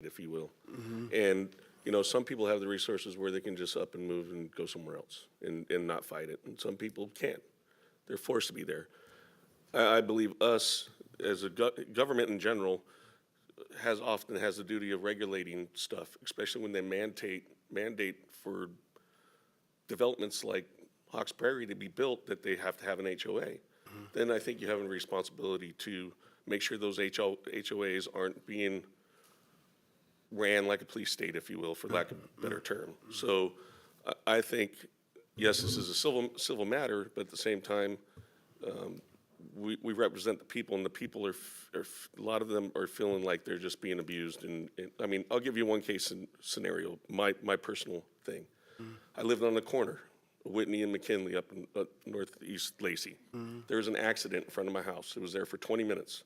if you will. And, you know, some people have the resources where they can just up and move and go somewhere else and not fight it. And some people can't. They're forced to be there. I believe us, as a government in general, often has the duty of regulating stuff, especially when they mandate for developments like Hawks Prairie to be built, that they have to have an HOA. Then I think you have a responsibility to make sure those HOAs aren't being ran like a police state, if you will, for lack of a better term. So I think, yes, this is a civil matter, but at the same time, we represent the people, and the people are a lot of them are feeling like they're just being abused. And I mean, I'll give you one case scenario, my personal thing. I lived on the corner, Whitney and McKinley, up in northeast Lacey. There was an accident in front of my house. It was there for 20 minutes.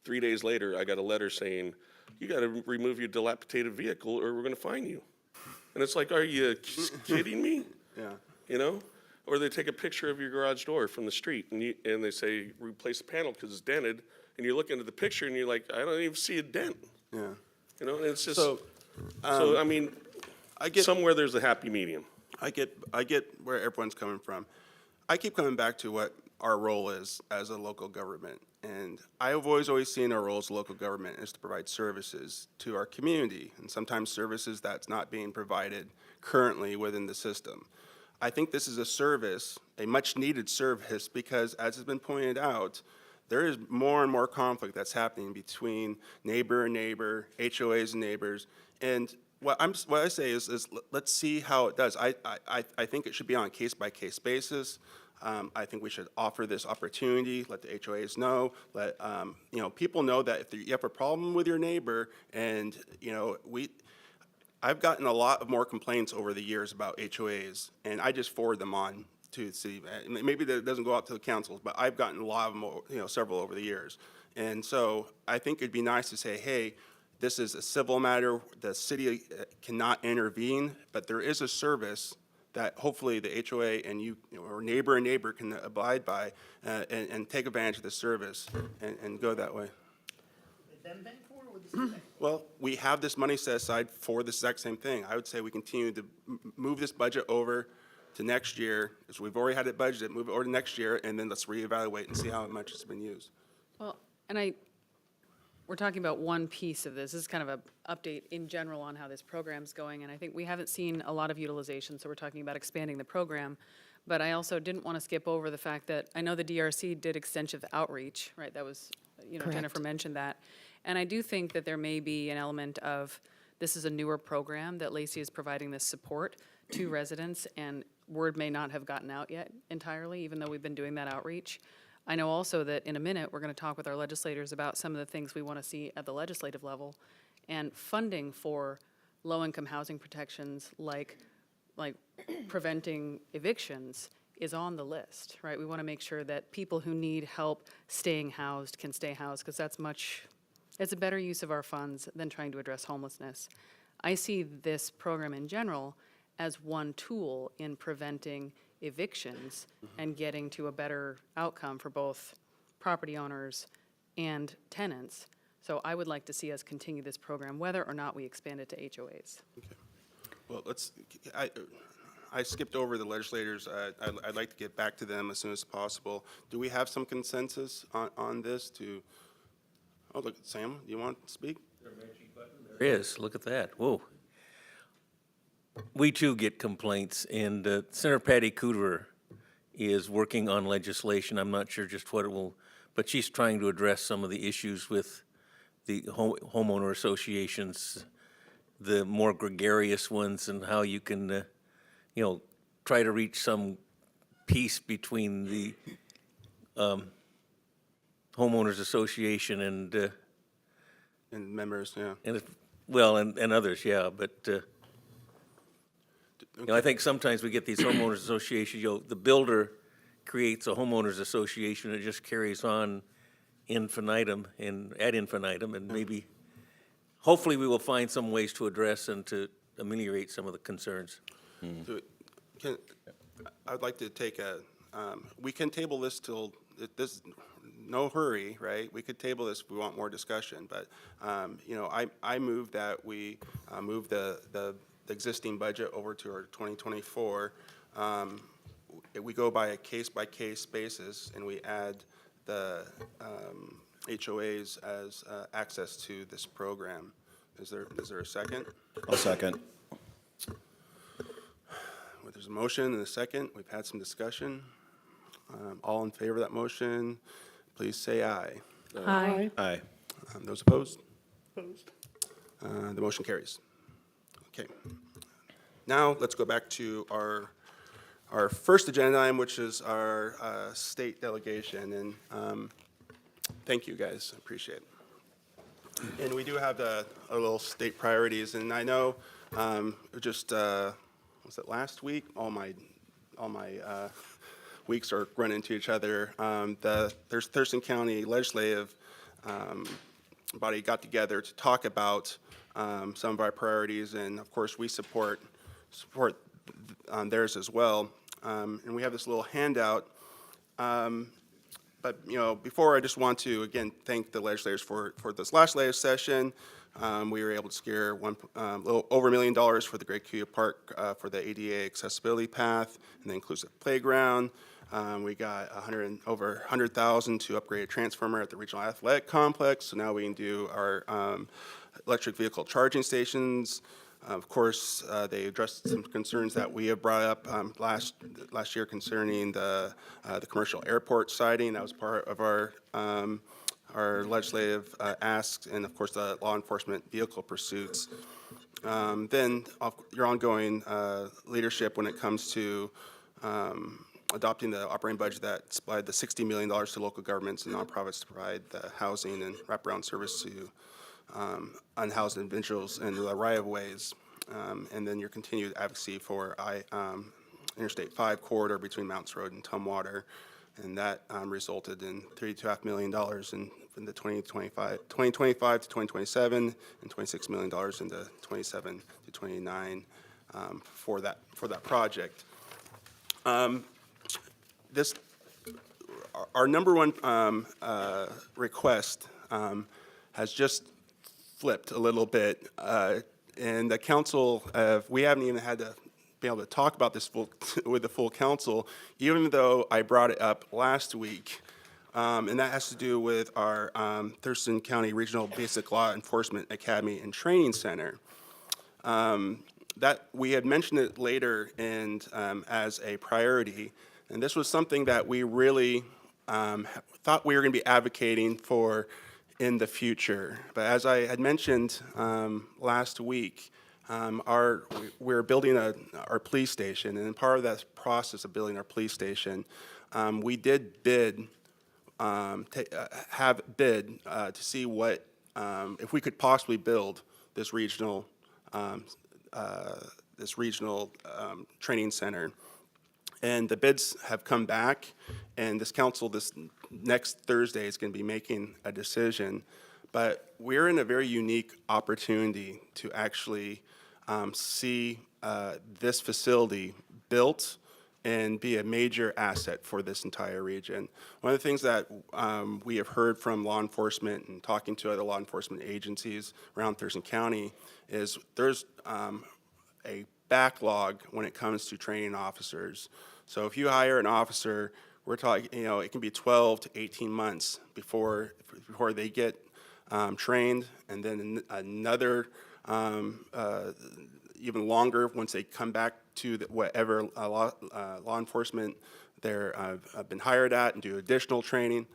3 days later, I got a letter saying, you got to remove your dilapidated vehicle or we're going to fine you. And it's like, are you kidding me? Yeah. You know? Or they take a picture of your garage door from the street and they say, replace the panel because it's dented. And you look into the picture and you're like, I don't even see a dent. Yeah. You know, and it's just, So, I mean, I get somewhere there's a happy medium. I get where everyone's coming from. I keep coming back to what our role is as a local government. And I have always seen our role as a local government is to provide services to our community, and sometimes services that's not being provided currently within the system. I think this is a service, a much-needed service, because as has been pointed out, there is more and more conflict that's happening between neighbor and neighbor, HOAs and neighbors. And what I say is let's see how it does. I think it should be on a case-by-case basis. I think we should offer this opportunity, let the HOAs know, let people know that if you have a problem with your neighbor, and I've gotten a lot of more complaints over the years about HOAs, and I just forward them on to the city. Maybe that doesn't go out to the councils, but I've gotten a lot of them, several over the years. And so I think it'd be nice to say, hey, this is a civil matter. The city cannot intervene, but there is a service that hopefully the HOA and you, or neighbor and neighbor can abide by and take advantage of the service and go that way. Them paying for it or the city paying? Well, we have this money set aside for the exact same thing. I would say we continue to move this budget over to next year, because we've already had it budgeted, move it over to next year, and then let's reevaluate and see how much it's been used. Well, and we're talking about one piece of this. This is kind of an update in general on how this program's going, and I think we haven't seen a lot of utilization, so we're talking about expanding the program. But I also didn't want to skip over the fact that I know the DRC did extensive outreach, right? That was, Correct. Jennifer mentioned that. And I do think that there may be an element of, this is a newer program, that Lacey is providing this support to residents, and word may not have gotten out yet entirely, even though we've been doing that outreach. I know also that in a minute, we're going to talk with our legislators about some of the things we want to see at the legislative level, and funding for low-income housing protections like preventing evictions is on the list, right? We want to make sure that people who need help staying housed can stay housed, because it's a better use of our funds than trying to address homelessness. I see this program in general as one tool in preventing evictions and getting to a better outcome for both property owners and tenants. So I would like to see us continue this program, whether or not we expand it to HOAs. Okay. Well, I skipped over the legislators. I'd like to get back to them as soon as possible. Do we have some consensus on this oh, look, Sam, do you want to speak? There is, look at that, whoa. We too get complaints, and Senator Patty Cooter is working on legislation. I'm not sure just what it will, but she's trying to address some of the issues with the homeowner associations, the more gregarious ones, and how you can, try to reach some peace between the homeowners association and members, yeah. and others, yeah, but I think sometimes we get these homeowners associations, the builder creates a homeowners association, it just carries on infinitum and ad infinitum, and maybe, hopefully we will find some ways to address and to ameliorate some of the concerns. I'd like to take we can table this till no hurry, right? We could table this if we want more discussion, but, you know, I move that we move the existing budget over to our 2024. We go by a case-by-case basis, and we add the HOAs as access to this program. Is there a second? I'll second. Well, there's a motion and a second. We've had some discussion. All in favor of that motion, please say aye. Aye. Aye. Those opposed? Opposed. The motion carries. Okay. Now, let's go back to our first agenda item, which is our state delegation. And thank you, guys. I appreciate it. And we do have a little state priorities. And I know just, was it last week? All my weeks are running into each other. There's Thurston County Legislative body got together to talk about some of our priorities, and of course we support theirs as well. And we have this little handout. But you know, before I just want to again thank the legislators for this last legislative session. We were able to secure little over $1 million for the Great Kuya Park for the ADA accessibility path and the inclusive playground. We got over 100,000 to upgrade a transformer at the regional athletic complex. So now we can do our electric vehicle charging stations. Of course, they addressed some concerns that we have brought up last year concerning the commercial airport siding. That was part of our legislative asks, and of course the law enforcement vehicle pursuits. Then your ongoing leadership when it comes to adopting the operating budget that supplied the $60 million to local governments and nonprofits to provide the housing and wraparound service to unhoused individuals in the right-of-ways. And then your continued advocacy for Interstate 5 corridor between Mounts Road and Tumwater. And that resulted in $32.5 million in the 2025 to 2027, and $26 million into 27 to 29 for that project. Our number one request has just flipped a little bit, and the council, we haven't even had to be able to talk about this with the full council, even though I brought it up last week, and that has to do with our Thurston County Regional Basic Law Enforcement Academy and Training Center. That we had mentioned it later and as a priority, and this was something that we really thought we were going to be advocating for in the future. But as I had mentioned last week, we're building our police station, and part of that process of building our police station, we did bid, have bid to see what, if we could possibly build this regional training center. And the bids have come back, and this council this next Thursday is going to be making a decision. But we're in a very unique opportunity to actually see this facility built and be a major asset for this entire region. One of the things that we have heard from law enforcement and talking to other law enforcement agencies around Thurston County is there's a backlog when it comes to training officers. So if you hire an officer, we're talking, you know, it can be 12 to 18 months before they get trained, and then another even longer once they come back to whatever law enforcement they're been hired at and do additional training.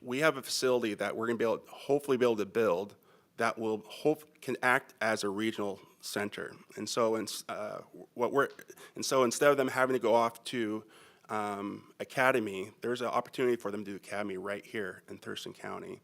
We have a facility that we're going to be able, hopefully be able to build that will can act as a regional center. And so instead of them having to go off to academy, there's an opportunity for them to do academy right here in Thurston County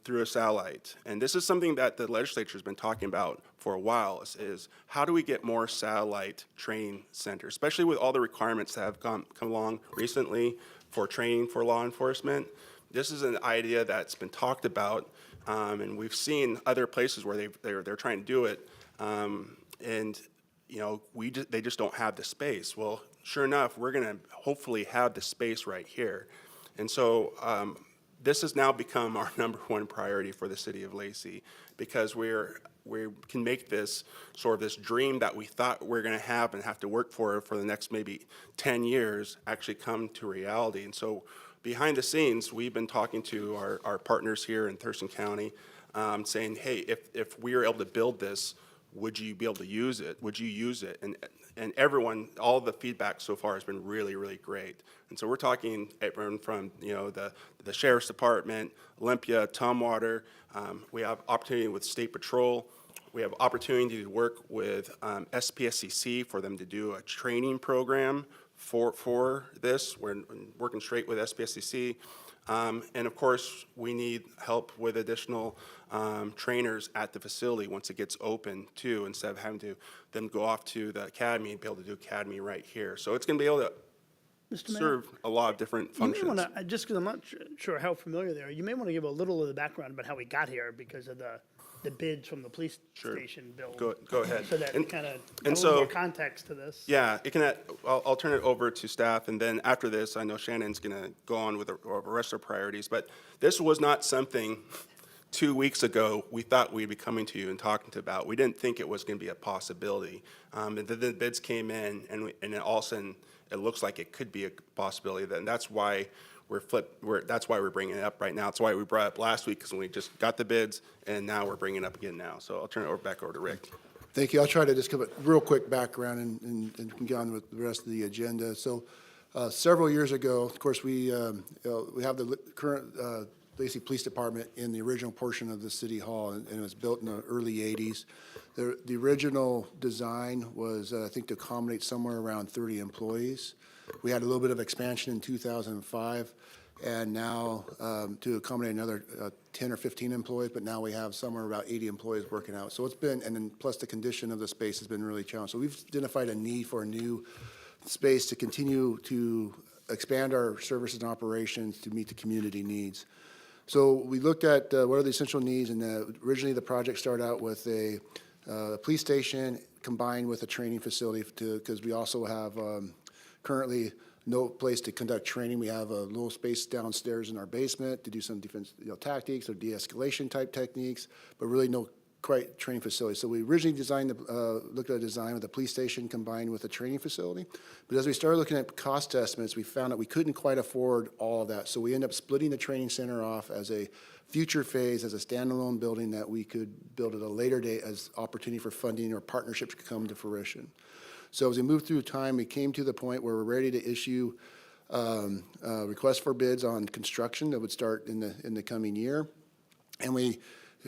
through a satellite. And this is something that the legislature has been talking about for a while, is how do we get more satellite training centers, especially with all the requirements that have come along recently for training for law enforcement. This is an idea that's been talked about, and we've seen other places where they're trying to do it, and you know, they just don't have the space. Well, sure enough, we're going to hopefully have the space right here. And so this has now become our #1 priority for the city of Lacey, because we can make this sort of this dream that we thought we're going to have and have to work for the next maybe 10 years actually come to reality. And so behind the scenes, we've been talking to our partners here in Thurston County, saying, hey, if we are able to build this, would you be able to use it? Would you use it? And everyone, all the feedback so far has been really, really great. And so we're talking everyone from, the Sheriff's Department, Olympia, Tumwater. We have opportunity with State Patrol. We have opportunity to work with SPSCC for them to do a training program for this. We're working straight with SPSCC. And of course, we need help with additional trainers at the facility once it gets open too, instead of having to them go off to the academy and be able to do academy right here. So it's going to be able to Mr. Mayor, serve a lot of different you may functions. want to, just because I'm not sure how familiar they are, you may want to give a little of the background about how we got here because of the bids from the police station bill. Go ahead. So that And- kind of, and a little so- more context to this. Yeah, I'll turn it over to staff, and then after this, I know Shannon's going to go on with the rest of our priorities, but this was not something 2 weeks ago we thought we'd be coming to you and talking to about. We didn't think it was going to be a possibility. And then the bids came in, and then all of a sudden, it looks like it could be a possibility. And that's why that's why we're bringing it up right now. That's why we brought it up last week, because we just got the bids, and now we're bringing it up again now. So I'll turn it back over to Rick. Thank you. I'll try to just give a real quick background and can get on with the rest of the agenda. So several years ago, of course, we have the current Lacey Police Department in the original portion of the City Hall, and it was built in the early 80s. The original design was, I think, to accommodate somewhere around 30 employees. We had a little bit of expansion in 2005, and now to accommodate another 10 or 15 employees, but now we have somewhere about 80 employees working out. So it's been, and then plus the condition of the space has been really challenging. So we've identified a need for a new space to continue to expand our services and operations to meet the community needs. So we looked at what are the essential needs, and originally the project started out with a police station combined with a training facility because we also have currently no place to conduct training. We have a little space downstairs in our basement to do some defense tactics or de-escalation type techniques, but really no quite training facility. So we originally looked at a design with a police station combined with a training facility. But as we started looking at cost estimates, we found that we couldn't quite afford all of that. So we ended up splitting the training center off as a future phase, as a standalone building that we could build at a later date as opportunity for funding or partnerships could come to fruition. So as we moved through time, we came to the point where we're ready to issue requests for bids on construction that would start in the coming year. And we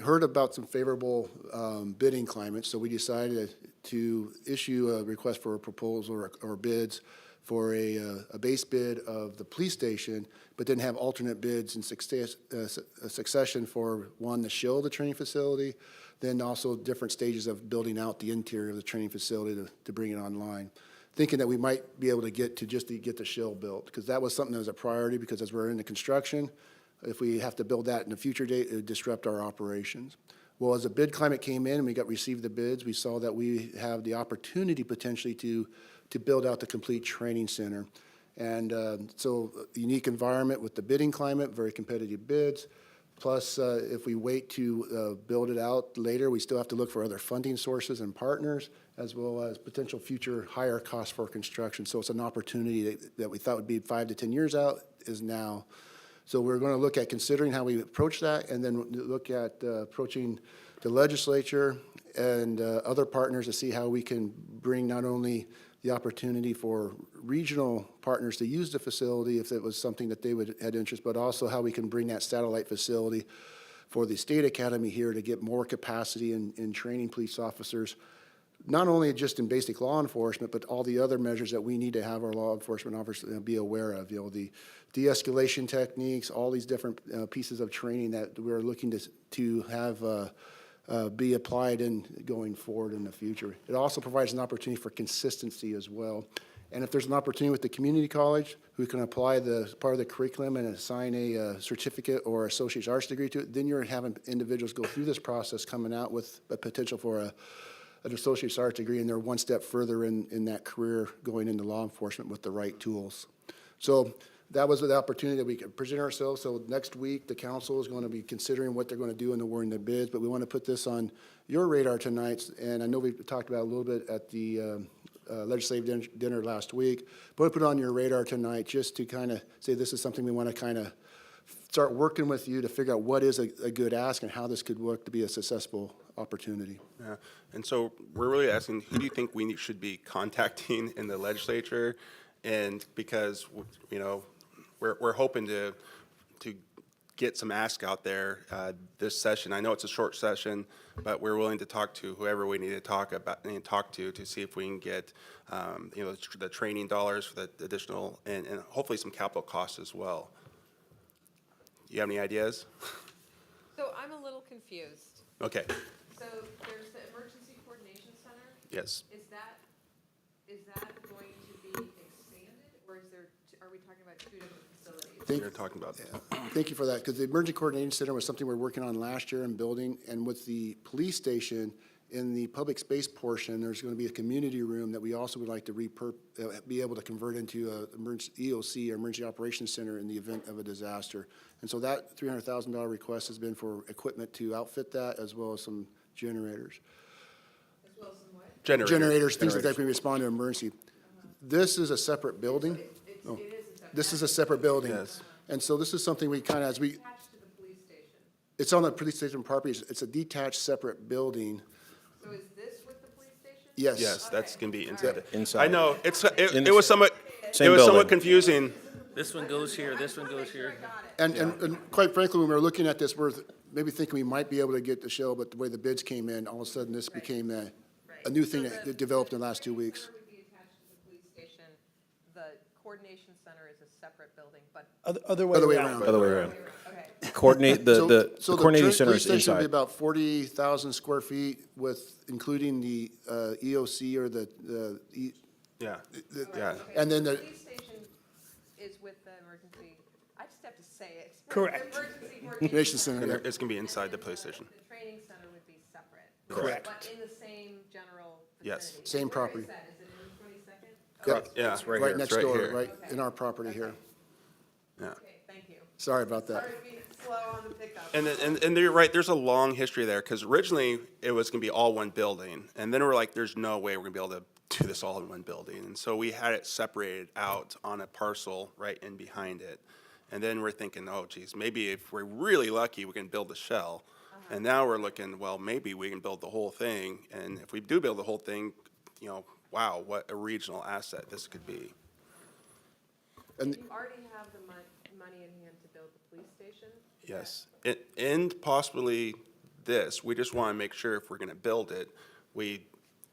heard about some favorable bidding climates, so we decided to issue a request for a proposal or bids for a base bid of the police station, but then have alternate bids in succession for, one, the shield of the training facility, then also different stages of building out the interior of the training facility to bring it online. Thinking that we might be able to get the shield built, because that was something that was a priority, because as we're in the construction, if we have to build that in a future date, it would disrupt our operations. Well, as the bid climate came in and we received the bids, we saw that we have the opportunity potentially to build out the complete training center. And so a unique environment with the bidding climate, very competitive bids. Plus, if we wait to build it out later, we still have to look for other funding sources and partners, as well as potential future higher costs for construction. So it's an opportunity that we thought would be 5 to 10 years out is now. So we're going to look at considering how we approach that, and then look at approaching the legislature and other partners to see how we can bring not only the opportunity for regional partners to use the facility if it was something that they had interest, but also how we can bring that satellite facility for the state academy here to get more capacity in training police officers, not only just in basic law enforcement, but all the other measures that we need to have our law enforcement officers be aware of. The de-escalation techniques, all these different pieces of training that we're looking to have be applied in going forward in the future. It also provides an opportunity for consistency as well. And if there's an opportunity with the community college who can apply the part of the curriculum and assign a certificate or associate's arts degree to it, then you're having individuals go through this process coming out with a potential for an associate's arts degree, and they're one step further in that career going into law enforcement with the right tools. So that was the opportunity that we could present ourselves. So next week, the council is going to be considering what they're going to do in awarding the bids, but we want to put this on your radar tonight. And I know we talked about it a little bit at the legislative dinner last week, but we'll put it on your radar tonight just to kind of say this is something we want to kind of start working with you to figure out what is a good ask and how this could work to be a successful opportunity. Yeah, and so we're really asking, who do you think we should be contacting in the legislature? And because, you know, we're hoping to get some ask out there this session. I know it's a short session, but we're willing to talk to whoever we need to talk about and talk to see if we can get, you know, the training dollars for the additional and hopefully some capital costs as well. You have any ideas? So I'm a little confused. Okay. So there's the Emergency Coordination Center. Yes. Is that going to be expanded, or are we talking about two different facilities? You're talking about. Thank you for that, because the Emergency Coordination Center was something we were working on last year and building, and with the police station, in the public space portion, there's going to be a community room that we also would like to be able to convert into a emergency EOC, or Emergency Operations Center, in the event of a disaster. And so that $300,000 request has been for equipment to outfit that, as well as some generators. As well as some what? Generators, things like that can respond to emergency. This is a separate building. Oh. It is a separate. This is a separate building. Yes. And so this is something we kind of, as we, Attached to the police station. it's on the police station property, it's a detached, separate building. So is this with the police station? Yes. Yes, that's gonna be inside. Inside. I know, it the was somewhat, same somewhat building. confusing. This one goes here, this one goes here. And quite frankly, when we were looking at this, we're maybe thinking we might be able to get the shell, but the way the bids came in, all of a sudden this became a new thing that developed in the last 2 weeks. Center would be attached to the police station. The coordination center is a separate building, but, Other way Other way around. around. Other way around. okay. Coordinate, the coordinating center police is station would be inside. about 40,000 square feet with, including the EOC or the Yeah, yeah. and then The the, police station is with the emergency, I just have to say it. Correct. The emergency Nation coordination Center, And yeah. it's gonna be inside the police station. The training center would be separate. Correct. But in the same general Yes. vicinity. Same Where property. is that? Is it in 22nd? Yep. Yeah. It's right right here. next right door, here. right in our property here. Yeah. Okay, thank you. Sorry about that. Sorry to be slow on the pickup. And you're right, there's a long history there, because originally it was gonna be all one building, and then we're like, there's no way we're gonna be able to do this all in one building, and so we had it separated out on a parcel right in behind it. And then we're thinking, oh geez, maybe if we're really lucky, we can build a shell. And now we're looking, well, maybe we can build the whole thing, and if we do build the whole thing, you know, wow, what a regional asset this could be. And You already have the money in hand to build the police station? Is Yes, and possibly this, we just want to make sure if we're going to build it, we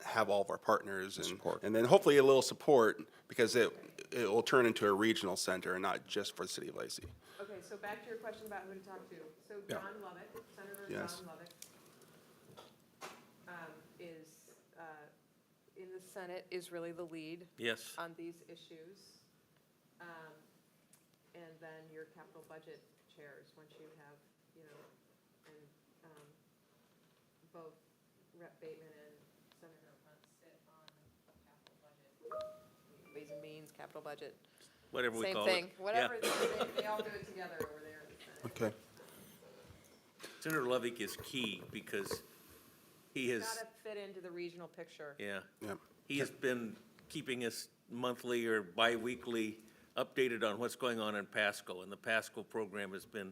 have all of our partners and, Support. and then hopefully a little support, because it will turn into a regional center and not just for the city of Lacey. that- Okay, so back to your question about who to talk to. So Yeah. John Lovett, Senator Yes. John Lovett, is, in the Senate, is really the lead Yes. on these issues. And then your capital budget chairs, once you have, you know, and both Rep. Bateman and Senator Hunt sit on the capital budget. Ways and Means, capital budget, Whatever we same call thing. it. Whatever, Yeah. they all do it together over there in the Senate. Okay. Senator Lovick is key because he has, Gotta fit into the regional picture. yeah, Yep. he has been keeping us monthly or bi-weekly updated on what's going on in Pasco, and the Pasco program has been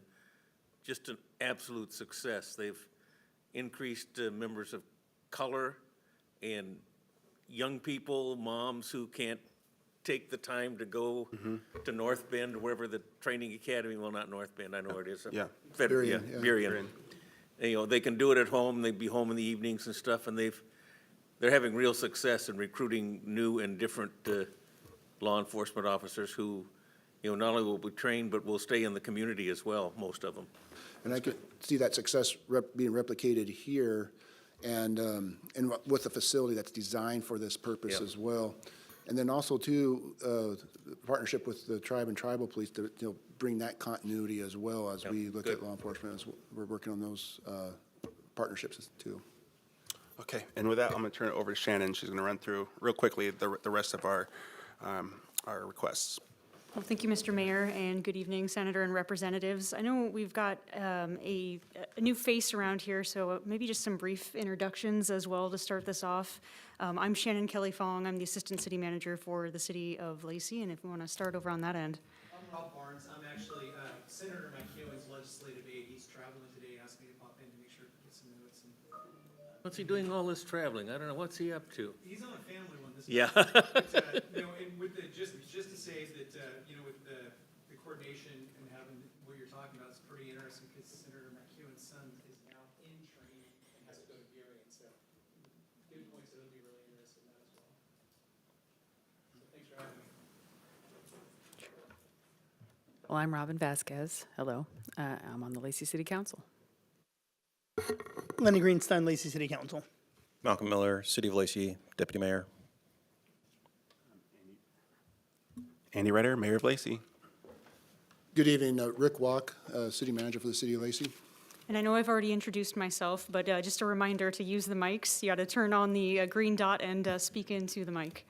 just an absolute success. They've increased members of color and young people, moms who can't take the time to go to North Bend, wherever the training academy, well, not North Bend, I know where it is. Yeah. Berrien, yeah. Berrien. And, you know, they can do it at home, they'd be home in the evenings and stuff, and they're having real success in recruiting new and different law enforcement officers who, you know, not only will be trained, but will stay in the community as well, most of them. And I could see that success being replicated here and with a facility that's designed for this purpose Yep. as well. And then also too, partnership with the tribe and tribal police to, you know, bring that continuity as well as we look at good. law enforcement. We're working on those partnerships too. Okay, and with that, I'm going to turn it over to Shannon. She's going to run through real quickly the rest of our requests. Well, thank you, Mr. Mayor, and good evening, Senator and Representatives. I know we've got a new face around here, so maybe just some brief introductions as well to start this off. I'm Shannon Kelly Fong. I'm the Assistant City Manager for the City of Lacey, and if we want to start over on that end. I'm Rob Barnes. I'm actually Senator McEwen's legislative aide. He's traveling today, asked me to pop in to make sure to get some notes. And, What's he doing all this traveling? I don't know, what's he up to? he's on a family one this Yeah. month. But, and with the, just to say that, with the coordination and having what you're talking about, it's pretty interesting because Senator McEwen's son is now in training and has to go to Gary. So good points that it'll be really interesting in that as well. So thanks for having me. Well, I'm Robin Vasquez. Hello. I'm on the Lacey City Council. Lenny Greenstein, Lacey City Council. Malcolm Miller, City of Lacey, Deputy Mayor. Andy Ryder, Mayor of Lacey. Good evening, Rick Walk, City Manager for the City of Lacey. And I know I've already introduced myself, but just a reminder to use the mics. You got to turn on the green dot and speak into the mic.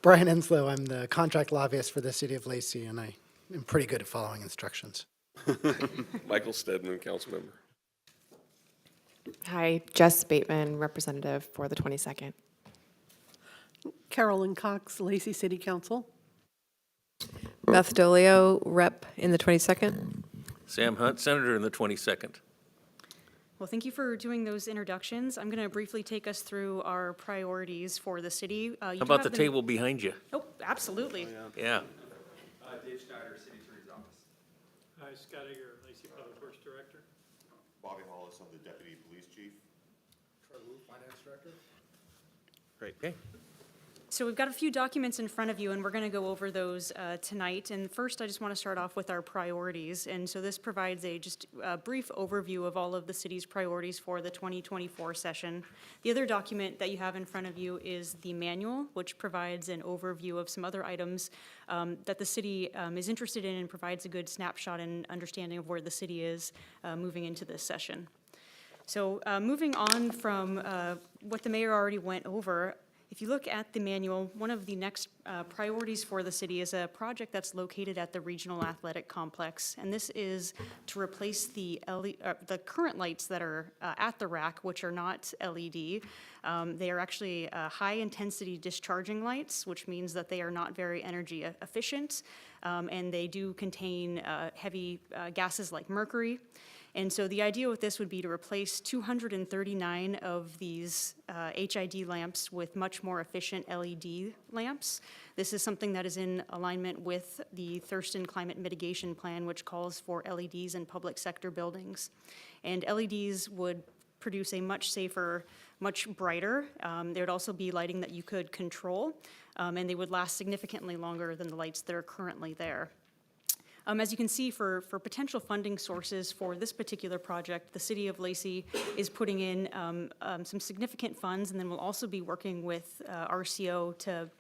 Brian Enslow, I'm the contract lobbyist for the City of Lacey, and I am pretty good at following instructions. Michael Stedman, council member. Hi, Jess Bateman, representative for the 22nd. Carolyn Cox, Lacey City Council. Beth Dolio, rep in the 22nd. Sam Hunt, Senator in the 22nd. Well, thank you for doing those introductions. I'm going to briefly take us through our priorities for the city. How about the table behind you? Oh, absolutely. Yeah. Dave Schneider, City Attorney's Office. Hi, Scott Egger, Lacey Public Works Director. Bobby Wallace, I'm the Deputy Police Chief. Great. Okay. So we've got a few documents in front of you, and we're going to go over those tonight. And first, I just want to start off with our priorities. And so this provides just a brief overview of all of the city's priorities for the 2024 session. The other document that you have in front of you is the manual, which provides an overview of some other items that the city is interested in and provides a good snapshot and understanding of where the city is moving into this session. So moving on from what the mayor already went over, if you look at the manual, one of the next priorities for the city is a project that's located at the Regional Athletic Complex, and this is to replace the current lights that are at the rack, which are not LED. They are actually high-intensity discharging lights, which means that they are not very energy efficient, and they do contain heavy gases like mercury. And so the idea with this would be to replace 239 of these HID lamps with much more efficient LED lamps. This is something that is in alignment with the Thurston Climate Mitigation Plan, which calls for LEDs in public sector buildings. And LEDs would produce a much safer, much brighter. There would also be lighting that you could control, and they would last significantly longer than the lights that are currently there. As you can see, for potential funding sources for this particular project, the City of Lacey is putting in some significant funds, and then we'll also be working with RCO to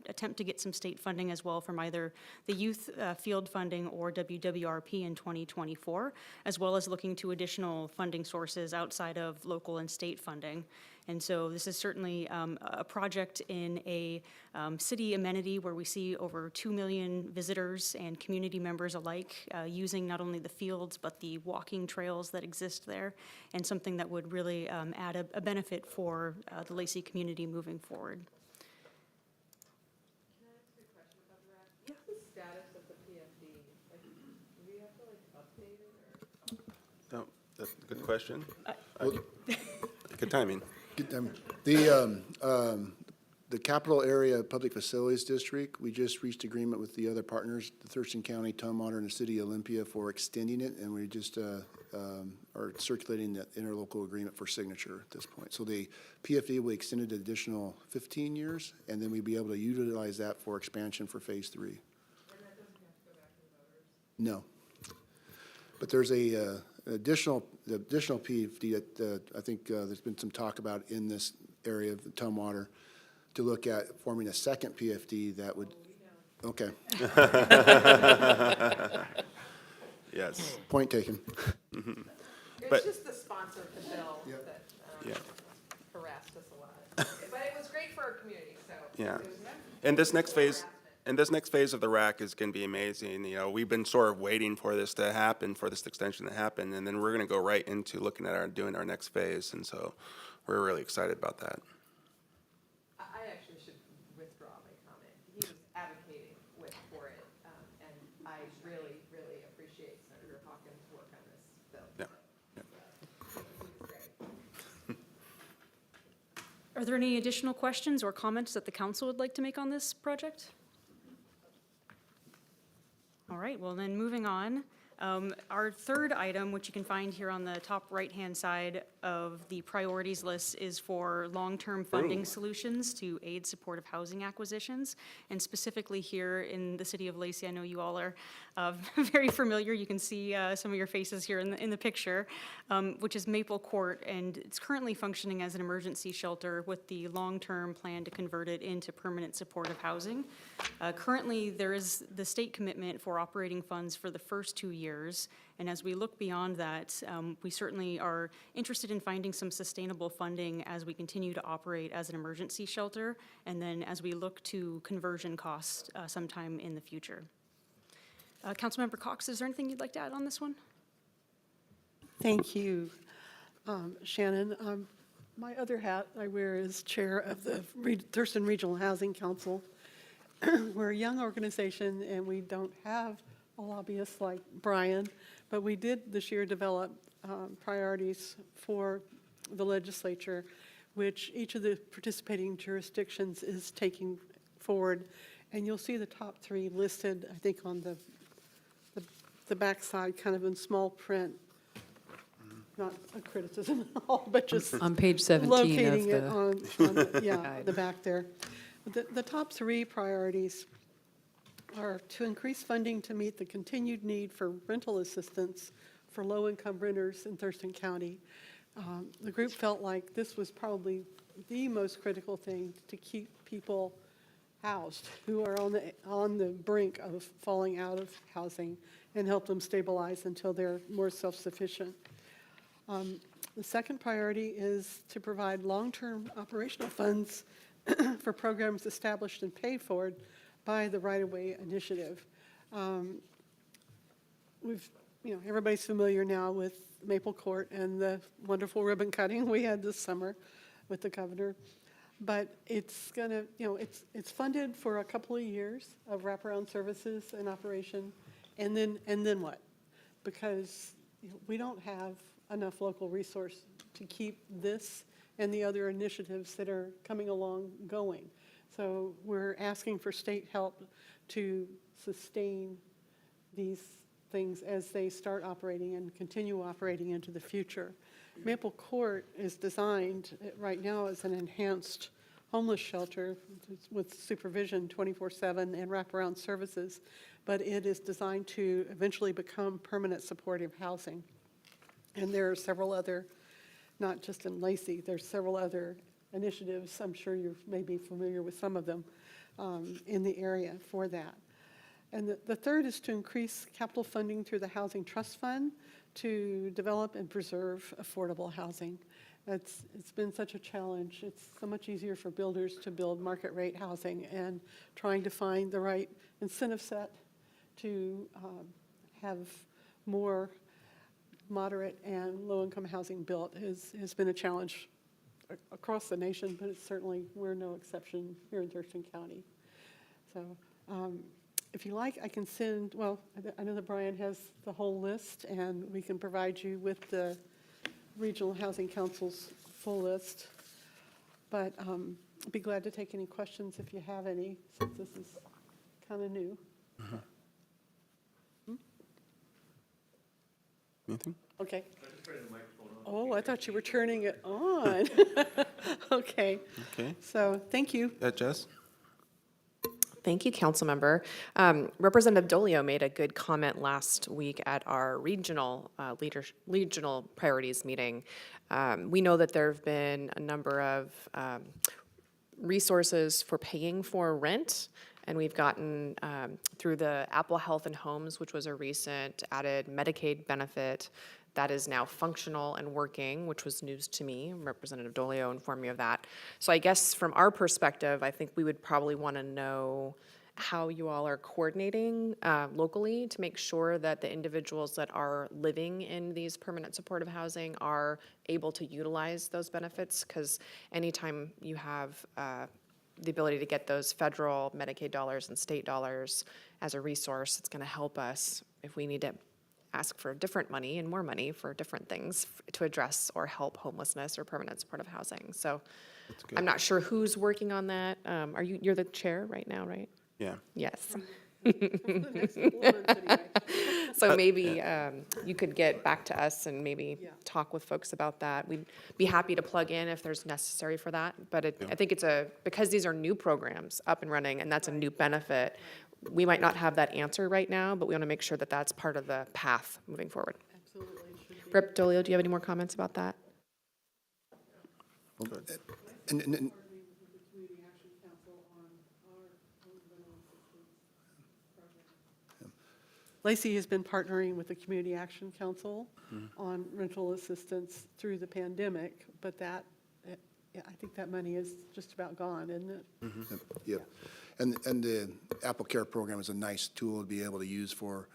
attempt to get some state funding as well from either the youth field funding or WWRP in 2024, as well as looking to additional funding sources outside of local and state funding. And so this is certainly a project in a city amenity where we see over 2 million visitors and community members alike using not only the fields but the walking trails that exist there, and something that would really add a benefit for the Lacey community moving forward. Can I ask you a question about the rack? What's the status of the PFD? Like, do we have to update it or? No, that's a good question. Good timing. The Capital Area Public Facilities District, we just reached agreement with the other partners, the Thurston County, Tumwater, and the City of Olympia for extending it, and we just are circulating that interlocal agreement for signature at this point. So the PFD will extend it an additional 15 years, and then we'll be able to utilize that for expansion for Phase 3. And that doesn't have to go back to the voters? No. But there's a additional PFD that I think there's been some talk about in this area of the Tumwater to look at forming a second PFD that would, okay, Yes. point taken. It was But- just the sponsor of the bill that Yeah. harassed us a lot. But it was great for our community. Yeah. And this next phase of the RAC is going to be amazing. You know, we've been sort of waiting for this to happen, for this extension to happen, and then we're going to go right into looking at doing our next phase, and so we're really excited about that. I actually should withdraw my comment. He was advocating for it, and I really, really appreciate Senator Hawkins' work on this bill. Yeah. Are there any additional questions or comments that the council would like to make on this project? All right, well then, moving on. Our third item, which you can find here on the top right-hand side of the priorities list, is for long-term funding solutions to aid supportive housing acquisitions. And specifically here in the city of Lacey, I know you all are very familiar. You can see some of your faces here in the picture, which is Maple Court, and it's currently functioning as an emergency shelter with the long-term plan to convert it into permanent supportive housing. Currently, there is the state commitment for operating funds for the first 2 years. And as we look beyond that, we certainly are interested in finding some sustainable funding as we continue to operate as an emergency shelter, and then as we look to conversion costs sometime in the future. Councilmember Cox, is there anything you'd like to add on this one? Thank you, Shannon. My other hat I wear is chair of the Thurston Regional Housing Council. We're a young organization, and we don't have a lobbyist like Brian, but we did this year develop priorities for the legislature, which each of the participating jurisdictions is taking forward. And you'll see the top 3 listed, I think, on the backside, kind of in small print. Not a criticism at all, but just On page 17 locating of it on the back there. The top 3 priorities are to increase funding to meet the continued need for rental assistance for low-income renters in Thurston County. The group felt like this was probably the most critical thing to keep people housed who are on the brink of falling out of housing, and help them stabilize until they're more self-sufficient. The second priority is to provide long-term operational funds for programs established and paid for by the Right-of-Way Initiative. Everybody's familiar now with Maple Court and the wonderful ribbon cutting we had this summer with the governor. But it's gonna, it's funded for a couple of years of wraparound services and operation, and then what? Because we don't have enough local resource to keep this and the other initiatives that are coming along going. So we're asking for state help to sustain these things as they start operating and continue operating into the future. Maple Court is designed right now as an enhanced homeless shelter with supervision 24/7 and wraparound services, but it is designed to eventually become permanent supportive housing. And there are several other, not just in Lacey, there's several other initiatives, I'm sure you may be familiar with some of them, in the area for that. And the third is to increase capital funding through the Housing Trust Fund to develop and preserve affordable housing. It's been such a challenge. It's so much easier for builders to build market rate housing, and trying to find the right incentive set to have more moderate and low-income housing built has been a challenge across the nation, but we're no exception here in Thurston County. So if you like, I can send, I know that Brian has the whole list, and we can provide you with the Regional Housing Council's full list. But I'd be glad to take any questions if you have any, since this is kind of new. Anything? Okay. Oh, I thought you were turning it on. Okay. Okay. So, thank you. Jess? Thank you, Councilmember. Representative Dolio made a good comment last week at our regional priorities meeting. We know that there have been a number of resources for paying for rent, and we've gotten through the Apple Health and Homes, which was a recent added Medicaid benefit, that is now functional and working, which was news to me. Representative Dolio informed me of that. So I guess from our perspective, I think we would probably want to know how you all are coordinating locally to make sure that the individuals that are living in these permanent supportive housing are able to utilize those benefits, because anytime you have the ability to get those federal Medicaid dollars and state dollars as a resource, it's going to help us if we need to ask for different money and more money for different things to address or help homelessness or permanent supportive housing. So I'm not sure who's working on that. You're the chair right now, right? Yeah. Yes. The next couple of months anyway. So maybe you could get back to us and maybe talk with folks about that. We'd be happy to plug in if there's necessary for that. But I think because these are new programs up and running and that's a new benefit, we might not have that answer right now, but we want to make sure that that's part of the path moving forward. Absolutely. should be. Rep. Dolio, do you have any more comments about that? And Partnering with the Community Action Council on our own rental assistance program. Lacey has been partnering with the Community Action Council on rental assistance through the pandemic, but that, I think that money is just about gone, isn't it? Yeah, and the Apple Care program is a nice tool to be able to use for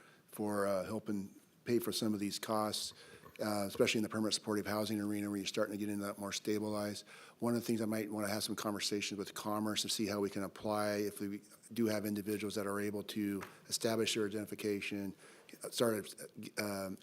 helping pay for some of these costs, especially in the permanent supportive housing arena where you're starting to get into that more stabilized. One of the things I might want to have some conversations with Commerce to see how we can apply if we do have individuals that are able to establish their identification, start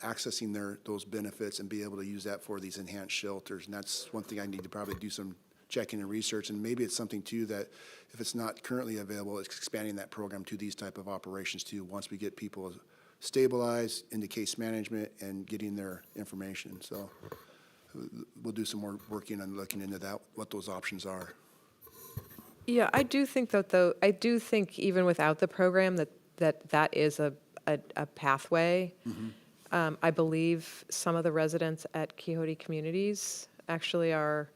accessing those benefits and be able to use that for these enhanced shelters. And that's one thing I need to probably do some checking and research, and maybe it's something too that if it's not currently available, it's expanding that program to these type of operations too, once we get people stabilized into case management and getting their information. So we'll do some more working on looking into that, what those options are. Yeah, I do think that though, I do think even without the program that is a pathway. I believe some of the residents at Quixote Communities actually are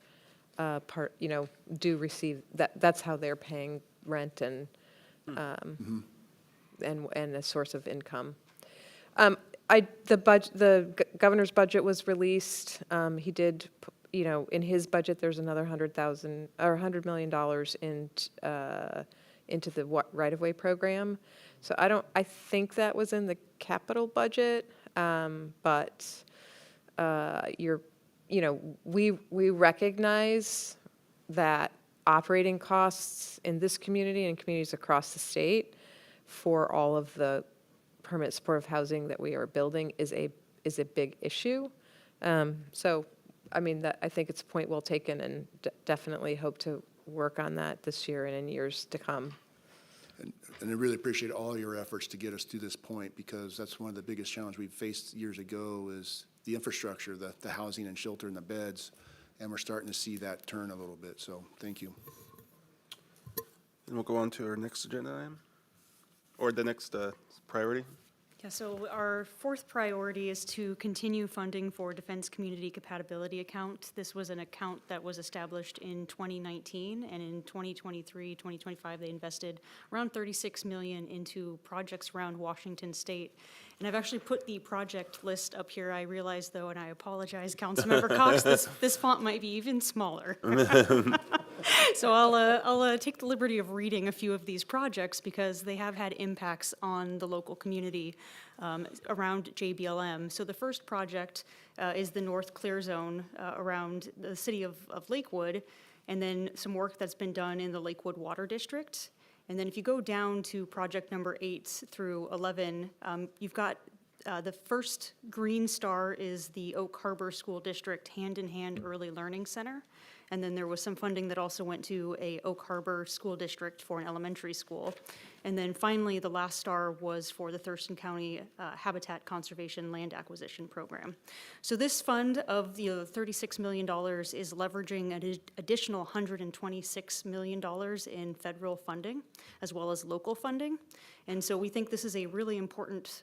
do receive that. That's how they're paying rent and a source of income. The governor's budget was released. He did, in his budget, there's another $100 million into the right-of-way program. So I think that was in the capital budget, but we recognize that operating costs in this community and communities across the state for all of the permanent supportive housing that we are building is a big issue. So, I mean, I think it's a point well taken, and definitely hope to work on that this year and in years to come. And I really appreciate all your efforts to get us to this point, because that's one of the biggest challenges we faced years ago is the infrastructure, the housing and shelter and the beds, and we're starting to see that turn a little bit, so thank you. And we'll go on to our next agenda item, or the next priority. Yeah, so our fourth priority is to continue funding for Defense Community Compatibility Account. This was an account that was established in 2019, and in 2023, 2025, they invested around $36 million into projects around Washington State. And I've actually put the project list up here. I realize, though, and I apologize, Councilmember Cox, this font might be even smaller. So I'll take the liberty of reading a few of these projects because they have had impacts on the local community around JBLM. So the first project is the North Clear Zone around the city of Lakewood, and then some work that's been done in the Lakewood Water District. And then if you go down to project number 8 through 11, you've got the first green star is the Oak Harbor School District Hand in Hand Early Learning Center. And then there was some funding that also went to a Oak Harbor School District for an elementary school. And then finally, the last star was for the Thurston County Habitat Conservation Land Acquisition Program. So this fund of the $36 million is leveraging an additional $126 million in federal funding, as well as local funding. And so we think this is a really important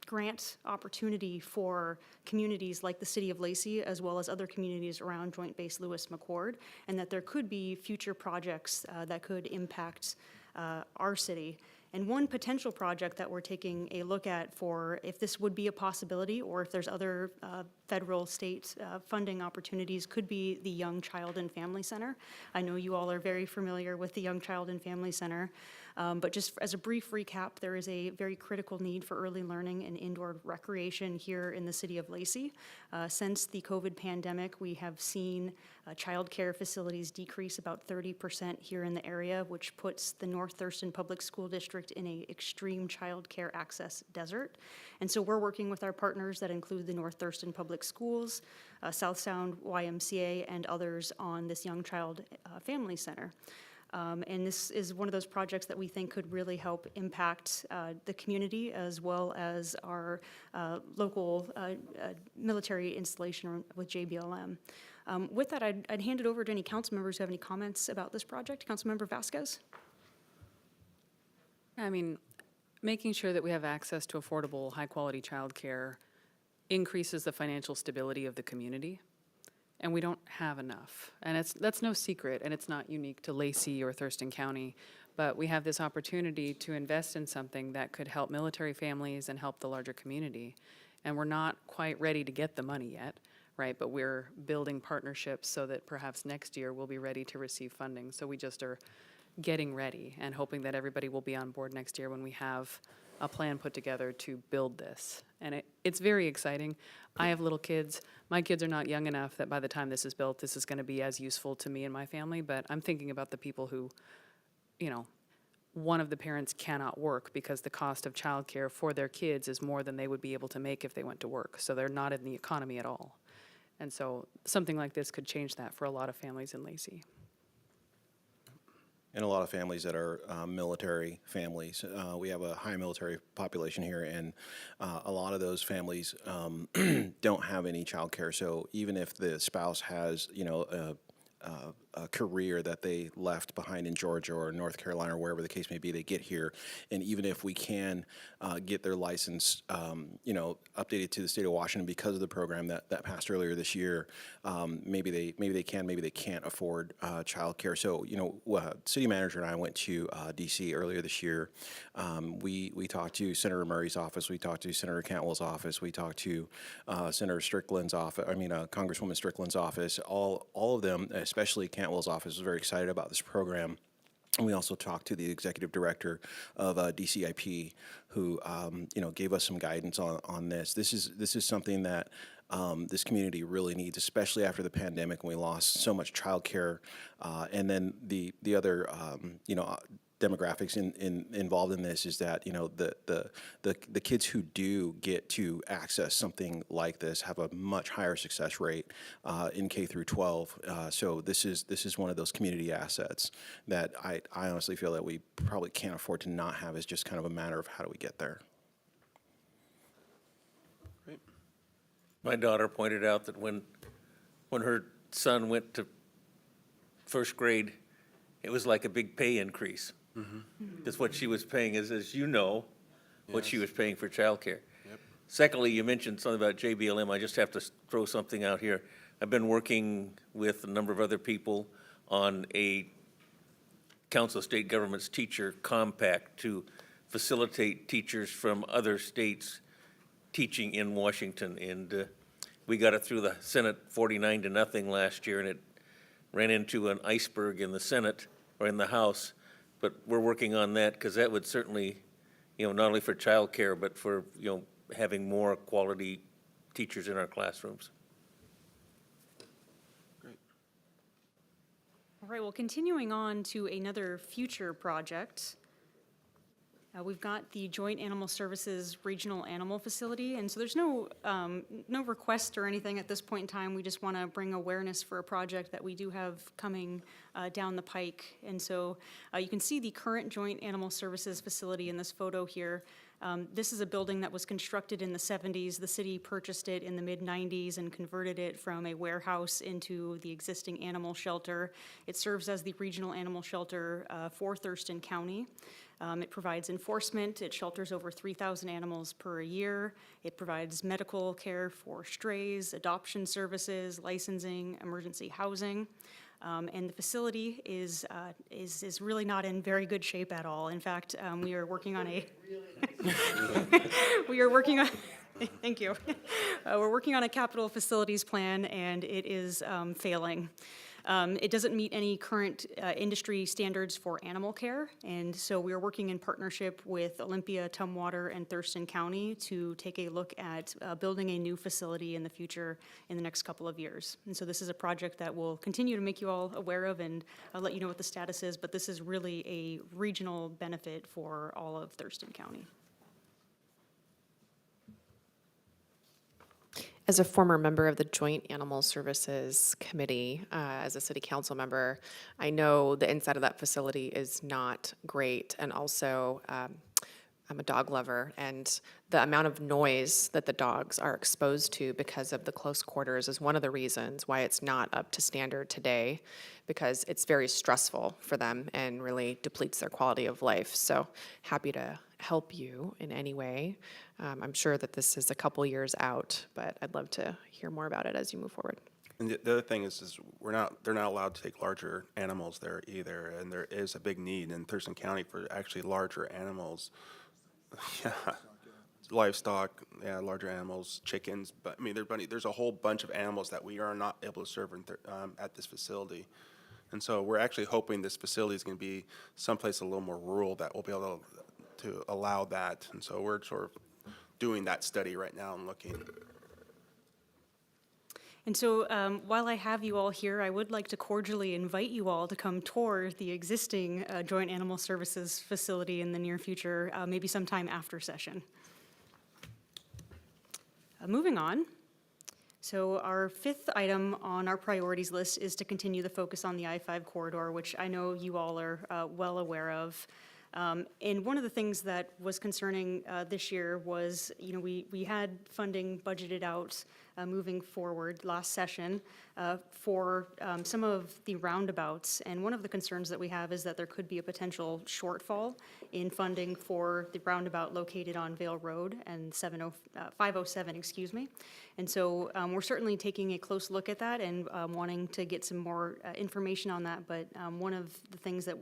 grant opportunity for communities like the city of Lacey, as well as other communities around Joint Base Lewis-McChord, and that there could be future projects that could impact our city. And one potential project that we're taking a look at for if this would be a possibility or if there's other federal, state funding opportunities could be the Young Child and Family Center. I know you all are very familiar with the Young Child and Family Center. But just as a brief recap, there is a very critical need for early learning and indoor recreation here in the city of Lacey. Since the COVID pandemic, we have seen childcare facilities decrease about 30% here in the area, which puts the North Thurston Public School District in a extreme childcare access desert. And so we're working with our partners that include the North Thurston Public Schools, South Sound YMCA, and others on this Young Child Family Center. And this is one of those projects that we think could really help impact the community as well as our local military installation with JBLM. With that, I'd hand it over to any council members who have any comments about this project. Councilmember Vasquez? I mean, making sure that we have access to affordable, high-quality childcare increases the financial stability of the community. And we don't have enough. And that's no secret, and it's not unique to Lacey or Thurston County, but we have this opportunity to invest in something that could help military families and help the larger community. And we're not quite ready to get the money yet, right? But we're building partnerships so that perhaps next year we'll be ready to receive funding. So we just are getting ready and hoping that everybody will be on board next year when we have a plan put together to build this. And it's very exciting. I have little kids. My kids are not young enough that by the time this is built, this is going to be as useful to me and my family, but I'm thinking about the people who, you know, one of the parents cannot work because the cost of childcare for their kids is more than they would be able to make if they went to work. So they're not in the economy at all. And so something like this could change that for a lot of families in Lacey. And a lot of families that are military families. We have a high military population here, and a lot of those families don't have any childcare. So even if the spouse has, you know, a career that they left behind in Georgia or North Carolina or wherever the case may be, they get here, and even if we can get their license, you know, updated to the state of Washington because of the program that passed earlier this year, maybe they can, maybe they can't afford childcare. So, you know, city manager and I went to D.C. earlier this year. We talked to Senator Murray's office, we talked to Senator Cantwell's office, we talked to Senator Strickland's office. Congresswoman Strickland's office. All of them, especially Cantwell's office, was very excited about this program. And we also talked to the executive director of DCIP, who you know, gave us some guidance on this. This is something that this community really needs, especially after the pandemic when we lost so much childcare, and then the other you know, demographics involved in this is that, you know, the kids who do get to access something like this have a much higher success rate in K through 12. So this is one of those community assets that I honestly feel that we probably can't afford to not have. Is just kind of a matter of how do we get there. Great. My daughter pointed out that when her son went to first grade, it was like a big pay increase. That's what she was paying, as you know, what she was paying for childcare. Yep. Secondly, you mentioned something about JBLM. I just have to throw something out here. I've been working with a number of other people on a Council of State Governments teacher compact to facilitate teachers from other states teaching in Washington. And we got it through the Senate 49-0 last year, and it ran into an iceberg in the Senate or in the House. But we're working on that because that would certainly, you know, not only for childcare, but for, you know, having more quality teachers in our classrooms. Great. All right, well, continuing on to another future project. We've got the Joint Animal Services Regional Animal Facility, and so there's no request or anything at this point in time. We just want to bring awareness for a project that we do have coming down the pike. And so you can see the current Joint Animal Services Facility in this photo here. This is a building that was constructed in the 70s. The city purchased it in the mid-90s and converted it from a warehouse into the existing animal shelter. It serves as the regional animal shelter for Thurston County. It provides enforcement. It shelters over 3,000 animals per year. It provides medical care for strays, adoption services, licensing, emergency housing. And the facility is really not in very good shape at all. In fact, we are working on a, we are working on, thank you. We're working on a capital facilities plan, and it is failing. It doesn't meet any current industry standards for animal care, and so we are working in partnership with Olympia, Tumwater, and Thurston County to take a look at building a new facility in the future in the next couple of years. And so this is a project that we'll continue to make you all aware of, and I'll let you know what the status is, but this is really a regional benefit for all of Thurston County. As a former member of the Joint Animal Services Committee, as a city council member, I know the inside of that facility is not great. And also, I'm a dog lover, and the amount of noise that the dogs are exposed to because of the close quarters is one of the reasons why it's not up to standard today, because it's very stressful for them and really depletes their quality of life. So happy to help you in any way. I'm sure that this is a couple years out, but I'd love to hear more about it as you move forward. And the other thing is they're not allowed to take larger animals there either, and there is a big need in Thurston County for actually larger animals. Yeah, livestock, yeah, larger animals, chickens, but I mean, there's a whole bunch of animals that we are not able to serve at this facility. And so we're actually hoping this facility is going to be someplace a little more rural that will be able to allow that. And so we're sort of doing that study right now and looking. And so while I have you all here, I would like to cordially invite you all to come tour the existing Joint Animal Services facility in the near future, maybe sometime after session. Moving on. So our fifth item on our priorities list is to continue the focus on the I-5 corridor, which I know you all are well aware of. And one of the things that was concerning this year was, we had funding budgeted out moving forward last session for some of the roundabouts. And one of the concerns that we have is that there could be a potential shortfall in funding for the roundabout located on Vale Road and 507, excuse me. And so we're certainly taking a close look at that and wanting to get some more information on that. But one of the things that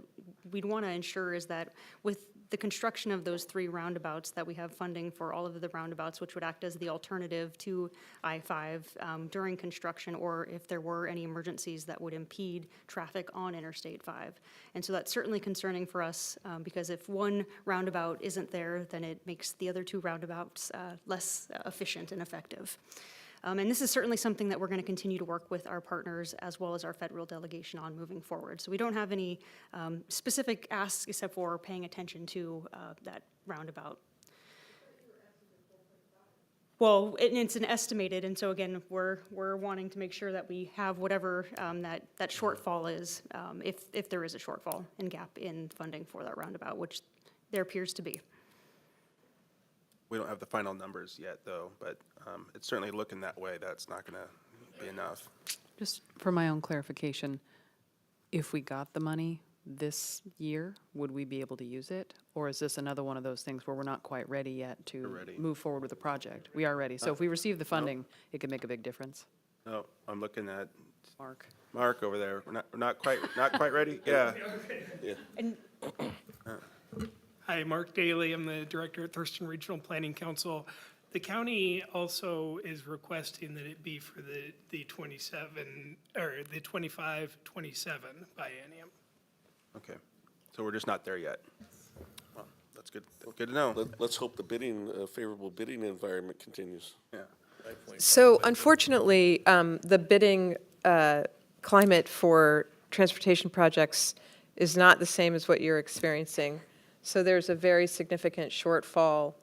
we'd want to ensure is that with the construction of those 3 roundabouts, that we have funding for all of the roundabouts, which would act as the alternative to I-5 during construction, or if there were any emergencies that would impede traffic on Interstate 5. And so that's certainly concerning for us because if one roundabout isn't there, then it makes the other 2 roundabouts less efficient and effective. And this is certainly something that we're going to continue to work with our partners as well as our federal delegation on moving forward. So we don't have any specific asks except for paying attention to that roundabout. Well, it's an estimated, and so again, we're wanting to make sure that we have whatever that shortfall is, if there is a shortfall and gap in funding for that roundabout, which there appears to be. We don't have the final numbers yet, though, but it's certainly looking that way. That's not going to be enough. Just for my own clarification, if we got the money this year, would we be able to use it? Or is this another one of those things where we're not quite ready yet to move forward with the project? We are ready. So if we receive the funding, it could make a big difference. No, I'm looking at Mark over there. We're not quite ready. Yeah. Yeah. And Hi, Mark Daly. I'm the director at Thurston Regional Planning Council. The county also is requesting that it be for the 27 or the 25-27 biennium. Okay. So we're just not there yet. Well, that's good. Good to know. Let's hope the favorable bidding environment continues. Yeah. So unfortunately, the bidding climate for transportation projects is not the same as what you're experiencing. So there's a very significant shortfall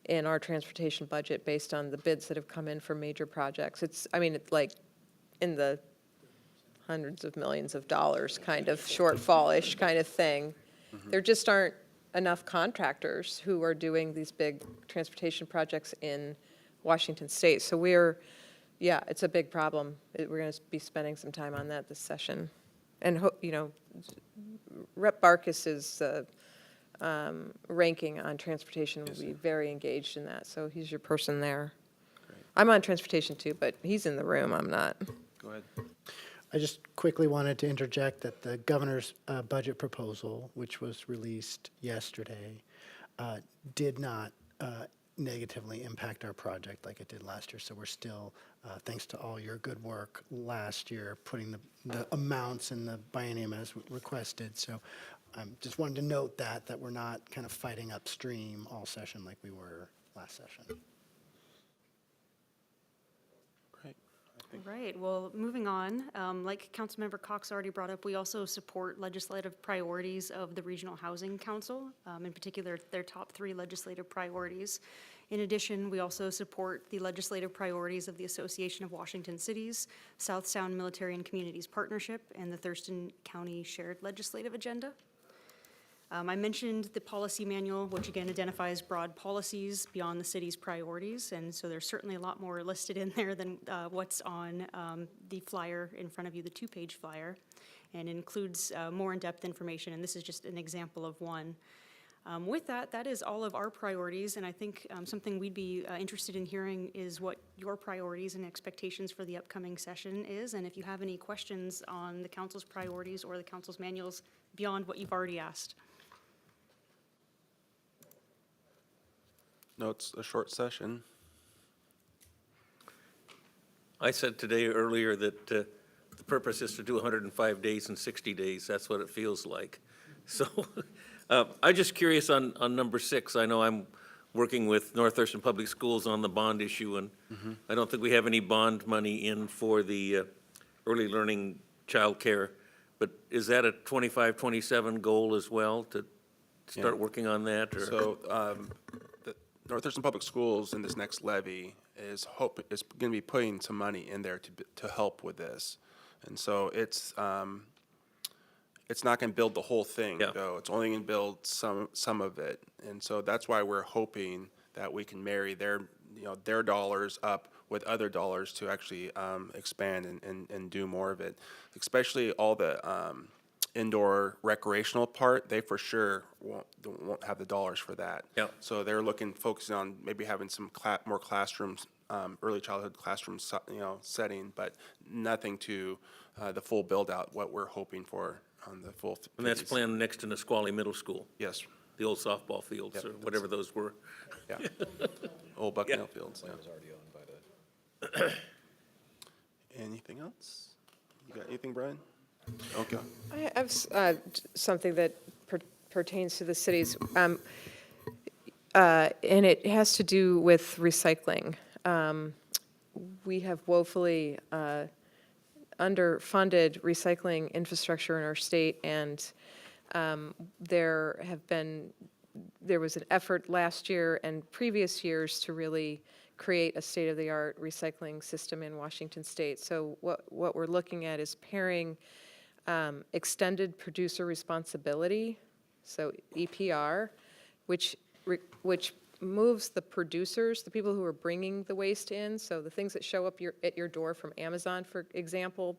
in our transportation budget based on the bids that have come in for major projects. It's like in the hundreds of millions of dollars kind of shortfall-ish kind of thing. There just aren't enough contractors who are doing these big transportation projects in Washington State. So it's a big problem. We're going to be spending some time on that this session. And, Rep. Barkis's ranking on transportation will be very engaged in that. So he's your person there. Great. I'm on transportation too, but he's in the room. I'm not. Go ahead. I just quickly wanted to interject that the governor's budget proposal, which was released yesterday, did not negatively impact our project like it did last year. So we're still, thanks to all your good work last year, putting the amounts in the biennium as requested. So just wanted to note that we're not kind of fighting upstream all session like we were last session. Great. All right, well, moving on, like Councilmember Cox already brought up, we also support legislative priorities of the Regional Housing Council, in particular, their top 3 legislative priorities. In addition, we also support the legislative priorities of the Association of Washington Cities, South Sound Military and Communities Partnership, and the Thurston County Shared Legislative Agenda. I mentioned the policy manual, which again identifies broad policies beyond the city's priorities, and so there's certainly a lot more listed in there than what's on the flyer in front of you, the 2-page flyer, and includes more in-depth information, and this is just an example of one. With that, that is all of our priorities, and I think something we'd be interested in hearing is what your priorities and expectations for the upcoming session is, and if you have any questions on the council's priorities or the council's manuals beyond what you've already asked. No, it's a short session. I said today earlier that the purpose is to do 105 days in 60 days. That's what it feels like. So I'm just curious on number 6. I know I'm working with North Thurston Public Schools on the bond issue, and I don't think we have any bond money in for the early learning childcare. But is that a 25, 27 goal as well to start working on that? Or? So the North Thurston Public Schools in this next levy is going to be putting some money in there to help with this, and so it's not going to build the whole thing. Though it's only going to build some of it, and so that's why we're hoping that we can marry their dollars up with other dollars to actually expand and do more of it, especially all the indoor recreational part. They for sure won't have the dollars for that. Yeah. So they're focusing on maybe having some more classrooms, early childhood classroom, setting, but nothing to the full build out. What we're hoping for on the full. And that's planned next to Nisqually Middle School. Yes. The old softball fields or whatever those were. Yeah. Old Bucknell Fields. Yeah. Anything else? You got anything, Brian? Okay. I have something that pertains to the cities, and it has to do with recycling. We have woefully underfunded recycling infrastructure in our state, and there was an effort last year and previous years to really create a state-of-the-art recycling system in Washington State. So what we're looking at is pairing extended producer responsibility, so EPR, which moves the producers, the people who are bringing the waste in, so the things that show up at your door from Amazon, for example,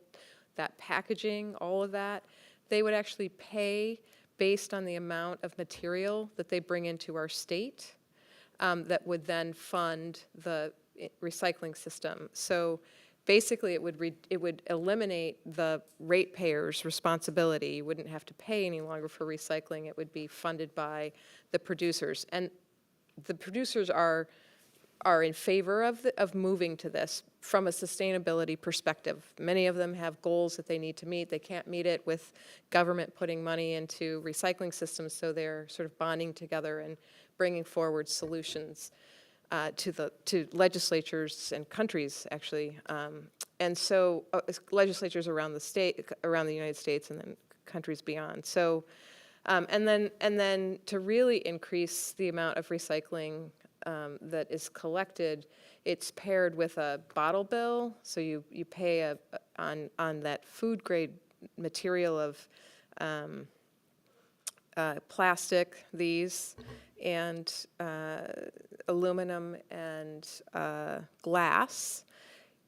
that packaging, all of that, they would actually pay based on the amount of material that they bring into our state, that would then fund the recycling system. So basically, it would eliminate the ratepayer's responsibility. You wouldn't have to pay any longer for recycling. It would be funded by the producers, and the producers are in favor of moving to this from a sustainability perspective. Many of them have goals that they need to meet. They can't meet it with government putting money into recycling systems, so they're sort of bonding together and bringing forward solutions to legislatures and countries, actually, and so legislatures around the United States, and then countries beyond. So, and then to really increase the amount of recycling that is collected, it's paired with a bottle bill. So you pay on that food grade material of plastic, and aluminum and glass.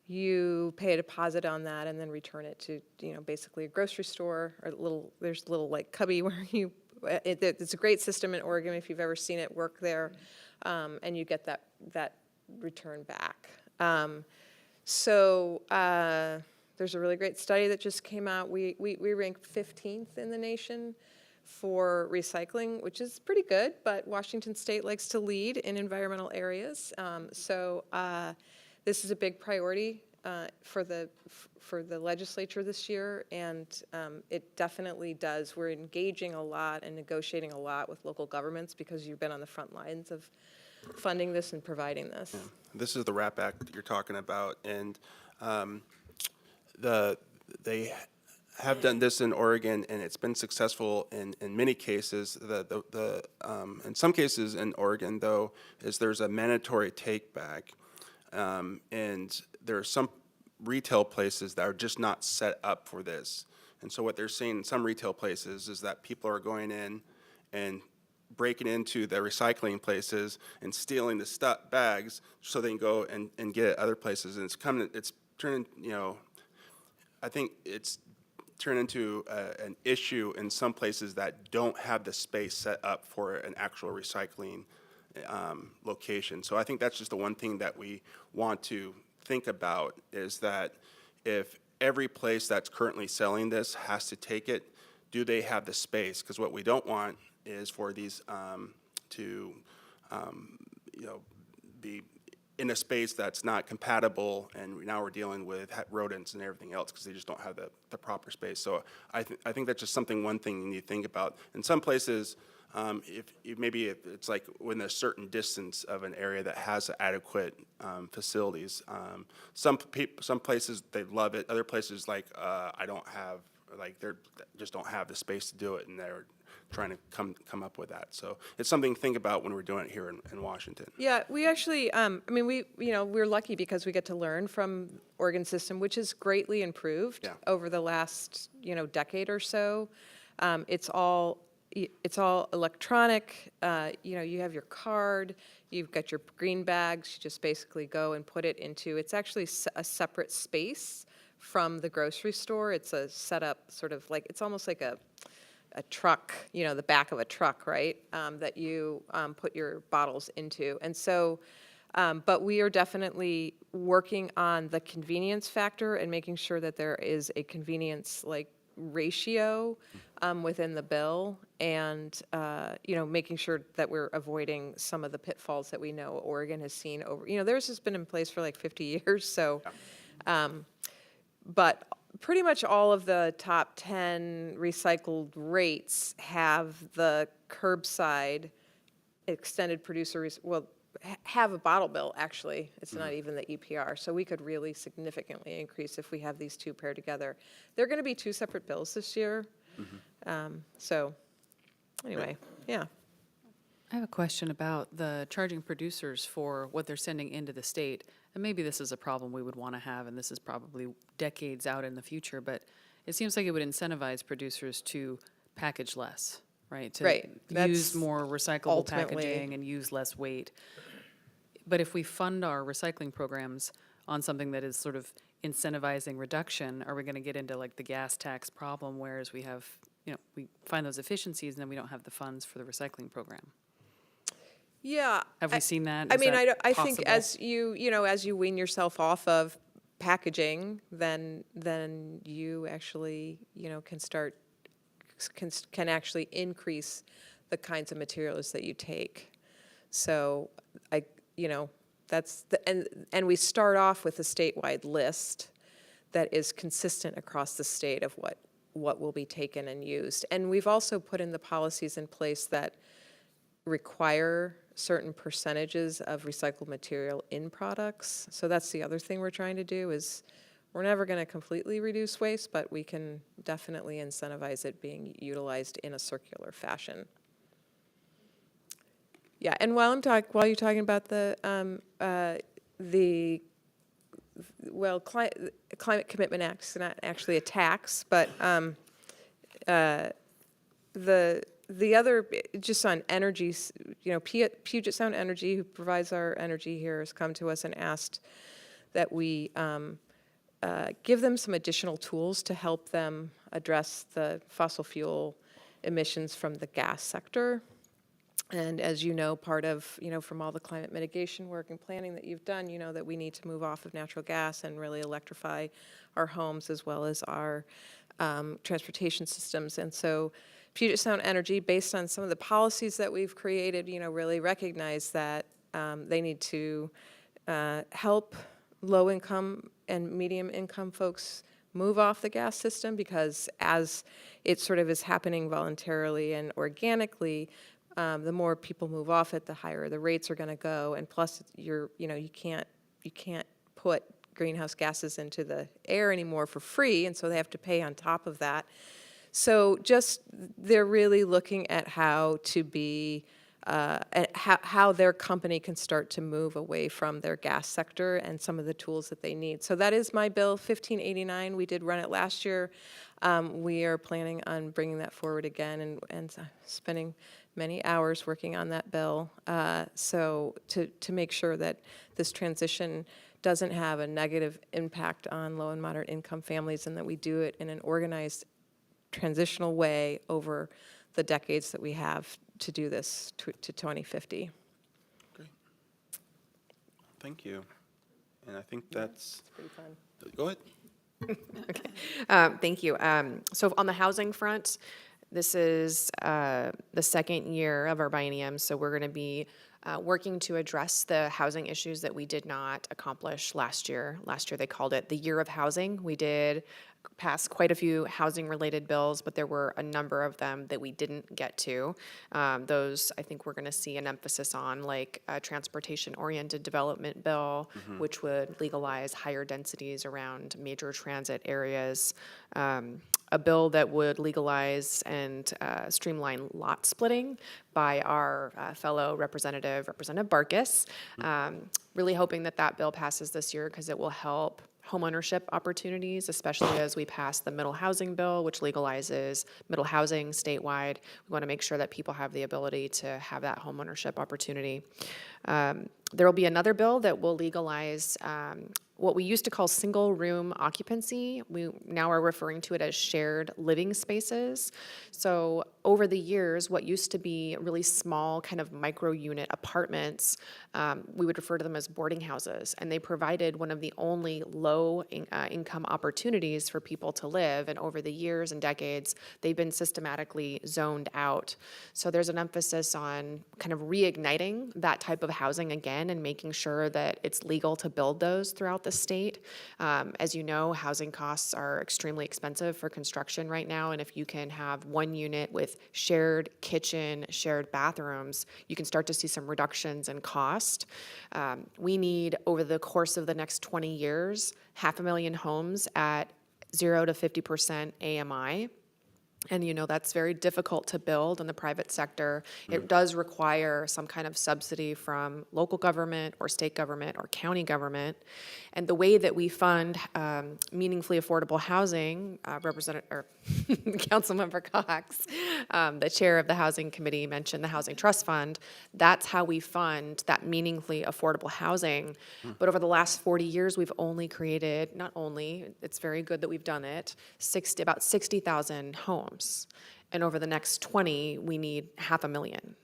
You pay a deposit on that and then return it to, basically a grocery store, or there's a little like cubby where it's a great system in Oregon if you've ever seen it work there, and you get that return back. So There's a really great study that just came out. We ranked 15th in the nation for recycling, which is pretty good, but Washington State likes to lead in environmental areas. This is a big priority for the legislature this year, and it definitely does. We're engaging a lot and negotiating a lot with local governments because you've been on the front lines of funding this and providing this. Yeah. This is the RAP Act that you're talking about, and they have done this in Oregon, and it's been successful in many cases. In some cases in Oregon, though, there's a mandatory take back, and there are some retail places that are just not set up for this. And so what they're seeing in some retail places is that people are going in and breaking into the recycling places and stealing the bags so they can go and get it other places. And it's turning, I think it's turned into an issue in some places that don't have the space set up for an actual recycling location. So I think that's just the one thing that we want to think about, is that if every place that's currently selling this has to take it, do they have the space? Because what we don't want is for these to be in a space that's not compatible, and now we're dealing with rodents and everything else because they just don't have the proper space. So I think that's just one thing you need to think about. In some places, maybe it's like within a certain distance of an area that has adequate facilities. Some places they love it. Other places they just don't have the space to do it, and they're trying to come up with that. So it's something to think about when we're doing it here in Washington. Yeah, we actually, we're lucky because we get to learn from Oregon system, which has greatly improved over the last, decade or so. It's all electronic. You have your card, you've got your green bags, you just basically go and put it into, it's actually a separate space from the grocery store. It's a setup sort of like, it's almost like a truck, the back of a truck, right? That you put your bottles into. And so, but we are definitely working on the convenience factor and making sure that there is a convenience ratio within the bill, and making sure that we're avoiding some of the pitfalls that we know Oregon has seen over, theirs has been in place for 50 years. So, but pretty much all of the top 10 recycled rates have the curbside extended producer, have a bottle bill, actually. It's not even the EPR. So we could really significantly increase if we have these two paired together. They're going to be two separate bills this year. So anyway, yeah. I have a question about the charging producers for what they're sending into the state. And maybe this is a problem we would want to have, and this is probably decades out in the future, but it seems like it would incentivize producers to package less, right? To use more recyclable packaging and use less weight. But if we fund our recycling programs on something that is sort of incentivizing reduction, are we going to get into the gas tax problem, whereas we have, we find those efficiencies and then we don't have the funds for the recycling program? Yeah. Have we seen that? I think as you wean yourself off of packaging, then you actually, can actually increase the kinds of materials that you take. So that's and we start off with a statewide list that is consistent across the state of what will be taken and used. And we've also put in the policies in place that require certain percentages of recycled material in products. So that's the other thing we're trying to do, is we're never going to completely reduce waste, but we can definitely incentivize it being utilized in a circular fashion. Yeah, and while you're talking about the Climate Commitment Act is not actually a tax, but the other, just on energy, Puget Sound Energy, who provides our energy here, has come to us and asked that we give them some additional tools to help them address the fossil fuel emissions from the gas sector. And as you know, part of, from all the climate mitigation work and planning that you've done, you know that we need to move off of natural gas and really electrify our homes as well as our transportation systems. And so Puget Sound Energy, based on some of the policies that we've created, really recognize that they need to help low-income and medium-income folks move off the gas system, because as it sort of is happening voluntarily and organically, the more people move off it, the higher the rates are going to go. And plus, you can't put greenhouse gases into the air anymore for free, and so they have to pay on top of that. So just they're really looking at how to be at how their company can start to move away from their gas sector and some of the tools that they need. So that is my bill, 1589. We did run it last year. We are planning on bringing that forward again and spending many hours working on that bill. So to make sure that this transition doesn't have a negative impact on low and moderate income families, and that we do it in an organized transitional way over the decades that we have to do this to 2050. Great. Thank you. And I think that's pretty fun. Go ahead. Okay. Thank you. So on the housing front, this is the second year of our biennium, so we're going to be working to address the housing issues that we did not accomplish last year. Last year they called it the Year of Housing. We did pass quite a few housing-related bills, but there were a number of them that we didn't get to. Those I think we're going to see an emphasis on, like a transportation-oriented development bill, which would legalize higher densities around major transit areas. A bill that would legalize and streamline lot splitting by our fellow Representative Barkis. Really hoping that that bill passes this year, because it will help homeownership opportunities, especially as we pass the middle housing bill, which legalizes middle housing statewide. We want to make sure that people have the ability to have that homeownership opportunity. There will be another bill that will legalize what we used to call single room occupancy. We now are referring to it as shared living spaces. So over the years, what used to be really small kind of micro unit apartments, we would refer to them as boarding houses, and they provided one of the only low income opportunities for people to live. And over the years and decades, they've been systematically zoned out. So there's an emphasis on kind of reigniting that type of housing again and making sure that it's legal to build those throughout the state. As you know, housing costs are extremely expensive for construction right now, and if you can have one unit with shared kitchen, shared bathrooms, you can start to see some reductions in cost. We need, over the course of the next 20 years, 500,000 homes at 0 to 50% AMI. And that's very difficult to build in the private sector. It does require some kind of subsidy from local government or state government or county government. And the way that we fund meaningfully affordable housing, Councilmember Cox, the chair of the Housing Committee, mentioned the Housing Trust Fund. That's how we fund that meaningfully affordable housing. But over the last 40 years, we've only created, not only, it's very good that we've done it, about 60,000 homes. And over the next 20, we need 500,000.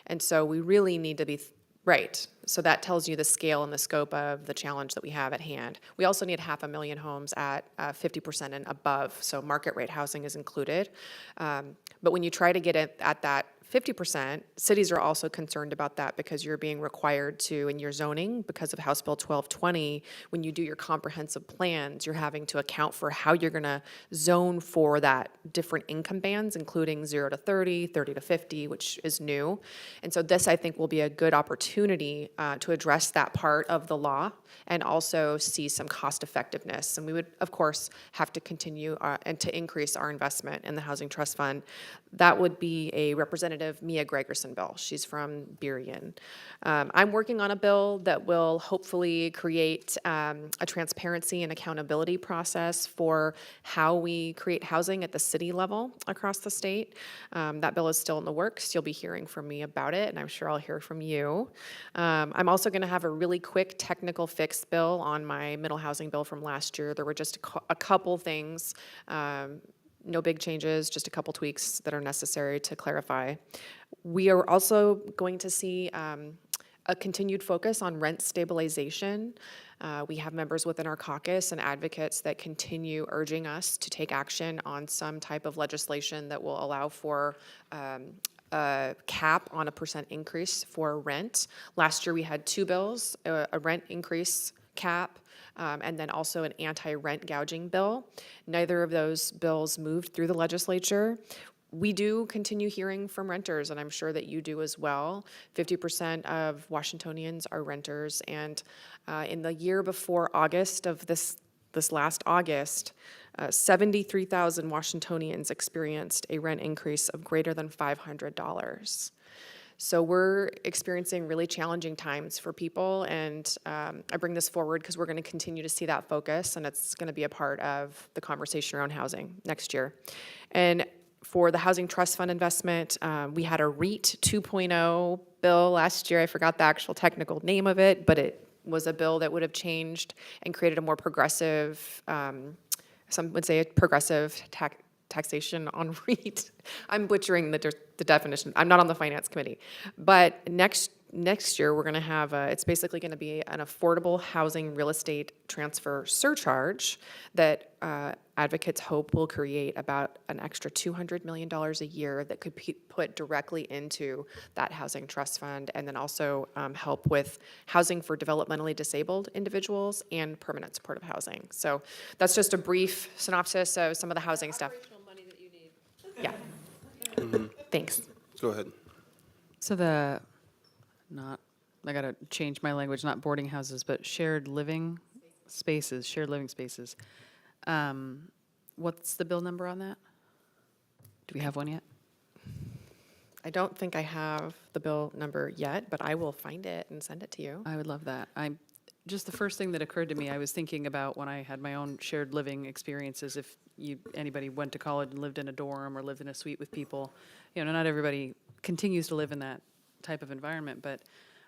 And so we really need to be, right. So that tells you the scale and the scope of the challenge that we have at hand. We also need 500,000 homes at 50% and above. So market rate housing is included. But when you try to get it at that 50%, cities are also concerned about that, because you're being required to, in your zoning, because of House Bill 1220, when you do your comprehensive plans, you're having to account for how you're going to zone for that different income bands, including 0 to 30, 30 to 50, which is new. And so this, I think, will be a good opportunity to address that part of the law and also see some cost effectiveness. And we would, of course, have to continue and to increase our investment in the Housing Trust Fund. That would be a Representative Mia Gregerson bill. She's from Burien. I'm working on a bill that will hopefully create a transparency and accountability process for how we create housing at the city level across the state. That bill is still in the works. You'll be hearing from me about it, and I'm sure I'll hear from you. I'm also going to have a really quick technical fix bill on my middle housing bill from last year. There were just a couple things No big changes, just a couple tweaks that are necessary to clarify. We are also going to see a continued focus on rent stabilization. We have members within our caucus and advocates that continue urging us to take action on some type of legislation that will allow for a cap on a % increase for rent. Last year, we had 2 bills, a rent increase cap, and then also an anti-rent gouging bill. Neither of those bills moved through the legislature. We do continue hearing from renters, and I'm sure that you do as well. 50% of Washingtonians are renters, and in the year before August of this last August, 73,000 Washingtonians experienced a rent increase of greater than $500. So we're experiencing really challenging times for people, and I bring this forward because we're going to continue to see that focus, and it's going to be a part of the conversation around housing next year. And for the Housing Trust Fund investment, we had a REIT 2.0 bill last year. I forgot the actual technical name of it, but it was a bill that would have changed and created a more progressive, some would say a progressive taxation on REIT. I'm butchering the definition. I'm not on the finance committee. But next year, we're going to have, it's basically going to be an affordable housing real estate transfer surcharge that advocates hope will create about an extra $200 million a year that could be put directly into that housing trust fund, and then also help with housing for developmentally disabled individuals and permanent supportive housing. So that's just a brief synopsis of some of the housing stuff. Money that you need. Yeah. Thanks. Go ahead. So I gotta change my language, not boarding houses, but shared living spaces. What's the bill number on that? Do we have one yet? I don't think I have the bill number yet, but I will find it and send it to you. I would love that. Just the first thing that occurred to me, I was thinking about when I had my own shared living experiences, if anybody went to college and lived in a dorm or lived in a suite with people, not everybody continues to live in that type of environment, but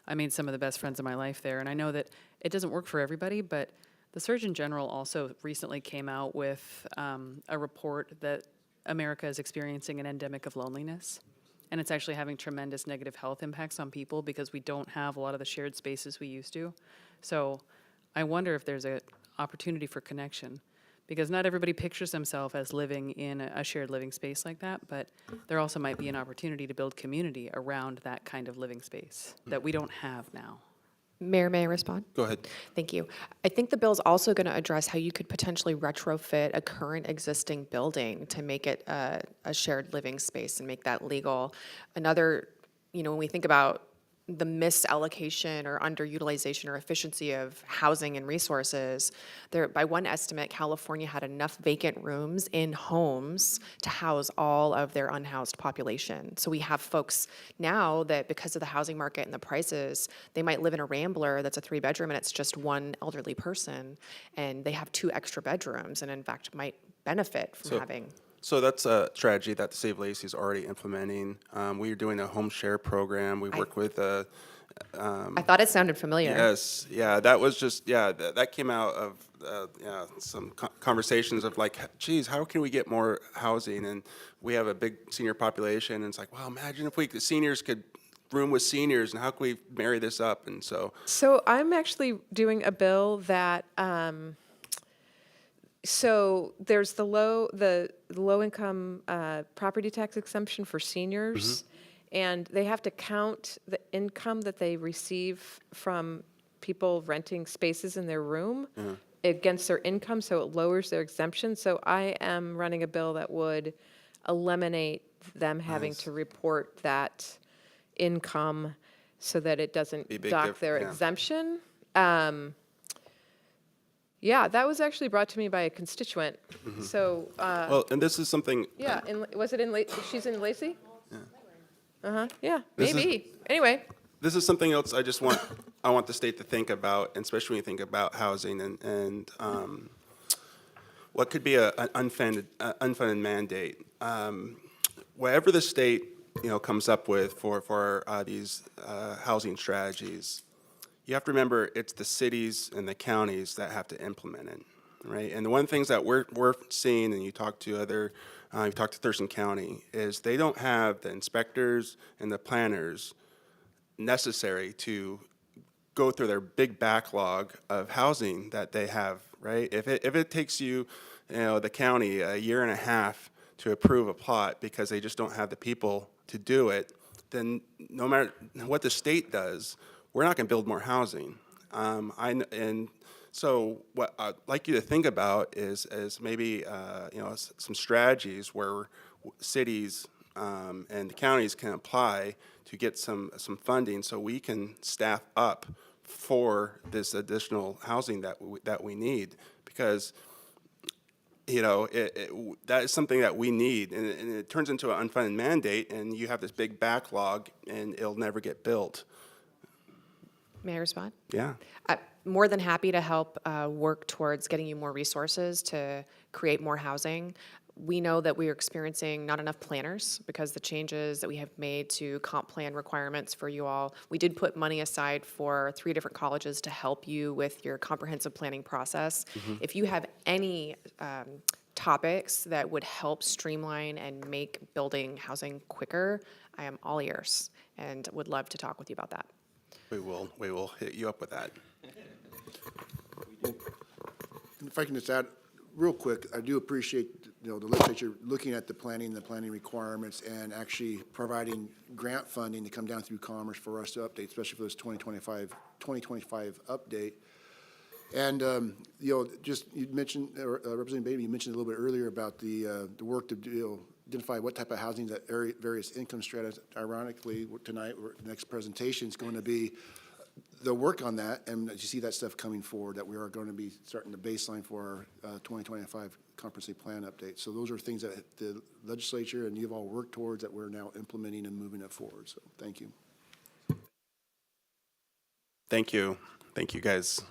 I made some of the best friends of my life there. And I know that it doesn't work for everybody, but the Surgeon General also recently came out with a report that America is experiencing an endemic of loneliness. And it's actually having tremendous negative health impacts on people because we don't have a lot of the shared spaces we used to. So I wonder if there's an opportunity for connection, because not everybody pictures themselves as living in a shared living space like that, but there also might be an opportunity to build community around that kind of living space that we don't have now. Mayor, may I respond? Go ahead. Thank you. I think the bill's also going to address how you could potentially retrofit a current existing building to make it a shared living space and make that legal. Another, when we think about the misallocation or underutilization or efficiency of housing and resources, by one estimate, California had enough vacant rooms in homes to house all of their unhoused population. So we have folks now that, because of the housing market and the prices, they might live in a Rambler that's a 3-bedroom and it's just one elderly person, and they have 2 extra bedrooms, and in fact might benefit from having. So that's a strategy that the City of Lacey is already implementing. We are doing a home share program. We work with I thought it sounded familiar. Yes, yeah, that was just, that came out of some conversations of like, geez, how can we get more housing? And we have a big senior population, and it's like, well, imagine if the seniors could room with seniors, and how can we marry this up? And so I'm actually doing a bill that, so there's the low income property tax exemption for seniors, and they have to count the income that they receive from people renting spaces in their room against their income, so it lowers their exemption. So I am running a bill that would eliminate them having to report that income so that it doesn't dock their exemption. Yeah, that was actually brought to me by a constituent. So, well, and this is something. Yeah, was it in? She's in Lacey. Yeah. Yeah, maybe. Anyway. This is something else I want the state to think about, and especially when you think about housing and what could be an unfunded mandate. Whatever the state comes up with for these housing strategies, you have to remember it's the cities and the counties that have to implement it. right? And the one things that we're seeing, and you talk to Thurston County, is they don't have the inspectors and the planners necessary to go through their big backlog of housing that they have, right? If it takes you, the county a year and a half to approve a plot because they just don't have the people to do it, then no matter what the state does, we're not going to build more housing. And so what I'd like you to think about is maybe some strategies where cities and the counties can apply to get some funding so we can staff up for this additional housing that we need, because that is something that we need, and it turns into an unfunded mandate, and you have this big backlog, and it'll never get built. May I respond? Yeah. More than happy to help work towards getting you more resources to create more housing. We know that we are experiencing not enough planners because the changes that we have made to comp plan requirements for you all. We did put money aside for 3 different colleges to help you with your comprehensive planning process. If you have any topics that would help streamline and make building housing quicker, I am all ears and would love to talk with you about that. We will hit you up with that. And if I can just add real quick, I do appreciate, the legislature looking at the planning requirements and actually providing grant funding to come down through Commerce for us to update, especially for this 2025 update. And, just, you mentioned, Representative Baby, you mentioned a little bit earlier about the work to identify what type of housing that various income strata. Ironically, tonight, the next presentation is going to be the work on that, and you see that stuff coming forward, that we are going to be starting the baseline for our 2025 comprehensive plan update. So those are things that the legislature and you've all worked towards that we're now implementing and moving it forward. So thank you. Thank you. Thank you, guys.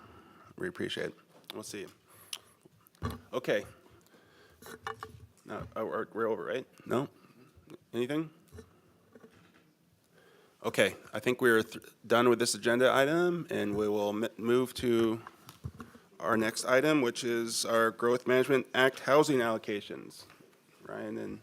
We appreciate it. We'll see you. Okay. No, we're over, right? No? Anything? Okay, I think we're done with this agenda item, and we will move to our next item, which is our Growth Management Act housing allocations. Ryan and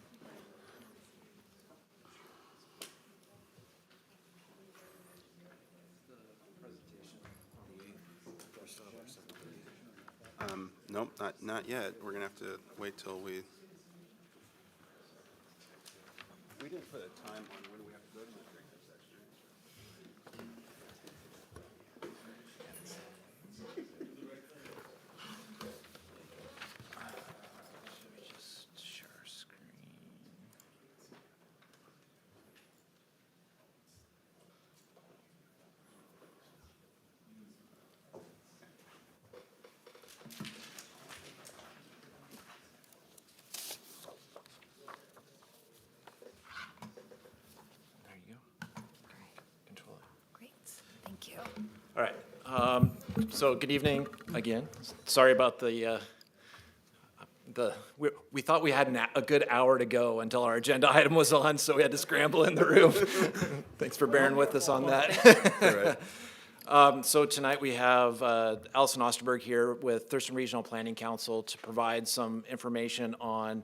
nope, not yet. We're gonna have to wait till we didn't put a time on when we have to go to the executive session. All right, so good evening again. Sorry about we thought we had a good hour to go until our agenda item was on, so we had to scramble in the room. Thanks for bearing with us on that. So tonight we have Allison Osterberg here with Thurston Regional Planning Council to provide some information on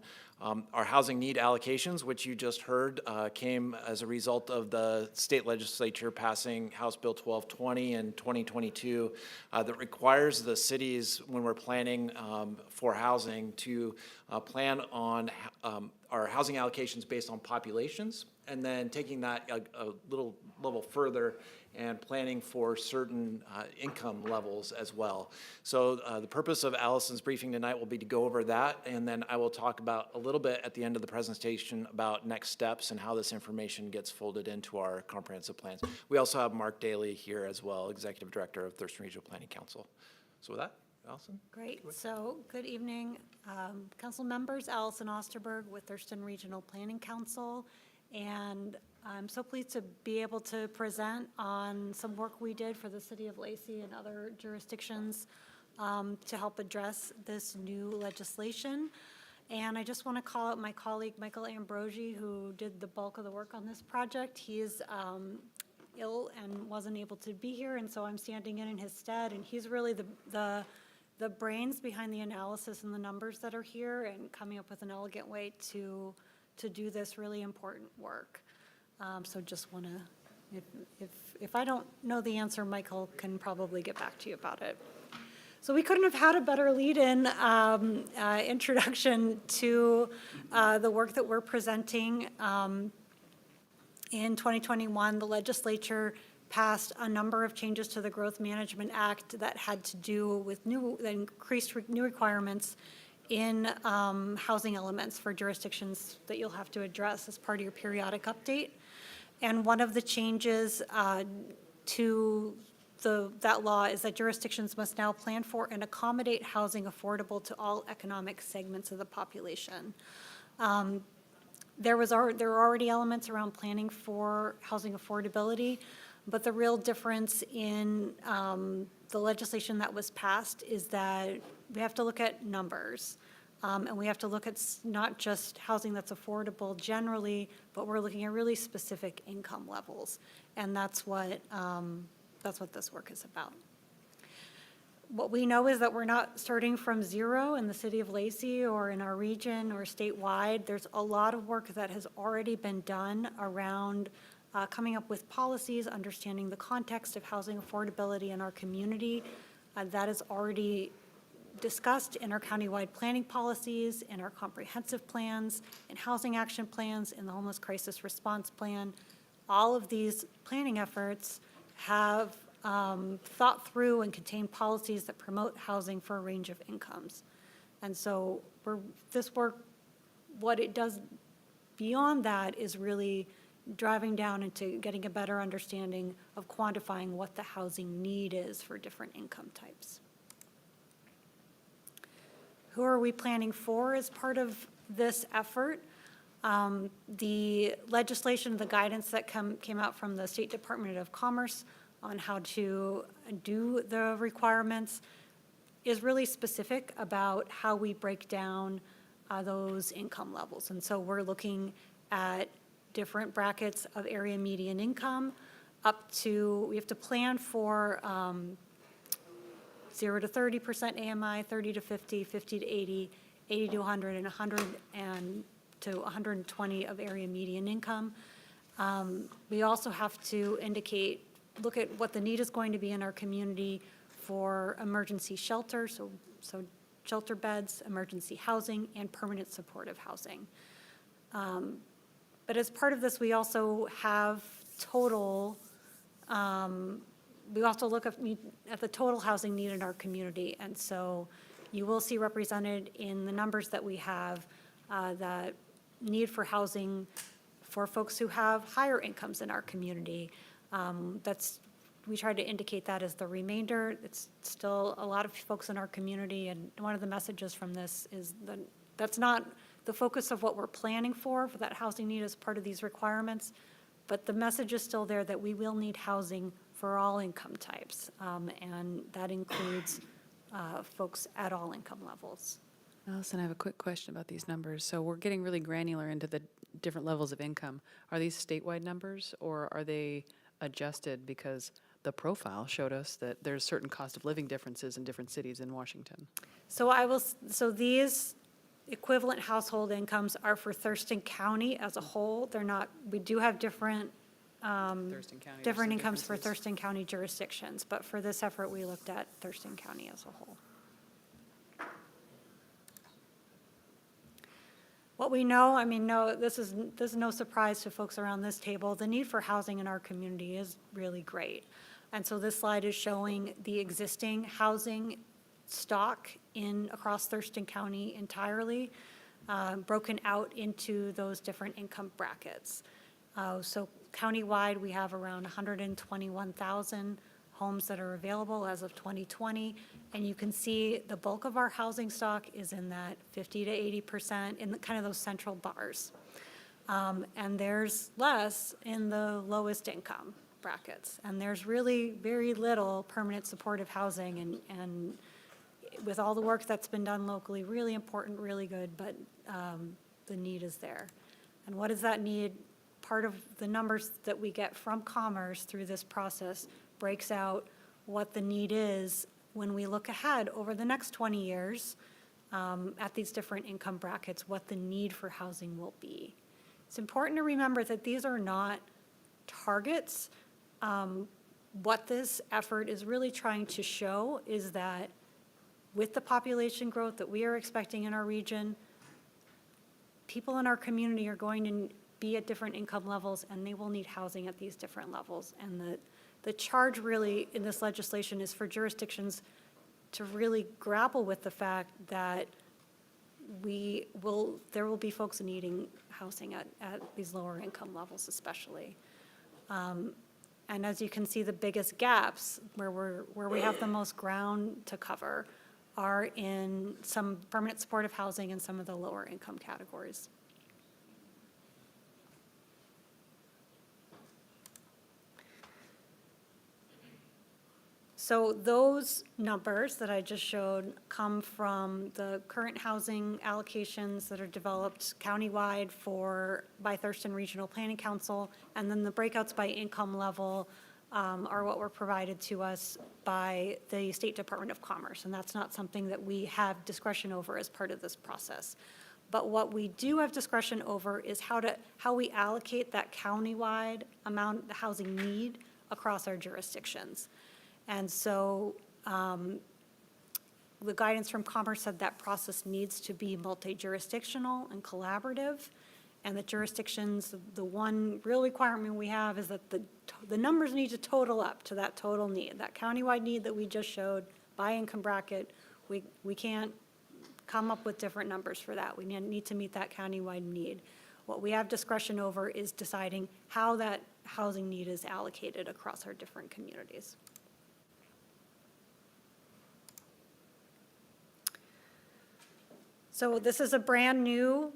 our housing need allocations, which you just heard came as a result of the state legislature passing House Bill 1220 in 2022 that requires the cities, when we're planning for housing, to plan on our housing allocations based on populations, and then taking that a little level further and planning for certain income levels as well. So the purpose of Allison's briefing tonight will be to go over that, and then I will talk about a little bit at the end of the presentation about next steps and how this information gets folded into our comprehensive plans. We also have Mark Daly here as well, Executive Director of Thurston Regional Planning Council. So with that, Allison? Great. So good evening, council members. Allison Osterberg with Thurston Regional Planning Council. And I'm so pleased to be able to present on some work we did for the city of Lacey and other jurisdictions to help address this new legislation. And I just want to call out my colleague, Michael Ambrosi, who did the bulk of the work on this project. He is ill and wasn't able to be here, and so I'm standing in his stead. And he's really the the brains behind the analysis and the numbers that are here and coming up with an elegant way to do this really important work. So just want to, if I don't know the answer, Michael can probably get back to you about it. So we couldn't have had a better lead-in introduction to the work that we're presenting. In 2021, the legislature passed a number of changes to the Growth Management Act that had to do with increased new requirements in housing elements for jurisdictions that you'll have to address as part of your periodic update. And one of the changes to that law is that jurisdictions must now plan for and accommodate housing affordable to all economic segments of the population. There were already elements around planning for housing affordability, but the real difference in the legislation that was passed is that we have to look at numbers. And we have to look at not just housing that's affordable generally, but we're looking at really specific income levels. And that's what this work is about. What we know is that we're not starting from zero in the city of Lacey or in our region or statewide. There's a lot of work that has already been done around coming up with policies, understanding the context of housing affordability in our community. That is already discussed in our countywide planning policies, in our comprehensive plans, in housing action plans, in the homeless crisis response plan. All of these planning efforts have thought through and contain policies that promote housing for a range of incomes. And so this work, what it does beyond that is really driving down into getting a better understanding of quantifying what the housing need is for different income types. Who are we planning for as part of this effort? The legislation, the guidance that came out from the State Department of Commerce on how to do the requirements is really specific about how we break down those income levels. And so we're looking at different brackets of area median income up to, we have to plan for 0 to 30% AMI, 30 to 50, 50 to 80, 80 to 100, and 100 to 120 of area median income. We also have to look at what the need is going to be in our community for emergency shelter, so shelter beds, emergency housing, and permanent supportive housing. But as part of this, we also have we also look at the total housing need in our community. And so you will see represented in the numbers that we have the need for housing for folks who have higher incomes in our community. We try to indicate that as the remainder. It's still a lot of folks in our community, and one of the messages from this is that that's not the focus of what we're planning for that housing need as part of these requirements, but the message is still there that we will need housing for all income types, and that includes folks at all income levels. Allison, I have a quick question about these numbers. So we're getting really granular into the different levels of income. Are these statewide numbers, or are they adjusted because the profile showed us that there's certain cost of living differences in different cities in Washington? So these equivalent household incomes are for Thurston County as a whole. They're not, we do have different Thurston County, different there's some incomes for differences. Thurston County jurisdictions, but for this effort, we looked at Thurston County as a whole. What we know, this is no surprise to folks around this table, the need for housing in our community is really great. And so this slide is showing the existing housing stock across Thurston County entirely, broken out into those different income brackets. So countywide, we have around 121,000 homes that are available as of 2020, and you can see the bulk of our housing stock is in that 50 to 80% in kind of those central bars. And there's less in the lowest income brackets, and there's really very little permanent supportive housing, and with all the work that's been done locally, really important, really good, but the need is there. And what does that need? Part of the numbers that we get from Commerce through this process breaks out what the need is when we look ahead over the next 20 years at these different income brackets, what the need for housing will be. It's important to remember that these are not targets. What this effort is really trying to show is that with the population growth that we are expecting in our region, people in our community are going to be at different income levels, and they will need housing at these different levels. And the charge really in this legislation is for jurisdictions to really grapple with the fact that there will be folks needing housing at these lower income levels especially. And as you can see, the biggest gaps where we have the most ground to cover are in some permanent supportive housing and some of the lower income categories. So those numbers that I just showed come from the current housing allocations that are developed countywide by Thurston Regional Planning Council, and then the breakouts by income level are what were provided to us by the State Department of Commerce, and that's not something that we have discretion over as part of this process. But what we do have discretion over is how we allocate that countywide amount, the housing need across our jurisdictions. And so the guidance from Commerce said that process needs to be multi-jurisdictional and collaborative, and the jurisdictions, the one real requirement we have is that the numbers need to total up to that total need, that countywide need that we just showed by income bracket. We can't come up with different numbers for that. We need to meet that countywide need. What we have discretion over is deciding how that housing need is allocated across our different communities. So this is a brand new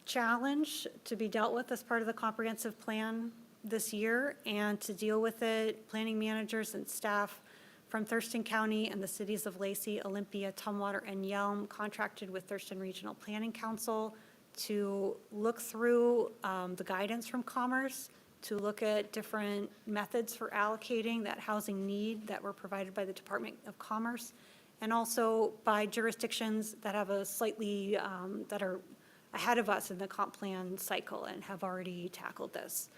challenge to be dealt with as part of the comprehensive plan this year, and to deal with it, planning managers and staff from Thurston County and the cities of Lacey, Olympia, Tumwater, and Yelm contracted with Thurston Regional Planning Council to look through the guidance from Commerce, to look at different methods for allocating that housing need that were provided by the Department of Commerce, and also by jurisdictions that have a slightly, that are ahead of us in the comp plan cycle and have already tackled this.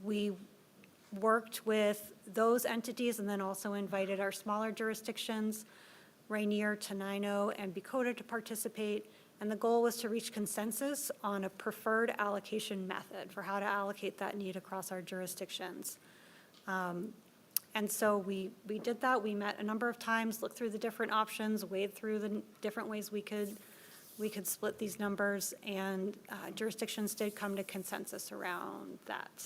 We worked with those entities and then also invited our smaller jurisdictions, Rainier, Tenino, and Bicota to participate. And the goal was to reach consensus on a preferred allocation method for how to allocate that need across our jurisdictions. And so we did that. We met a number of times, looked through the different options, weighed through the different ways we could split these numbers, and jurisdictions did come to consensus around that.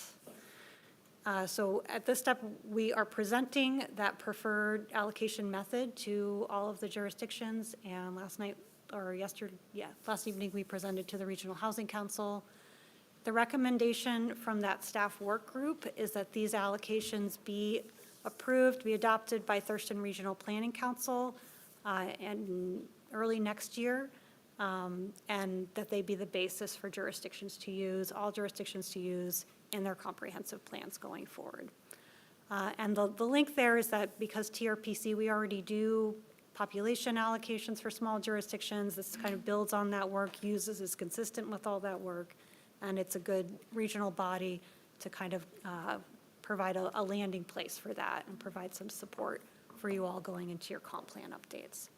So at this step, we are presenting that preferred allocation method to all of the jurisdictions, and last evening we presented to the Regional Housing Council. The recommendation from that staff work group is that these allocations be approved, be adopted by Thurston Regional Planning Council and early next year, and that they be the basis for jurisdictions to use, all jurisdictions to use in their comprehensive plans going forward. And the link there is that because TRPC, we already do population allocations for small jurisdictions. This kind of builds on that work, is consistent with all that work, and it's a good regional body to kind of provide a landing place for that and provide some support for you all going into your comp plan updates.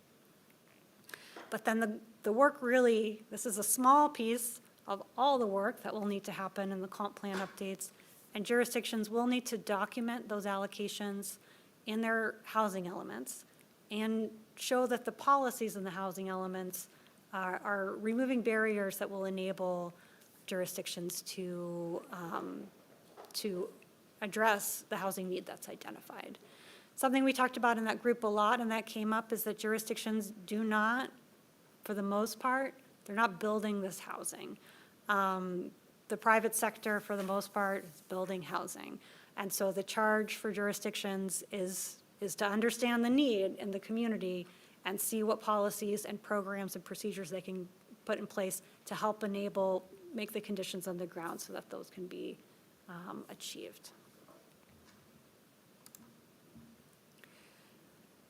But then the work really, this is a small piece of all the work that will need to happen in the comp plan updates, and jurisdictions will need to document those allocations in their housing elements and show that the policies in the housing elements are removing barriers that will enable jurisdictions to address the housing need that's identified. Something we talked about in that group a lot and that came up is that jurisdictions do not, for the most part, they're not building this housing. The private sector, for the most part, is building housing. And so the charge for jurisdictions is to understand the need in the community and see what policies and programs and procedures they can put in place to help make the conditions on the ground so that those can be achieved.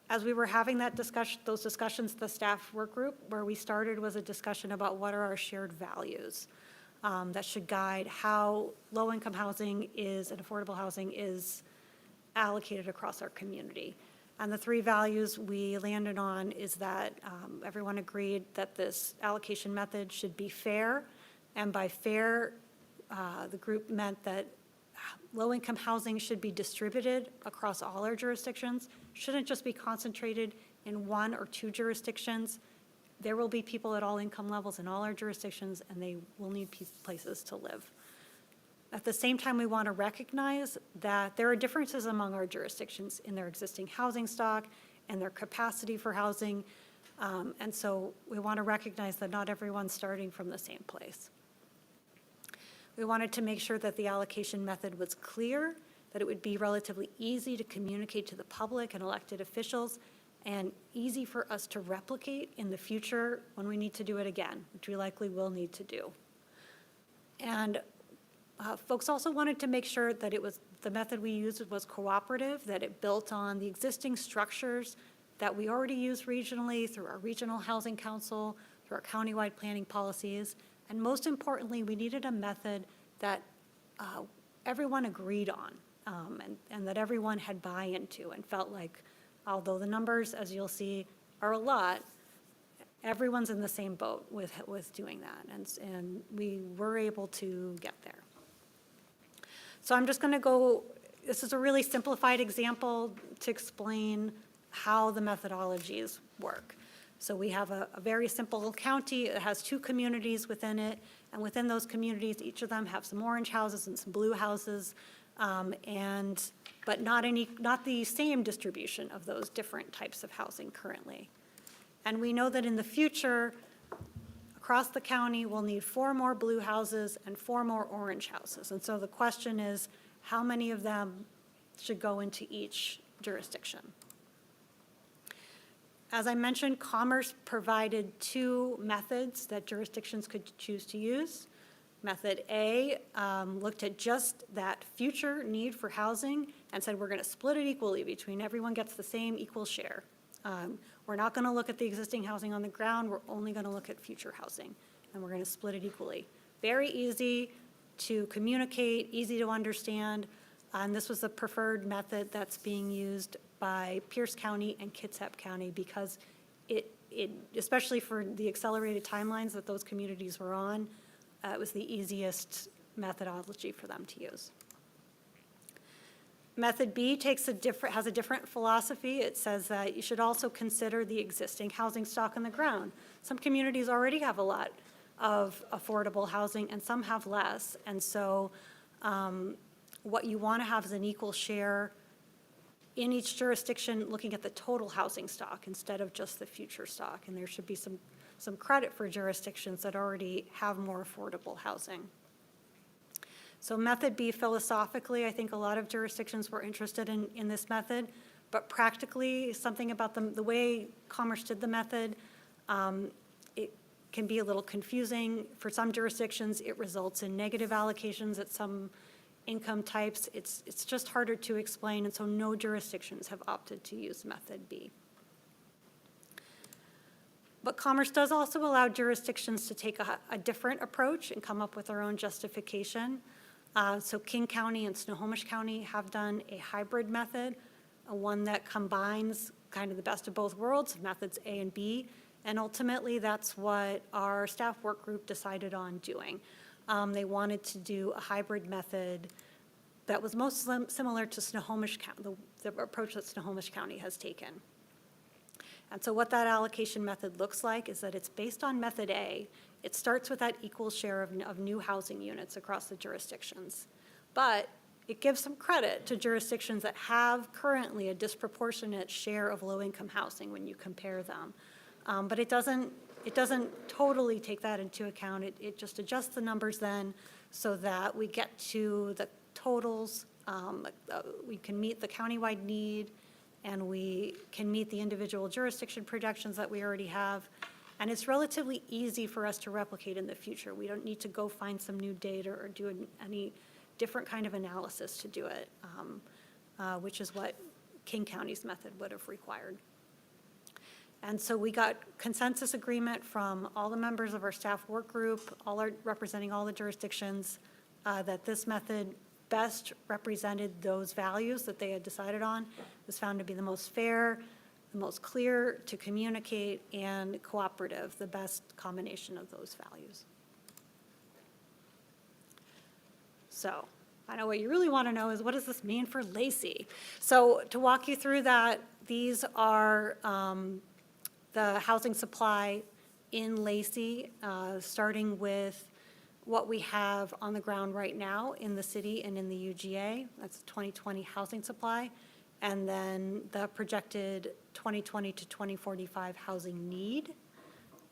As we were having those discussions, the staff work group, where we started was a discussion about what are our shared values that should guide how low-income housing is and affordable housing is allocated across our community. And the three values we landed on is that everyone agreed that this allocation method should be fair. And by fair, the group meant that low-income housing should be distributed across all our jurisdictions, shouldn't just be concentrated in one or two jurisdictions. There will be people at all income levels in all our jurisdictions, and they will need places to live. At the same time, we want to recognize that there are differences among our jurisdictions in their existing housing stock and their capacity for housing. And so we want to recognize that not everyone's starting from the same place. We wanted to make sure that the allocation method was clear, that it would be relatively easy to communicate to the public and elected officials, and easy for us to replicate in the future when we need to do it again, which we likely will need to do. And folks also wanted to make sure that the method we used was cooperative, that it built on the existing structures that we already use regionally through our regional housing council, through our countywide planning policies. And most importantly, we needed a method that everyone agreed on and that everyone had buy-in to and felt like, although the numbers, as you'll see, are a lot, everyone's in the same boat with doing that. And we were able to get there. So I'm just going to go, this is a really simplified example to explain how the methodologies work. So we have a very simple county. It has 2 communities within it, and within those communities, each of them have some orange houses and some blue houses, but not the same distribution of those different types of housing currently. And we know that in the future, across the county, we'll need 4 more blue houses and 4 more orange houses. And so the question is, how many of them should go into each jurisdiction? As I mentioned, Commerce provided 2 methods that jurisdictions could choose to use. Method A looked at just that future need for housing and said, we're going to split it equally between everyone gets the same equal share. We're not going to look at the existing housing on the ground. We're only going to look at future housing, and we're going to split it equally. Very easy to communicate, easy to understand, and this was the preferred method that's being used by Pierce County and Kitsap County because it especially for the accelerated timelines that those communities were on, it was the easiest methodology for them to use. Method B has a different philosophy. It says that you should also consider the existing housing stock on the ground. Some communities already have a lot of affordable housing and some have less. And so what you want to have is an equal share in each jurisdiction looking at the total housing stock instead of just the future stock. And there should be some credit for jurisdictions that already have more affordable housing. So method B, philosophically, I think a lot of jurisdictions were interested in this method, but practically, something about the way Commerce did the method, it can be a little confusing. For some jurisdictions, it results in negative allocations at some income types. It's just harder to explain, and so no jurisdictions have opted to use method B. But Commerce does also allow jurisdictions to take a different approach and come up with their own justification. So King County and Snohomish County have done a hybrid method, one that combines kind of the best of both worlds, methods A and B, and ultimately that's what our staff work group decided on doing. They wanted to do a hybrid method that was most similar to Snohomish County, the approach that Snohomish County has taken. And so what that allocation method looks like is that it's based on method A. It starts with that equal share of new housing units across the jurisdictions. But it gives some credit to jurisdictions that have currently a disproportionate share of low-income housing when you compare them. But it doesn't totally take that into account. It just adjusts the numbers then so that we get to the totals. We can meet the countywide need, and we can meet the individual jurisdiction projections that we already have. And it's relatively easy for us to replicate in the future. We don't need to go find some new data or do any different kind of analysis to do it, which is what King County's method would have required. And so we got consensus agreement from all the members of our staff work group, representing all the jurisdictions, that this method best represented those values that they had decided on. It was found to be the most fair, the most clear to communicate, and cooperative, the best combination of those values. So I know what you really want to know is, what does this mean for Lacey? So to walk you through that, these are the housing supply in Lacey, starting with what we have on the ground right now in the city and in the UGA. That's 2020 housing supply. And then the projected 2020 to 2045 housing need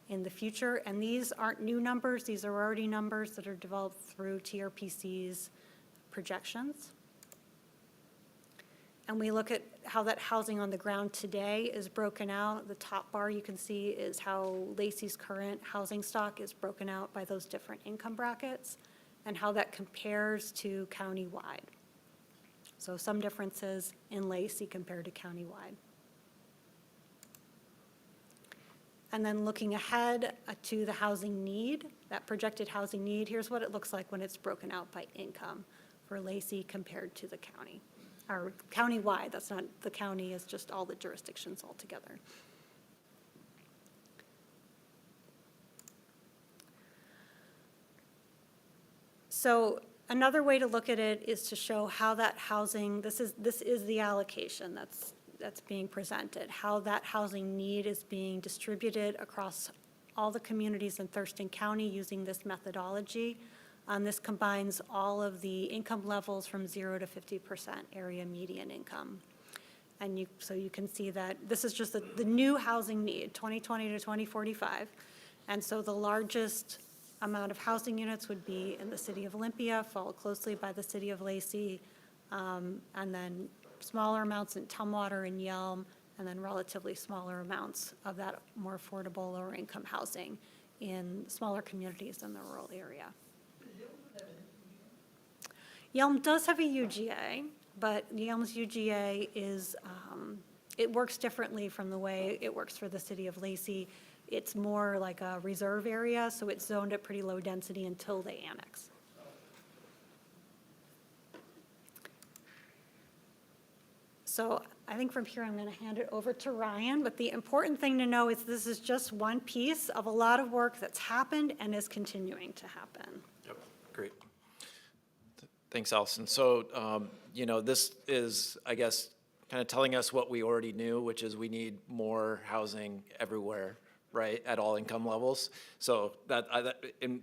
in the future. And these aren't new numbers. These are already numbers that are developed through TRPC's projections. And we look at how that housing on the ground today is broken out. The top bar you can see is how Lacey's current housing stock is broken out by those different income brackets and how that compares to countywide. So some differences in Lacey compared to countywide. And then looking ahead to the housing need, that projected housing need, here's what it looks like when it's broken out by income for Lacey compared to the county. Or countywide, that's not, the county is just all the jurisdictions all together. So another way to look at it is to show how that housing, this is the allocation that's being presented, how that housing need is being distributed across all the communities in Thurston County using this methodology. This combines all of the income levels from 0 to 50% area median income. And so you can see that this is just the new housing need, 2020 to 2045. And so the largest amount of housing units would be in the city of Olympia, followed closely by the city of Lacey, and then smaller amounts in Tumwater and Yelm, and then relatively smaller amounts of that more affordable lower income housing in smaller communities in the rural area. Yelm does have a UGA, but Yelm's UGA is, it works differently from the way it works for the city of Lacey. It's more like a reserve area, so it's zoned at pretty low density until they annex. So I think from here I'm going to hand it over to Ryan, but the important thing to know is this is just one piece of a lot of work that's happened and is continuing to happen. Yep, great. Thanks, Allison. So, this is, I guess, kind of telling us what we already knew, which is we need more housing everywhere, right, at all income levels. So in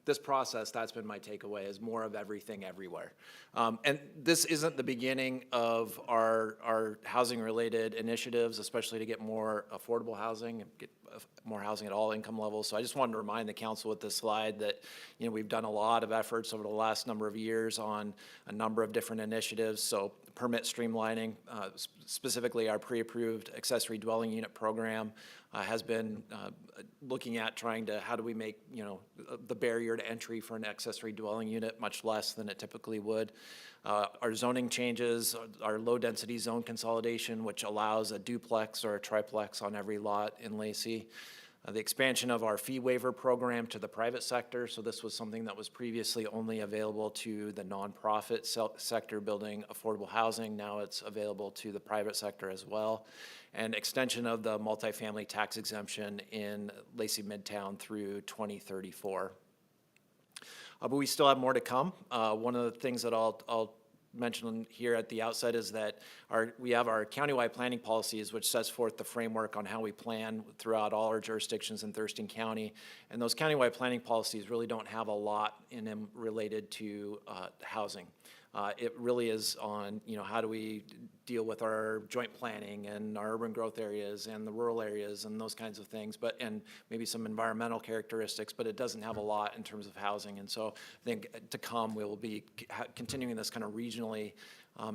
this process, that's been my takeaway, is more of everything everywhere. And this isn't the beginning of our housing-related initiatives, especially to get more affordable housing, get more housing at all income levels. So I just wanted to remind the council with this slide that, we've done a lot of efforts over the last number of years on a number of different initiatives. So permit streamlining, specifically our pre-approved accessory dwelling unit program has been looking at trying to, how do we make, the barrier to entry for an accessory dwelling unit much less than it typically would. Our zoning changes, our low-density zone consolidation, which allows a duplex or a triplex on every lot in Lacey. The expansion of our fee waiver program to the private sector. So this was something that was previously only available to the nonprofit sector building affordable housing. Now it's available to the private sector as well. And extension of the multifamily tax exemption in Lacey Midtown through 2034. But we still have more to come. One of the things that I'll mention here at the outset is that we have our countywide planning policies, which sets forth the framework on how we plan throughout all our jurisdictions in Thurston County. And those countywide planning policies really don't have a lot in them related to housing. It really is on, how do we deal with our joint planning and our urban growth areas and the rural areas and those kinds of things, and maybe some environmental characteristics, but it doesn't have a lot in terms of housing. And so I think to come, we will be continuing this kind of regionally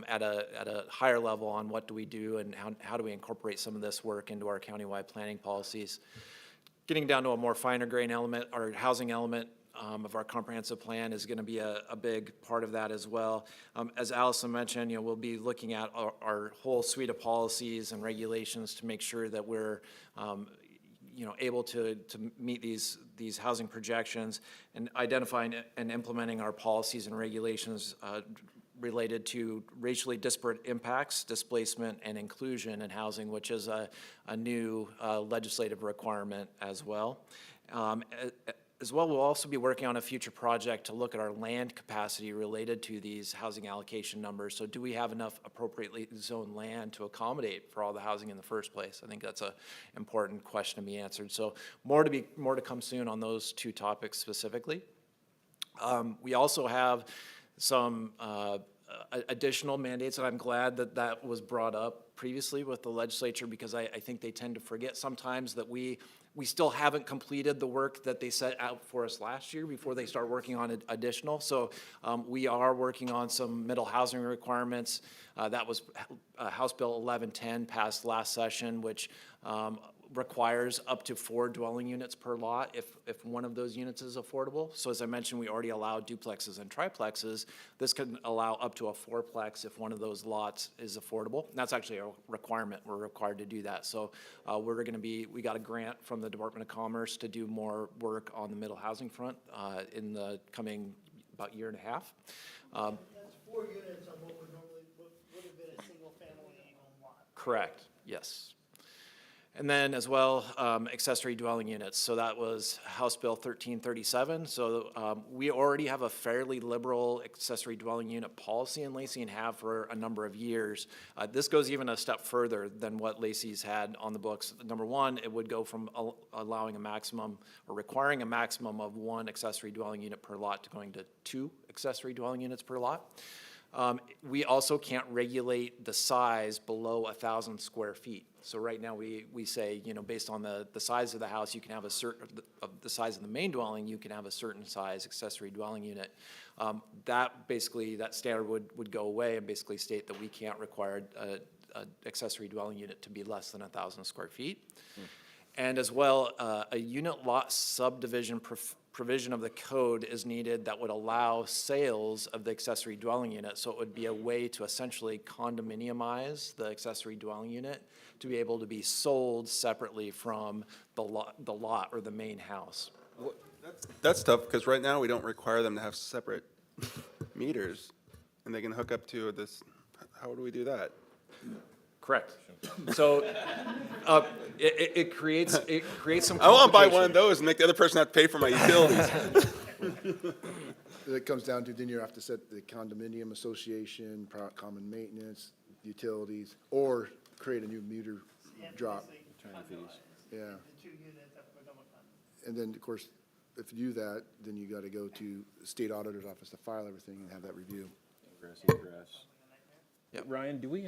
at a higher level on what do we do and how do we incorporate some of this work into our countywide planning policies. Getting down to a more finer grain element, our housing element, of our comprehensive plan is going to be a big part of that as well. As Allison mentioned, we'll be looking at our whole suite of policies and regulations to make sure that we're able to meet these housing projections, and identifying and implementing our policies and regulations related to racially disparate impacts, displacement, and inclusion in housing, which is a new legislative requirement as well. As well, we'll also be working on a future project to look at our land capacity related to these housing allocation numbers. So do we have enough appropriately zoned land to accommodate for all the housing in the first place? I think that's an important question to be answered. So more to come soon on those two topics specifically. We also have some additional mandates, and I'm glad that was brought up previously with the legislature, because I think they tend to forget sometimes that we still haven't completed the work that they set out for us last year before they start working on additional. So we are working on some middle housing requirements. That was House Bill 1110 passed last session, which requires up to 4 dwelling units per lot if one of those units is affordable. So as I mentioned, we already allow duplexes and triplexes. This can allow up to a 4-plex if one of those lots is affordable. And that's actually a requirement. We're required to do that. So we got a grant from the Department of Commerce to do more work on the middle housing front in the coming about year and a half. That's 4 units on what would have been a single family home lot. Correct, yes. And then as well, accessory dwelling units. So that was House Bill 1337. So we already have a fairly liberal accessory dwelling unit policy in Lacey, and have for a number of years. This goes even a step further than what Lacey's had on the books. Number one, it would go from allowing a maximum or requiring a maximum of 1 accessory dwelling unit per lot to going to 2 accessory dwelling units per lot. We also can't regulate the size below 1,000 square feet. So right now we say, based on the size of the house, you can have a certain, of the size of the main dwelling, you can have a certain size accessory dwelling unit. That standard would go away and basically state that we can't require a accessory dwelling unit to be less than 1,000 square feet. And as well, a unit lot subdivision provision of the code is needed that would allow sales of the accessory dwelling unit. So it would be a way to essentially condominiumize the accessory dwelling unit to be able to be sold separately from the lot or the main house. That's tough, because right now we don't require them to have separate meters, and they can hook up to this. How do we do that? Correct. So it creates some. I want to buy one of those and make the other person have to pay for my utilities. It comes down to, then you have to set the condominium association, common maintenance, utilities, or create a new meter drop. Yeah. And then, of course, if you do that, then you got to go to the state auditor's office to file everything and have that review. Egress. Yep. Ryan, do we,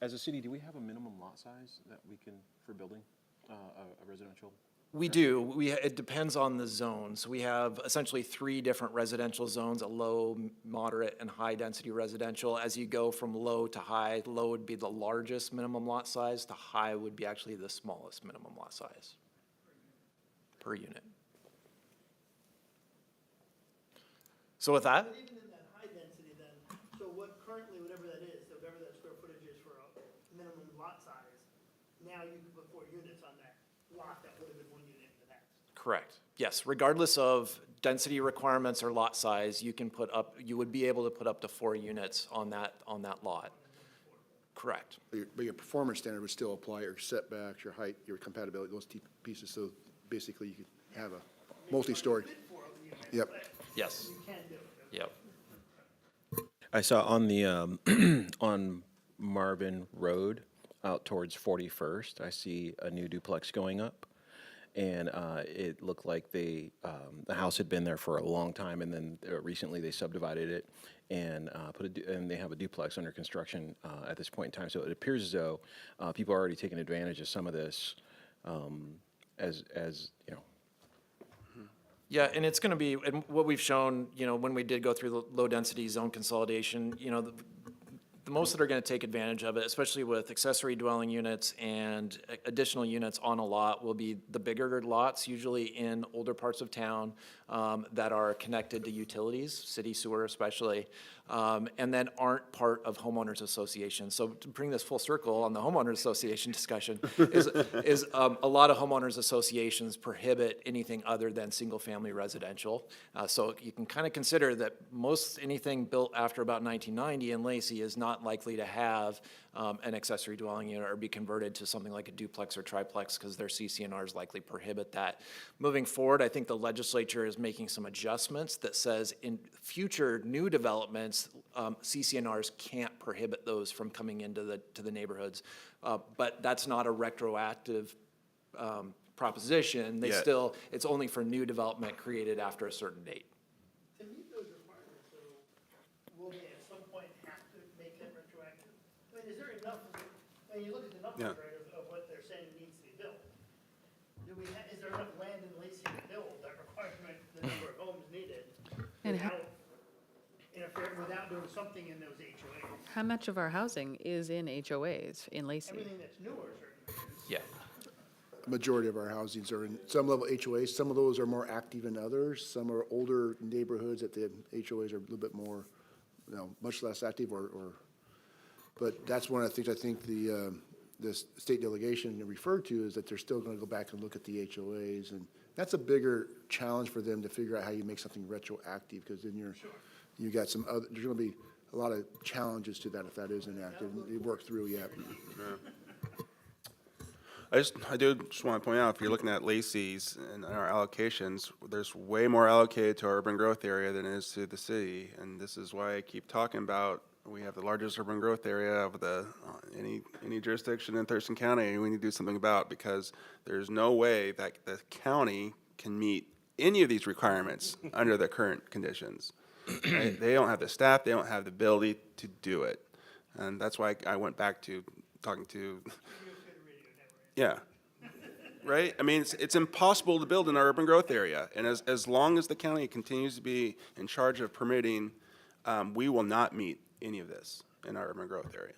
as a city, do we have a minimum lot size that we can, for building a residential? We do. It depends on the zone. So we have essentially 3 different residential zones: a low, moderate, and high density residential. As you go from low to high, low would be the largest minimum lot size, the high would be actually the smallest minimum lot size per unit. So with that, But even in that high density then, so what currently, whatever that is, whatever that square footage is for a minimum lot size, now you can put 4 units on that lot that would have been 1 unit in the next. correct. Yes, regardless of density requirements or lot size, you would be able to put up to 4 units on that lot. Correct. But your performance standard would still apply, your setbacks, your height, your compatibility, those pieces. So basically, you could have a multi-story. Yep. Yes. Yep. I saw on the, on Marvin Road out towards 41st, I see a new duplex going up. And it looked like the house had been there for a long time, and then recently they subdivided it and and they have a duplex under construction at this point in time. So it appears as though people are already taking advantage of some of this, as you know. Yeah, and it's going to be, and what we've shown, when we did go through the low-density zone consolidation, the most that are going to take advantage of it, especially with accessory dwelling units and additional units on a lot, will be the bigger lots, usually in older parts of town, that are connected to utilities, city sewer especially, and then aren't part of homeowners associations. So to bring this full circle on the homeowners association discussion, is a lot of homeowners associations prohibit anything other than single-family residential. So you can kind of consider that most anything built after about 1990 in Lacey is not likely to have an accessory dwelling unit or be converted to something like a duplex or triplex because their CCNRs likely prohibit that. Moving forward, I think the legislature is making some adjustments that says in future new developments, CCNRs can't prohibit those from coming into the neighborhoods. But that's not a retroactive proposition. They Yeah. still, it's only for new development created after a certain date. To meet those requirements, though, will they at some point have to make that retroactive? I mean, is there enough, I mean, you look at the numbers, Yeah. right, of what they're saying needs to be built. Is there enough land in Lacey to build that requirement, the number of homes needed, And without doing something in those HOAs? How much of our housing is in HOAs in Lacey? Everything that's newer, certainly. Yeah. Majority of our housings are in some level HOAs. Some of those are more active than others. Some are older neighborhoods that the HOAs are a little bit more, much less active but that's one of the things I think the state delegation referred to is that they're still going to go back and look at the HOAs. And that's a bigger challenge for them to figure out how you make something retroactive because then you got some other, there's going to be a lot of challenges to that if that is inactive. You work through yet. I do just want to point out, if you're looking at Lacey's and our allocations, there's way more allocated to our urban growth area than is to the city. And this is why I keep talking about, we have the largest urban growth area of any jurisdiction in Thurston County, and we need to do something about, because there's no way that the county can meet any of these requirements under the current conditions. Right? They don't have the staff, they don't have the ability to do it. And that's why I went back to talking to, yeah, right? I mean, it's impossible to build in our urban growth area. And as long as the county continues to be in charge of permitting, we will not meet any of this in our urban growth area.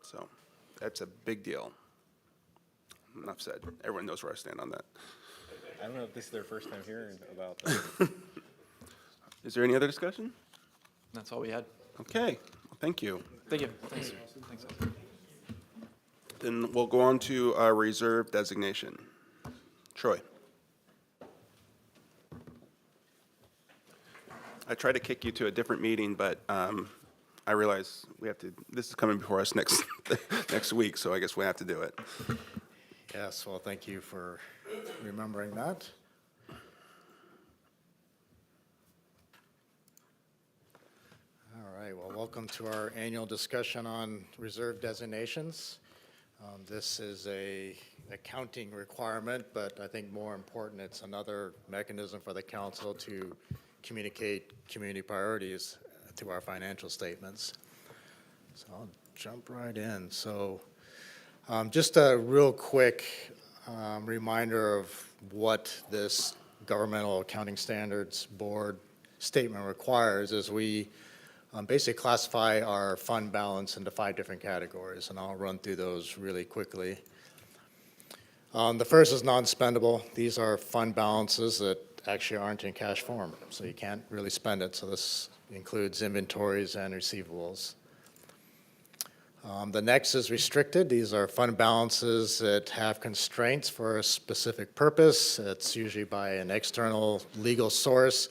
So that's a big deal. Enough said. Everyone knows where I stand on that. I don't know if this is their first time hearing about that. Is there any other discussion? That's all we had. Okay, well, thank you. Thank you. Thanks. Thanks. Then we'll go on to our reserve designation. Troy. I tried to kick you to a different meeting, but I realize we have to, this is coming before us next week, so I guess we have to do it. Yes, well, thank you for remembering that. All right, well, welcome to our annual discussion on reserve designations. This is a accounting requirement, but I think more important, it's another mechanism for the council to communicate community priorities to our financial statements. So I'll jump right in. So just a real quick reminder of what this Governmental Accounting Standards Board statement requires is we basically classify our fund balance into 5 different categories, and I'll run through those really quickly. The first is non-spendable. These are fund balances that actually aren't in cash form, so you can't really spend it. So this includes inventories and receivables. The next is restricted. These are fund balances that have constraints for a specific purpose. It's usually by an external legal source.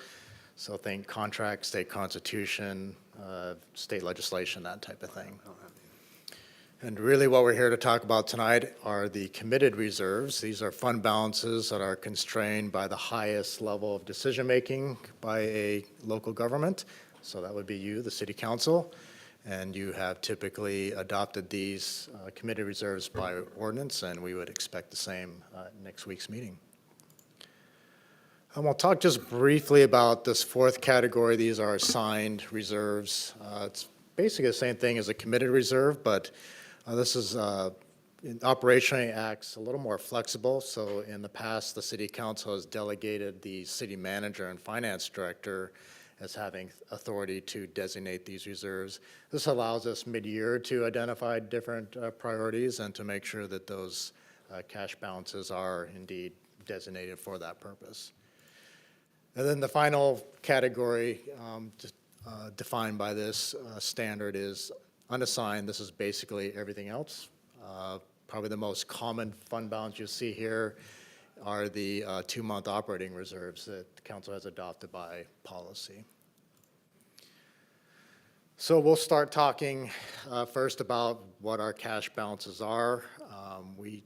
So think contract, state constitution, state legislation, that type of thing. And really what we're here to talk about tonight are the committed reserves. These are fund balances that are constrained by the highest level of decision-making by a local government. So that would be you, the city council. And you have typically adopted these committed reserves by ordinance, and we would expect the same next week's meeting. We'll talk just briefly about this fourth category. These are assigned reserves. It's basically the same thing as a committed reserve, but this is operationally acts a little more flexible. So in the past, the city council has delegated the city manager and finance director as having authority to designate these reserves. This allows us mid-year to identify different priorities and to make sure that those cash balances are indeed designated for that purpose. And then the final category defined by this standard is unassigned. This is basically everything else. Probably the most common fund balance you see here are the 2-month operating reserves that the council has adopted by policy. So we'll start talking first about what our cash balances are. We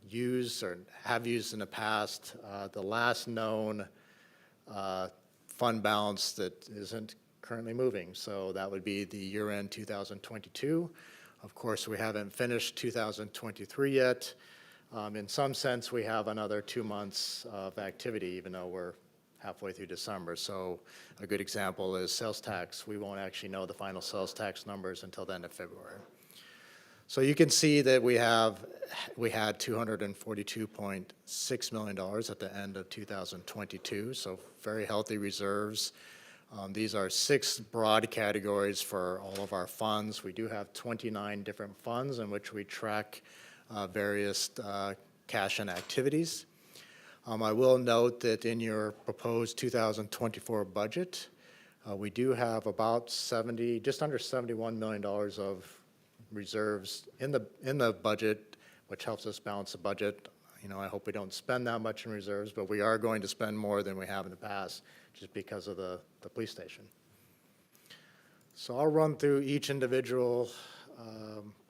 use or have used in the past the last known fund balance that isn't currently moving. So that would be the year-end 2022. Of course, we haven't finished 2023 yet. In some sense, we have another 2 months of activity, even though we're halfway through December. So a good example is sales tax. We won't actually know the final sales tax numbers until the end of February. So you can see that we had $242.6 million at the end of 2022, so very healthy reserves. These are 6 broad categories for all of our funds. We do have 29 different funds in which we track various cash and activities. I will note that in your proposed 2024 budget, we do have about just under $71 million of reserves in the budget, which helps us balance the budget. You know, I hope we don't spend that much in reserves, but we are going to spend more than we have in the past just because of the police station. So I'll run through each individual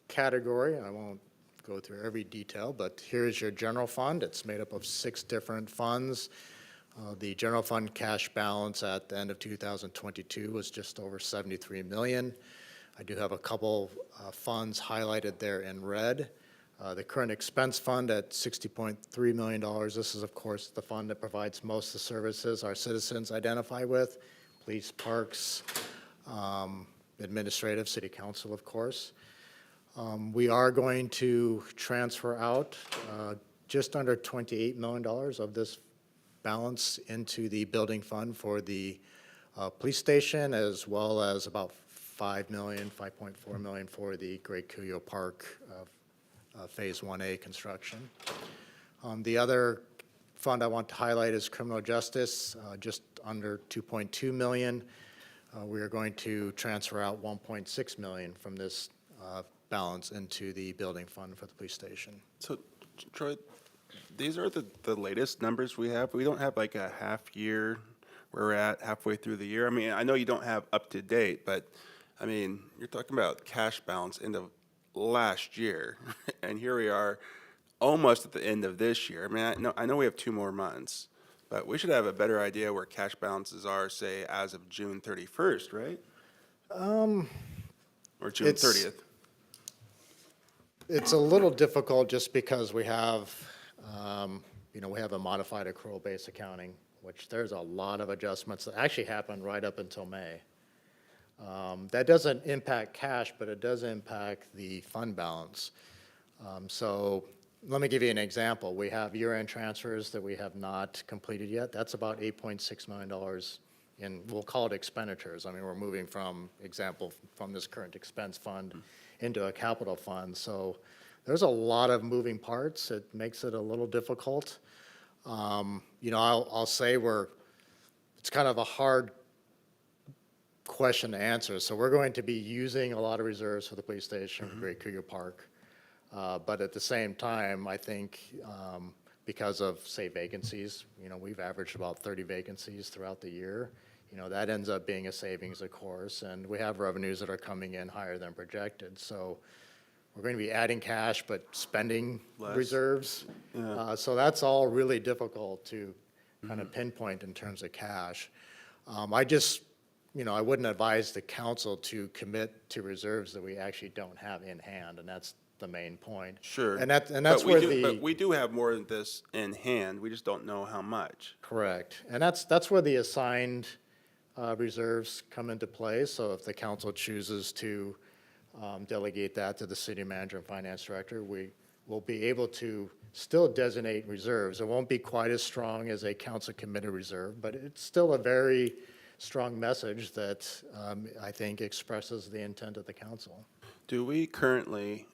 category. I won't go through every detail, but here's your general fund. It's made up of 6 different funds. The general fund cash balance at the end of 2022 was just over $73 million. I do have a couple funds highlighted there in red. The current expense fund at $60.3 million. This is, of course, the fund that provides most of the services our citizens identify with: police, parks, administrative, city council, of course. We are going to transfer out just under $28 million of this balance into the building fund for the police station, as well as about $5.4 million for the Great Cuyo Park Phase 1A construction. The other fund I want to highlight is criminal justice, just under $2.2 million. We are going to transfer out $1.6 million from this balance into the building fund for the police station. So, Troy, these are the latest numbers we have. We don't have like a half year where we're at halfway through the year. I mean, I know you don't have up to date, but I mean, you're talking about cash balance into last year, and here we are almost at the end of this year. I mean, I know we have 2 more months, but we should have a better idea where cash balances are, say, as of June 31st, right? Or June 30th. It's a little difficult just because we have, we have a modified accrual-based accounting, which there's a lot of adjustments that actually happened right up until May. That doesn't impact cash, but it does impact the fund balance. So let me give you an example. We have year-end transfers that we have not completed yet. That's about $8.6 million in, we'll call it expenditures. I mean, we're moving from this current expense fund into a capital fund. So there's a lot of moving parts. It makes it a little difficult. I'll say it's kind of a hard question to answer. So we're going to be using a lot of reserves for the police station, Great Cuyo Park. But at the same time, I think because of, say, vacancies, we've averaged about 30 vacancies throughout the year. That ends up being a savings, of course, and we have revenues that are coming in higher than projected. So we're going to be adding cash, but spending reserves. Yeah. So that's all really difficult to kind of pinpoint in terms of cash. I wouldn't advise the council to commit to reserves that we actually don't have in hand, and that's the main point. Sure. And that's but we do have more than this in hand. We just don't know how much. Correct. And that's where the assigned reserves come into play. So if the council chooses to delegate that to the city manager and finance director, we will be able to still designate reserves. It won't be quite as strong as a council committed reserve, but it's still a very strong message that I think expresses the intent of the council. Do we currently,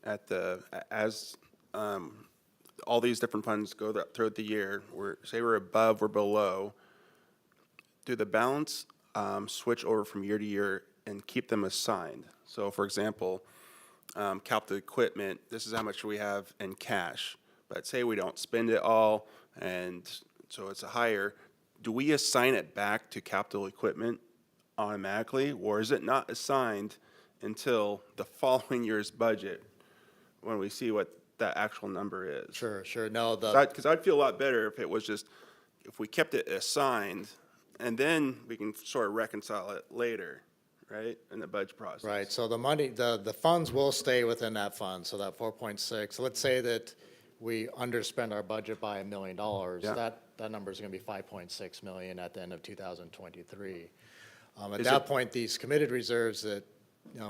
as all these different funds go throughout the year, say we're above or below, do the balance switch over from year to year and keep them assigned? So for example, capital equipment, this is how much we have in cash, but say we don't spend it all, and so it's a higher, do we assign it back to capital equipment automatically, or is it not assigned until the following year's budget when we see what that actual number is? Sure, no, Because I'd feel a lot better if it was just, if we kept it assigned, and then we can sort of reconcile it later, right, in the budget process. right, so the money, the funds will stay within that fund, so that 4.6, let's say that we underspend our budget by $1 million, Yeah. that number is gonna be 5.6 million at the end of 2023. At Is that it- point, these committed reserves that,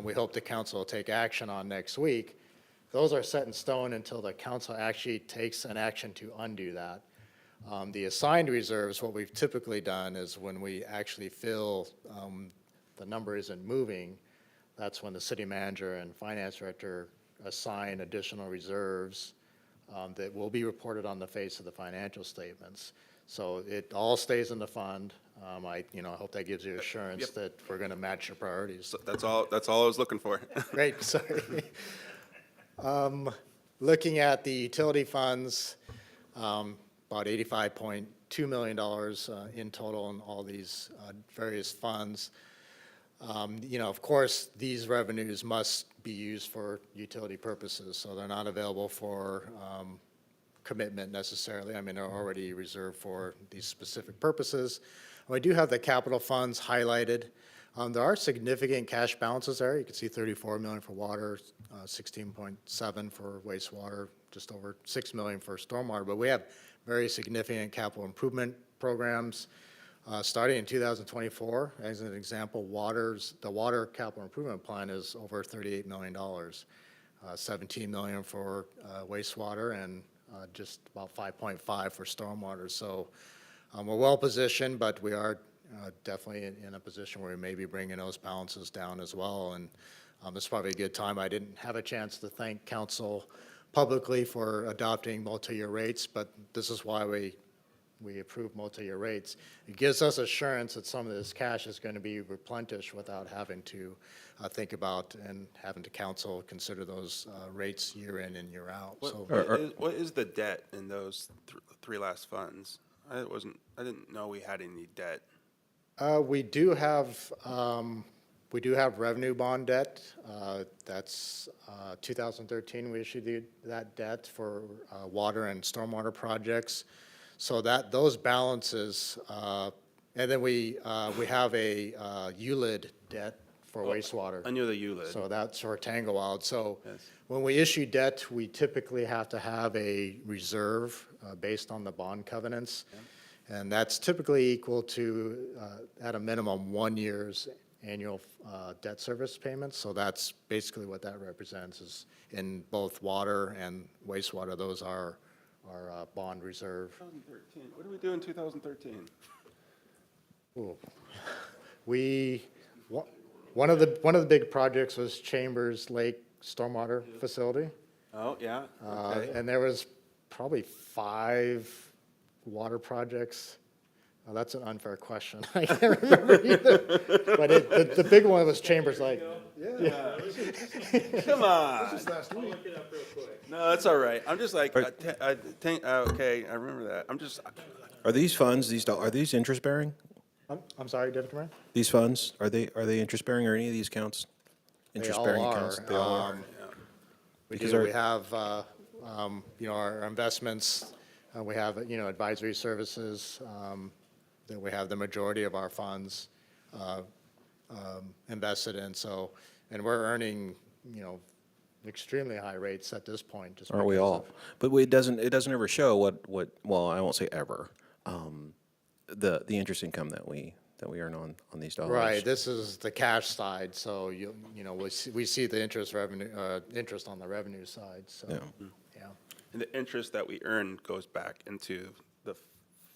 we hope the council will take action on next week, those are set in stone until the council actually takes an action to undo that. The assigned reserves, what we've typically done is when we actually feel the number isn't moving, that's when the city manager and finance director assign additional reserves that will be reported on the face of the financial statements. So it all stays in the fund. I hope that gives you assurance that we're going to match your priorities. So that's all I was looking for. Great, sorry. Looking at the utility funds, about $85.2 million in total in all these various funds. Of course, these revenues must be used for utility purposes, so they're not available for commitment necessarily. I mean, they're already reserved for these specific purposes. We do have the capital funds highlighted. There are significant cash balances there. You can see 34 million for water, 16.7 for wastewater, just over 6 million for stormwater. But we have very significant capital improvement programs starting in 2024. As an example, the water capital improvement plan is over $38 million, 17 million for wastewater, and just about 5.5 for stormwater. So we're well positioned, but we are definitely in a position where we may be bringing those balances down as well. And it's probably a good time. I didn't have a chance to thank council publicly for adopting multi-year rates, but this is why we approve multi-year rates. It gives us assurance that some of this cash is going to be replenished without having to think about and having to council consider those rates year in and year out. What is the debt in those three last funds? I didn't know we had any debt. We do have revenue bond debt. That's 2013, we issued that debt for water and stormwater projects. So those balances, and then we have a ULID debt for wastewater. I knew the ULID. So that's for Tanglewild. So Yes. when we issue debt, we typically have to have a reserve based on the bond covenants. And that's typically equal to, at a minimum, 1 year's annual debt service payments. So that's basically what that represents, is in both water and wastewater, those are our bond reserve. 2013. What did we do in 2013? Ooh. One of the big projects was Chambers Lake Stormwater Facility. Oh, yeah. Okay. And there was probably 5 water projects. Oh, that's an unfair question. I can't remember either. But the big one was Chambers Lake. Yeah. Come on. No, that's all right. I'm just like, I think, okay, I remember that. I'm just. Are these funds, are these interest bearing? I'm sorry, David Cameron? These funds, are they interest bearing, or any of these accounts? Interest bearing accounts? They all are. We Because do, our- we have, our investments, we have, advisory services, that we have the majority of our funds invested in, so, and we're earning, extremely high rates at this point. Just Aren't we because all? of- But it doesn't ever show what, well, I won't say ever, the interest income that we earn on these dollars. Right, this is the cash side, so we see the interest on the revenue side, so, Yeah. yeah. And the interest that we earn goes back into the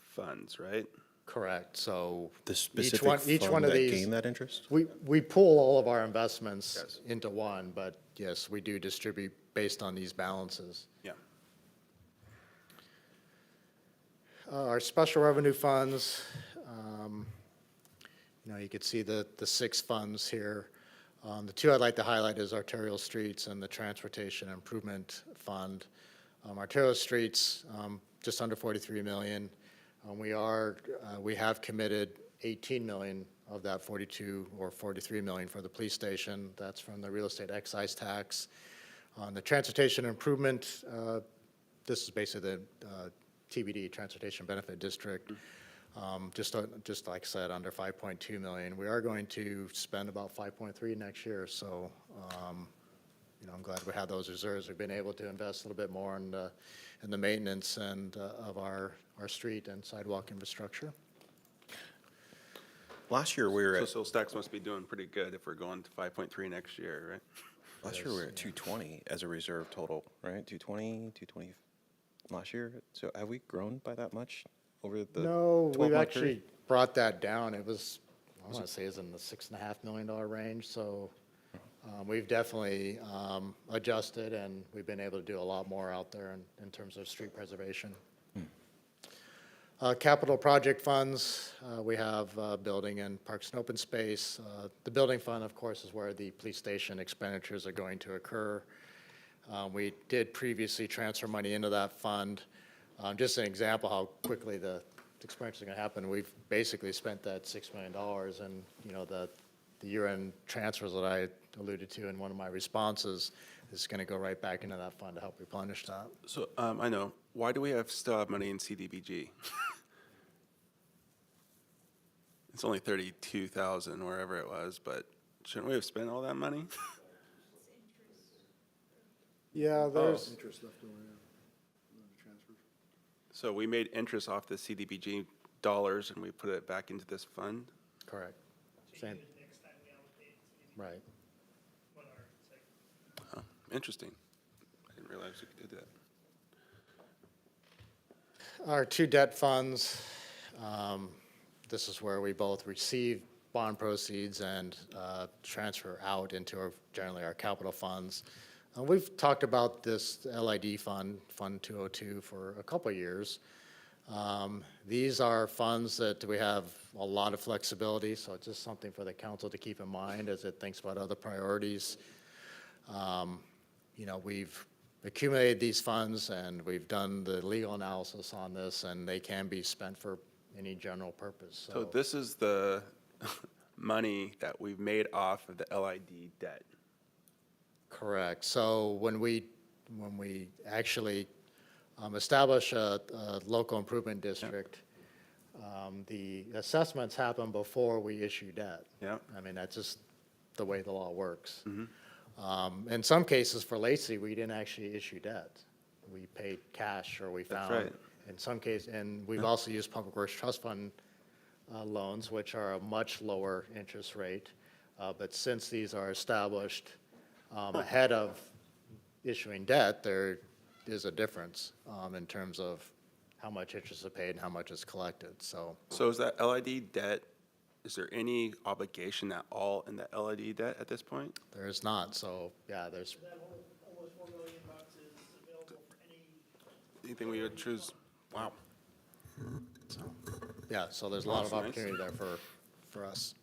funds, right? Correct, so. The each one specific of fund that these- gained that interest? We pool all of our investments into one, but yes, we do distribute based on these balances. Yeah. Our special revenue funds, you could see the 6 funds here. The 2 I'd like to highlight is arterial streets and the transportation improvement fund. Arterial streets, just under 43 million. We have committed 18 million of that 42 or 43 million for the police station. That's from the real estate excise tax. On the transportation improvement, this is basically the TBD, Transportation Benefit District. Just like I said, under 5.2 million. We are going to spend about 5.3 next year, so I'm glad we have those reserves. We've been able to invest a little bit more in the maintenance and of our street and sidewalk infrastructure. Last year, we were at, So Stacks must be doing pretty good if we're going to 5.3 next year, right? last year, we were at 220 as a reserve total, right? 220 last year. So have we grown by that much over the No, 12-month we've period? actually brought that down. It was, I want to say it's in the $6.5 million range, so we've definitely adjusted, and we've been able to do a lot more out there in terms of street preservation. Capital project funds, we have building and parks and open space. The building fund, of course, is where the police station expenditures are going to occur. We did previously transfer money into that fund. Just an example how quickly the expenditures are going to happen. We've basically spent that $6 million, and the year-end transfers that I alluded to in one of my responses is going to go right back into that fund to help replenish that. So, I know, why do we still have money in CDBG? It's only 32,000, wherever it was, but shouldn't we have spent all that money? Yeah, there's. Interest left over, transfers. So we made interest off the CDBG dollars and we put it back into this fund? Correct. Same. Next time we allocate, Right. what our segment. Oh, interesting. I didn't realize we could do that. Our 2 debt funds, this is where we both receive bond proceeds and transfer out into generally our capital funds. We've talked about this LID fund, Fund 202, for a couple of years. These are funds that we have a lot of flexibility, so it's just something for the council to keep in mind as it thinks about other priorities. We've accumulated these funds, and we've done the legal analysis on this, and they can be spent for any general purpose. So this is the money that we've made off of the LID debt. Correct. So when we actually establish a local improvement district, the assessments happen before we issue debt. Yeah. I mean, that's just the way the law works. In some cases, for Lacey, we didn't actually issue debt. We paid cash, or we found. right. In some cases, and we've also used Public Works Trust Fund loans, which are a much lower interest rate. But since these are established ahead of issuing debt, there is a difference in terms of how much interest is paid and how much is collected, so. So is that LID debt, is there any obligation at all in that LID debt at this point? There is not, so, yeah, there's, That whole, almost $4 million is available for any. Anything we would choose? Wow. yeah, so there's a lot of That's nice. opportunity there for us.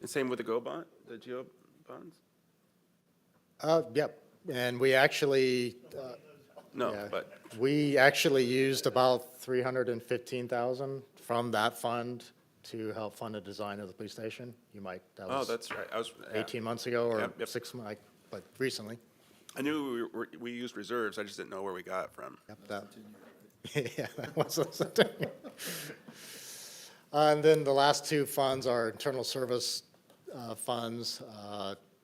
And same with the GO bond, the GEO bonds? Yep, and we actually, No, yeah, but, we actually used about 315,000 from that fund to help fund the design of the police station. You might, that oh, was that's right. I was, yeah. 18 months ago or Yep, yep. 6 months, but recently. I knew we used reserves, I just didn't know where we got it from. Yep, that, yeah, that was something. And then the last 2 funds are internal service funds,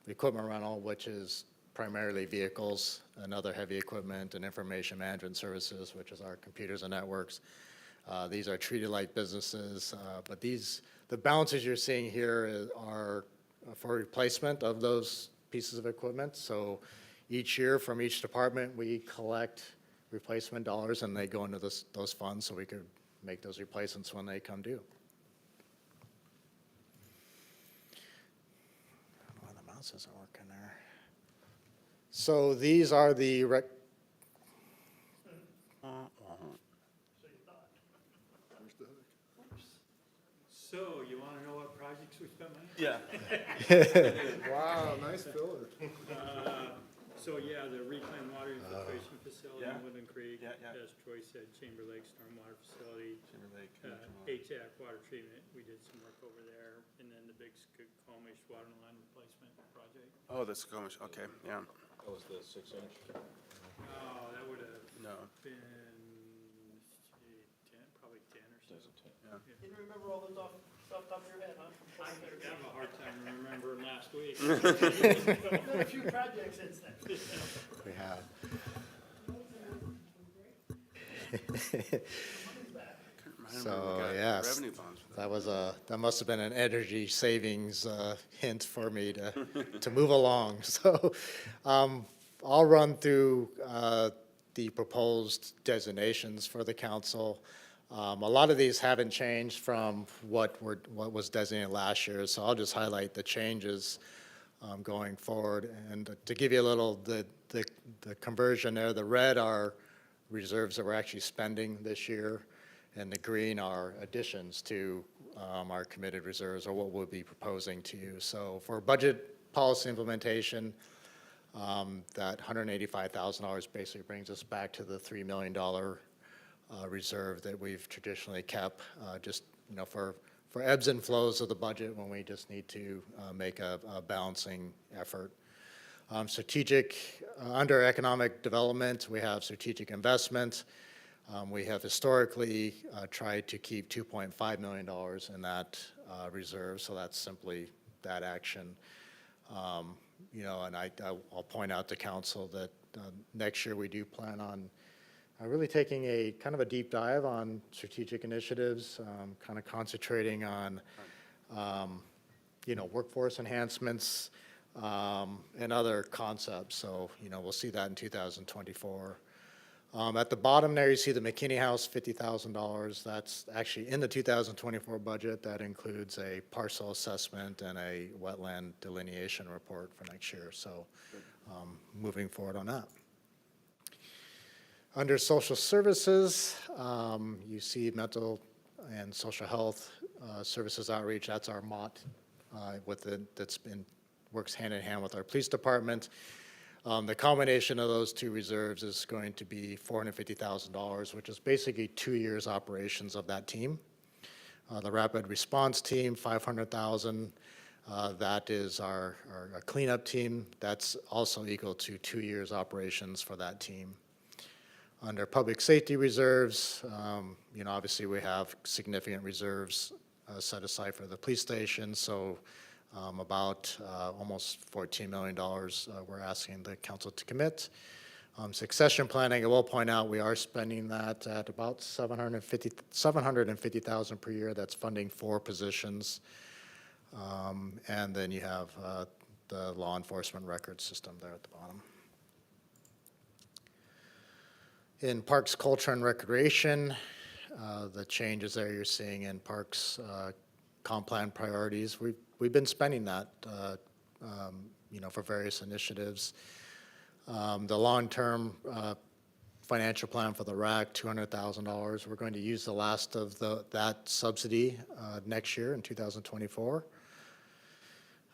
equipment rental, which is primarily vehicles and other heavy equipment, and information management services, which is our computers and networks. These are treated like businesses, but the balances you're seeing here are for replacement of those pieces of equipment. So each year from each department, we collect replacement dollars, and they go into those funds so we could make those replacements when they come due. Why the mouse isn't working there. So these are the So, you wanna know what projects we spent money? Yeah. Wow, nice filler. So, yeah, the reclaimed water infiltration facility Yeah. in Woodland Creek, Yeah, yeah. as Troy said, Chamber Lake stormwater facility, Timber Lake. HVAC water treatment, we did some work over there, and then the big Skokomish water line replacement project. Oh, that's Skokomish, okay, yeah. That was the 6-inch. Oh, that would have No. been, gee, 10, probably 10 or so. Didn't remember all those off the top of your head, huh? I have a hard time remembering last week. Been a few projects since then. we have. So, yes, Revenue bonds for that. that was that must have been an energy savings hint for me to move along. So I'll run through the proposed designations for the council. A lot of these haven't changed from what was designated last year, so I'll just highlight the changes going forward. And to give you a little, the conversion there, the red are reserves that we're actually spending this year, and the green are additions to our committed reserves, or what we'll be proposing to you. So for budget policy implementation, that $185,000 basically brings us back to the $3 million reserve that we've traditionally kept, just, for ebbs and flows of the budget when we just need to make a balancing effort. Strategic, under economic development, we have strategic investment. We have historically tried to keep $2.5 million in that reserve, so that's simply that action. And I'll point out to council that next year we do plan on really taking a kind of a deep dive on strategic initiatives, kind of concentrating on, workforce enhancements and other concepts. So, we'll see that in 2024. At the bottom there, you see the McKinney House, $50,000. That's actually in the 2024 budget. That includes a parcel assessment and a wetland delineation report for next year. So moving forward on that. Under social services, you see mental and social health services outreach. That's our MOT works hand in hand with our police department. The combination of those two reserves is going to be $450,000, which is basically 2 years operations of that team. The rapid response team, $500,000. That is our cleanup team. That's also equal to 2 years operations for that team. Under public safety reserves, obviously we have significant reserves set aside for the police station. So about almost $14 million we're asking the council to commit. Succession planning, I will point out we are spending that at about $750,000 per year. That's funding 4 positions. And then you have the law enforcement record system there at the bottom. In Parks, Culture, and Recreation, the changes there you're seeing in Parks comp plan priorities, we've been spending that, for various initiatives. The long-term financial plan for the RAC, $200,000. We're going to use the last of that subsidy next year in 2024.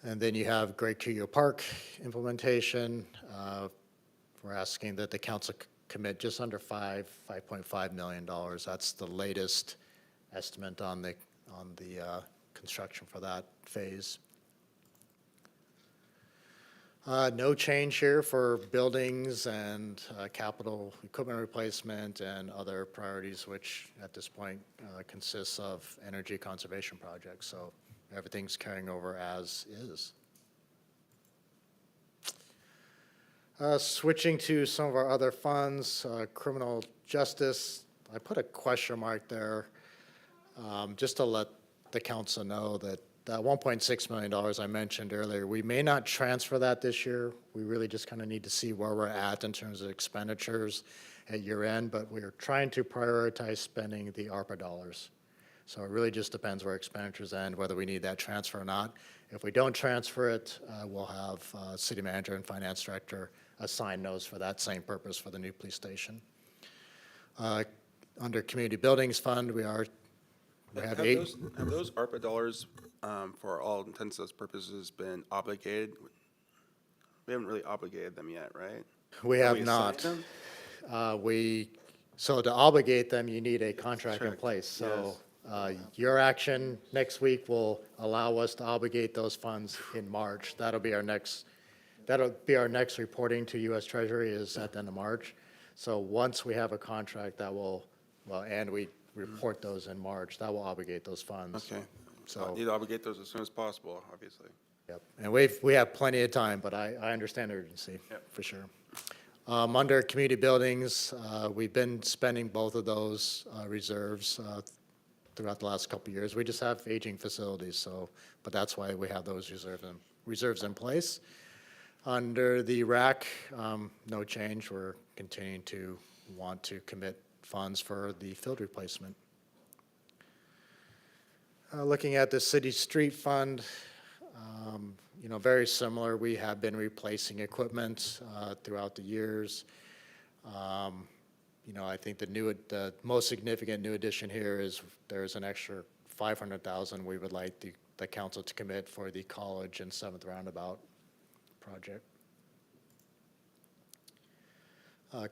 And then you have Great Cuyo Park implementation. We're asking that the council commit just under $5.5 million. That's the latest estimate on the construction for that phase. No change here for buildings and capital equipment replacement and other priorities, which at this point consists of energy conservation projects. So everything's carrying over as is. Switching to some of our other funds, criminal justice, I put a question mark there just to let the council know that the $1.6 million I mentioned earlier, we may not transfer that this year. We really just kind of need to see where we're at in terms of expenditures at year end, but we're trying to prioritize spending the ARPA dollars. So it really just depends where expenditures end, whether we need that transfer or not. If we don't transfer it, we'll have city manager and finance director assign those for that same purpose for the new police station. Under community buildings fund, we have Have those ARPA dollars, for all intents and purposes, been obligated? We haven't really obligated them yet, right? We Have have we not. assigned So to obligate them, you need a contract in place. So your action next week will allow us to obligate those funds in March. That'll be our next reporting to U.S. Treasury is at the end of March. So once we have a contract that will, and we report those in March, that will obligate those funds. Okay. So, Need to obligate those as soon as possible, obviously. yep. And we have plenty of time, but I understand the urgency, for sure. Under community buildings, we've been spending both of those reserves throughout the last couple of years. We just have aging facilities, so, but that's why we have those reserves in place. Under the RAC, no change. We're continuing to want to commit funds for the field replacement. Looking at the city street fund, very similar. We have been replacing equipment throughout the years. I think the most significant new addition here is there's an extra $500,000 we would like the council to commit for the college and 7th Roundabout project.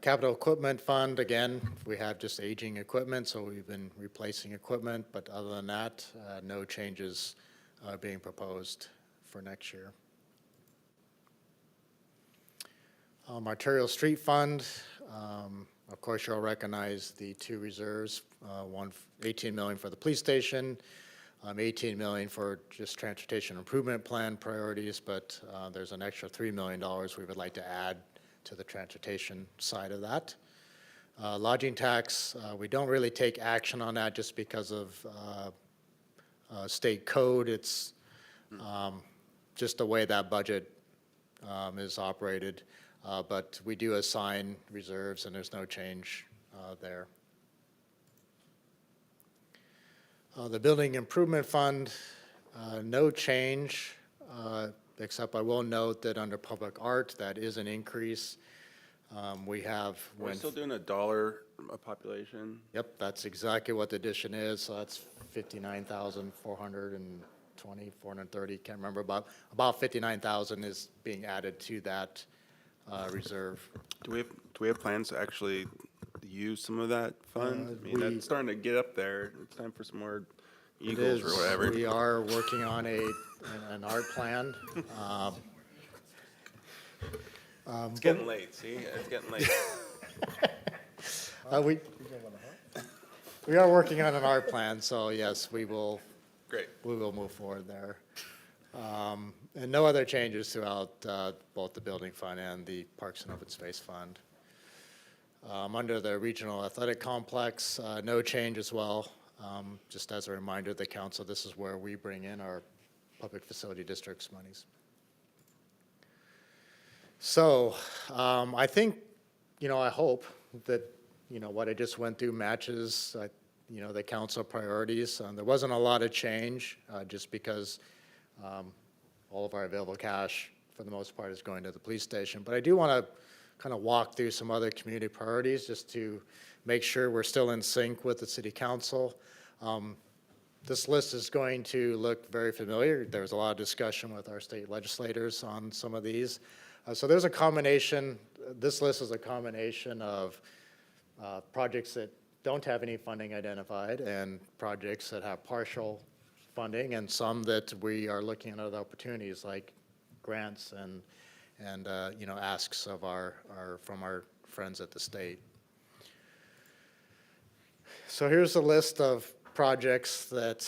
Capital equipment fund, again, we have just aging equipment, so we've been replacing equipment, but other than that, no changes being proposed for next year. Arterial street fund, of course, you'll recognize the two reserves, one $18 million for the police station, $18 million for just transportation improvement plan priorities, but there's an extra $3 million we would like to add to the transportation side of that. Lodging tax, we don't really take action on that just because of state code. It's just the way that budget is operated, but we do assign reserves and there's no change there. The building improvement fund, no change, except I will note that under public art, that is an increase. We're still doing $1 a population? Yep, that's exactly what the addition is, so that's 59,420, 430, can't remember, about 59,000 is being added to that reserve. Do we have plans to actually use some of that fund? I mean, that's starting to get up there. It's time for some more Eagles or whatever. We are working on an art plan. It's getting late, see? It's getting late. We are working on an art plan, so yes, we will. Great. We will move forward there. And no other changes throughout both the building fund and the Parks and Open Space Fund. Under the regional athletic complex, no change as well. Just as a reminder, the council, this is where we bring in our public facility districts monies. So I think, I hope that, what I just went through matches, the council priorities. There wasn't a lot of change just because all of our available cash, for the most part, is going to the police station. But I do want to kind of walk through some other community priorities just to make sure we're still in sync with the city council. This list is going to look very familiar. There was a lot of discussion with our state legislators on some of these. So there's a combination, this list is a combination of projects that don't have any funding identified and projects that have partial funding and some that we are looking at other opportunities like grants and asks of from our friends at the state. So here's a list of projects that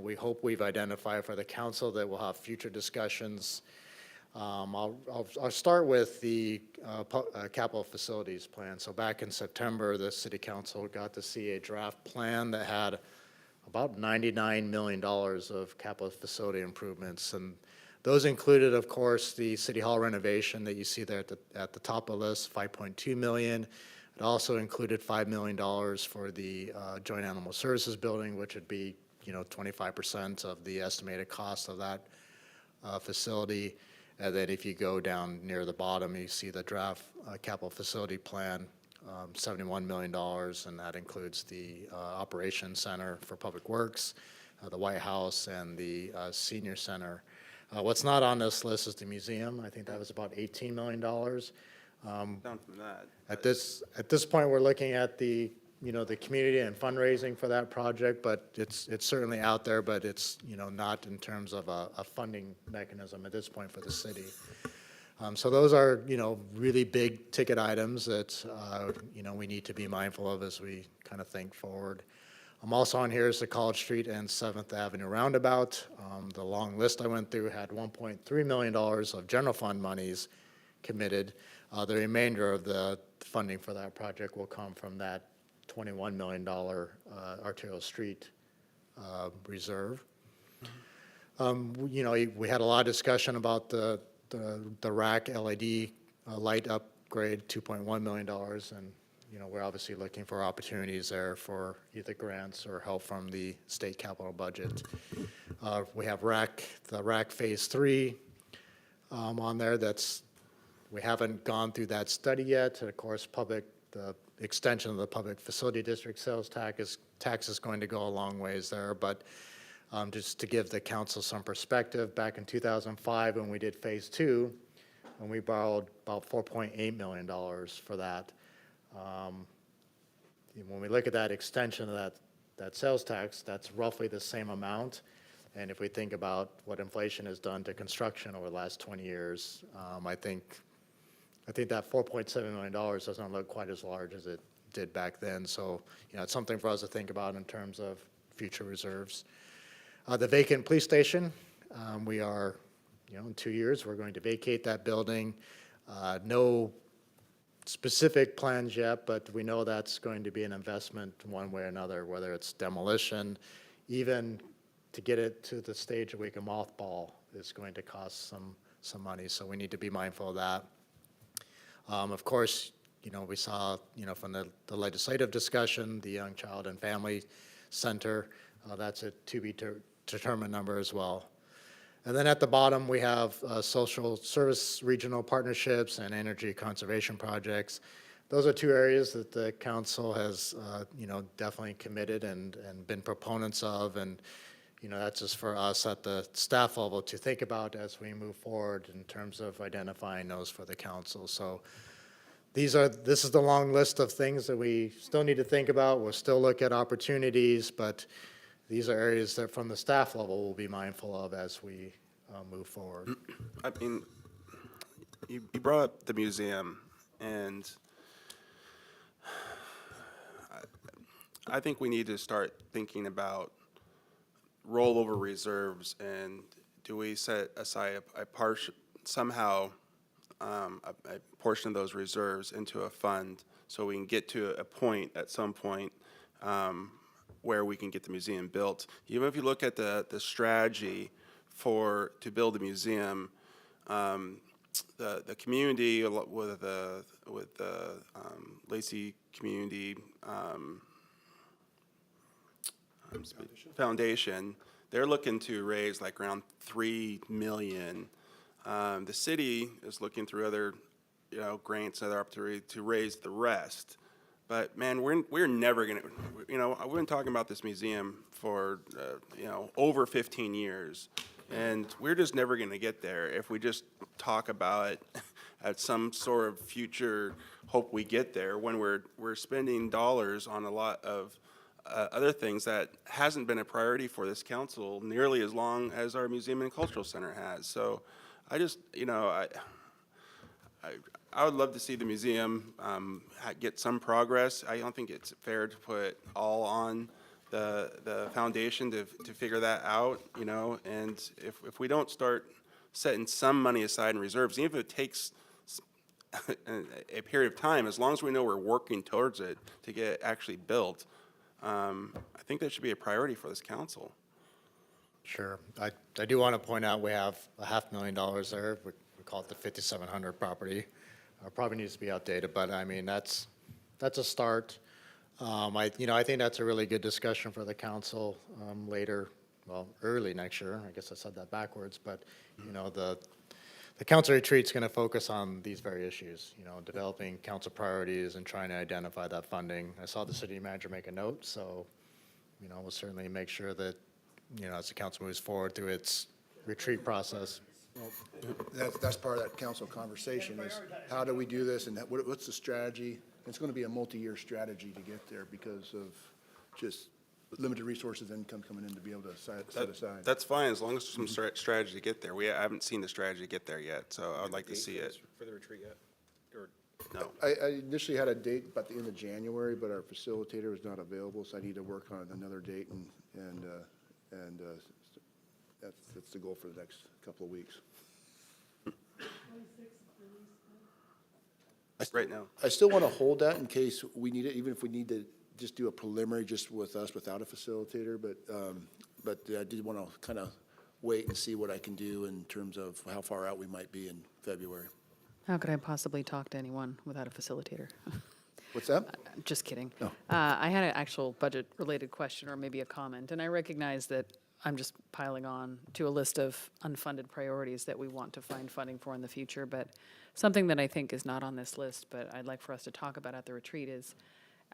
we hope we've identified for the council that will have future discussions. I'll start with the capital facilities plan. So back in September, the city council got to see a draft plan that had about $99 million of capital facility improvements. And those included, of course, the City Hall renovation that you see there at the top of the list, $5.2 million. It also included $5 million for the Joint Animal Services Building, which would be, 25% of the estimated cost of that facility. And then if you go down near the bottom, you see the draft capital facility plan, $71 million, and that includes the Operations Center for Public Works, the White House, and the Senior Center. What's not on this list is the museum. I think that was about $18 million. Down from that. At this point, we're looking at the community and fundraising for that project, but it's certainly out there, but it's, not in terms of a funding mechanism at this point for the city. So those are, really big ticket items that, we need to be mindful of as we kind of think forward. Also on here is the College Street and 7th Avenue roundabout. The long list I went through had $1.3 million of general fund monies committed. The remainder of the funding for that project will come from that $21 million arterial street reserve. We had a lot of discussion about the rack LED light upgrade, $2.1 million, and we're obviously looking for opportunities there for either grants or help from the state capital budget. We have the rack phase 3 on there. We haven't gone through that study yet. Of course, the extension of the public facility district sales tax is going to go a long ways there. But just to give the council some perspective, back in 2005 when we did phase 2, and we borrowed about $4.8 million for that. When we look at that extension of that sales tax, that's roughly the same amount. And if we think about what inflation has done to construction over the last 20 years, I think that $4.7 million doesn't look quite as large as it did back then. So, it's something for us to think about in terms of future reserves. The vacant police station, we are, in 2 years, we're going to vacate that building. No specific plans yet, but we know that's going to be an investment one way or another, whether it's demolition, even to get it to the stage where we can mothball is going to cost some money. So we need to be mindful of that. Of course, we saw, from the legislative discussion, the Young Child and Family Center, that's a to-be-determined number as well. And then at the bottom, we have social service regional partnerships and energy conservation projects. Those are two areas that the council has, definitely committed and been proponents of. And, that's just for us at the staff level to think about as we move forward in terms of identifying those for the council. So this is the long list of things that we still need to think about. We'll still look at opportunities, but these are areas that from the staff level we'll be mindful of as we move forward. I mean, you brought up the museum, and I think we need to start thinking about rollover reserves, and do we set aside a portion of those reserves into a fund so we can get to a point at some point where we can get the museum built. Even if you look at the strategy to build the museum, the community with the Lacey Community Foundation, they're looking to raise like around $3 million. The city is looking through other, grants, other opportunities to raise the rest. But man, we're never gonna, we've been talking about this museum for, over 15 years, and we're just never gonna get there if we just talk about it at some sort of future hope we get there when we're spending dollars on a lot of other things that hasn't been a priority for this council nearly as long as our museum and cultural center has. So I just, I would love to see the museum get some progress. I don't think it's fair to put all on the foundation to figure that out, and if we don't start setting some money aside in reserves, even if it takes a period of time, as long as we know we're working towards it to get actually built, I think that should be a priority for this council. Sure. I do want to point out we have a $500,000 there. We call it the 5700 property. Probably needs to be updated, but I mean, that's a start. I think that's a really good discussion for the council later, well, early next year. I guess I said that backwards, but, the council retreat's going to focus on these very issues, developing council priorities and trying to identify that funding. I saw the city manager make a note, so, we'll certainly make sure that, as the council moves forward through its retreat process. That's part of that council conversation is how do we do this and what's the strategy? It's going to be a multi-year strategy to get there because of just limited resources, income coming in to be able to set aside. That's fine, as long as there's some strategy to get there. I haven't seen the strategy to get there yet, so I would like to see it. For the retreat yet? Or No. I initially had a date about the end of January, but our facilitator was not available, so I need to work on another date and that's the goal for the next couple of weeks. Right now. I still want to hold that in case we need it, even if we need to just do a preliminary just with us without a facilitator, but I did want to kind of wait and see what I can do in terms of how far out we might be in February. How could I possibly talk to anyone without a facilitator? What's that? Just kidding. No. I had an actual budget-related question or maybe a comment, and I recognize that I'm just piling on to a list of unfunded priorities that we want to find funding for in the future, but something that I think is not on this list, but I'd like for us to talk about at the retreat is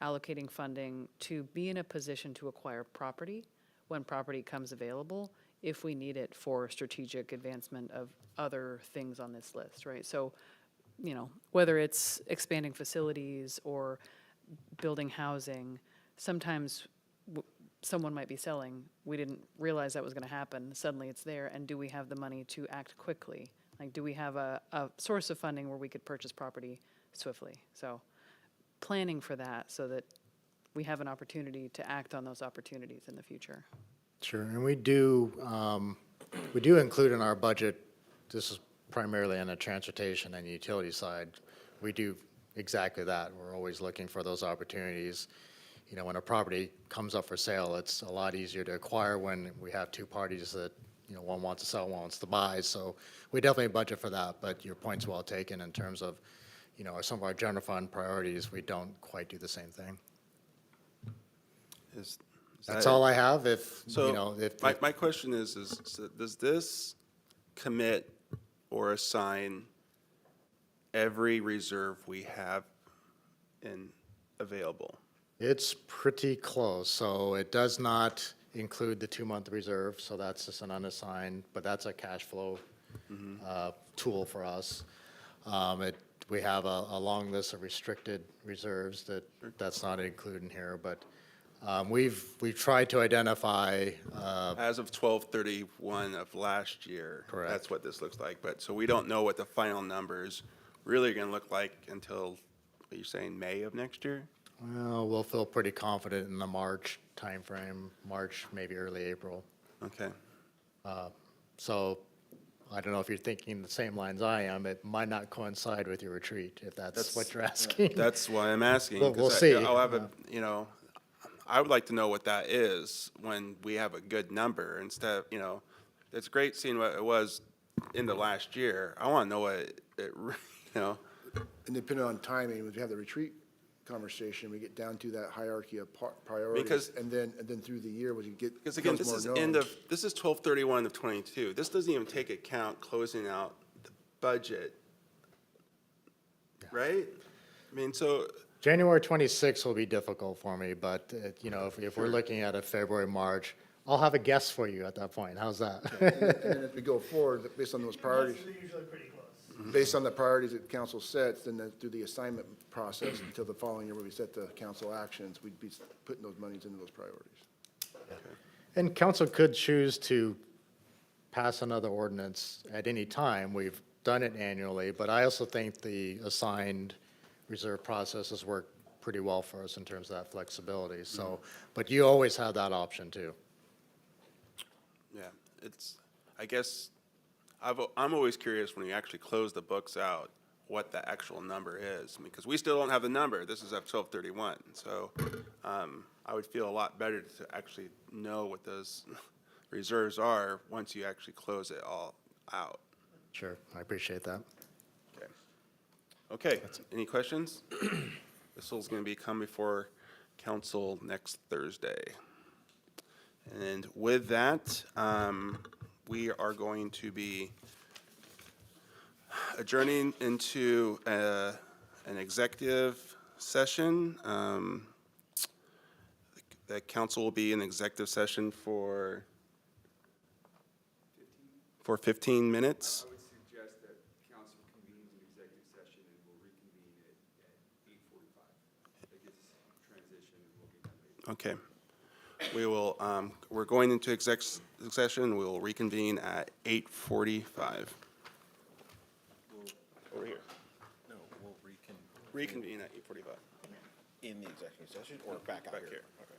allocating funding to be in a position to acquire property when property comes available if we need it for strategic advancement of other things on this list, right? So, whether it's expanding facilities or building housing, sometimes someone might be selling, we didn't realize that was going to happen, suddenly it's there, and do we have the money to act quickly? Like, do we have a source of funding where we could purchase property swiftly? So planning for that so that we have an opportunity to act on those opportunities in the future. Sure, and we do include in our budget, this is primarily on the transportation and utility side, we do exactly that. We're always looking for those opportunities. When a property comes up for sale, it's a lot easier to acquire when we have two parties that, one wants to sell, one wants to buy. So we definitely budget for that, but your point's well taken in terms of, some of our general fund priorities, we don't quite do the same thing. That's all I have. My question is does this commit or assign every reserve we have available? It's pretty close. So it does not include the 2-month reserve, so that's just an unassigned, but that's a cash flow tool for us. We have a long list of restricted reserves that's not included in here, but we've tried to identify. As of 12/31 of last year. Correct. That's what this looks like. But so we don't know what the final numbers really are going to look like until, are you saying May of next year? Well, we'll feel pretty confident in the March timeframe, March, maybe early April. Okay. So I don't know if you're thinking the same lines I am. It might not coincide with your retreat, if that's what you're asking. That's why I'm asking. We'll see. I'll have I would like to know what that is when we have a good number instead of, it's great seeing what it was in the last year. I want to know what And depending on timing, when we have the retreat conversation, we get down to that hierarchy of priorities, and then through the year, we get Because again, becomes this more is known. this is 12/31 of 22. This doesn't even take account closing out the budget, right? I mean, so January 26th will be difficult for me, but, if we're looking at a February, March, I'll have a guess for you at that point. How's that? And then as we go forward, based on those priorities, They're usually pretty close. based on the priorities that council sets, then through the assignment process until the following year when we set the council actions, we'd be putting those monies into those priorities. And council could choose to pass another ordinance at any time. We've done it annually, but I also think the assigned reserve process has worked pretty well for us in terms of that flexibility. So, but you always have that option too. yeah, I guess I'm always curious when you actually close the books out, what the actual number is, because we still don't have the number. This is at 12/31. So I would feel a lot better to actually know what those reserves are once you actually close it all out. Sure, I appreciate that. Okay, any questions? This is going to be come before council next Thursday. And with that, we are going to be adjourning into an executive session. The council will be in executive session for 15 minutes. I would suggest that council convenes an executive session and we'll reconvene at 8:45. That gives us transition and we'll be done later. Okay. We will, we're going into exec session. We will reconvene at 8:45. Over here. No, we'll Reconvene at 8:45. in the executive session or back out Back here? here. Okay.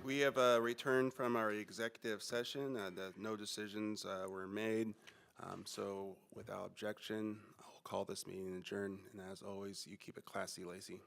We have returned from our executive session. No decisions were made. So without objection, I'll call this meeting adjourned. And as always, you keep it classy, Lacey.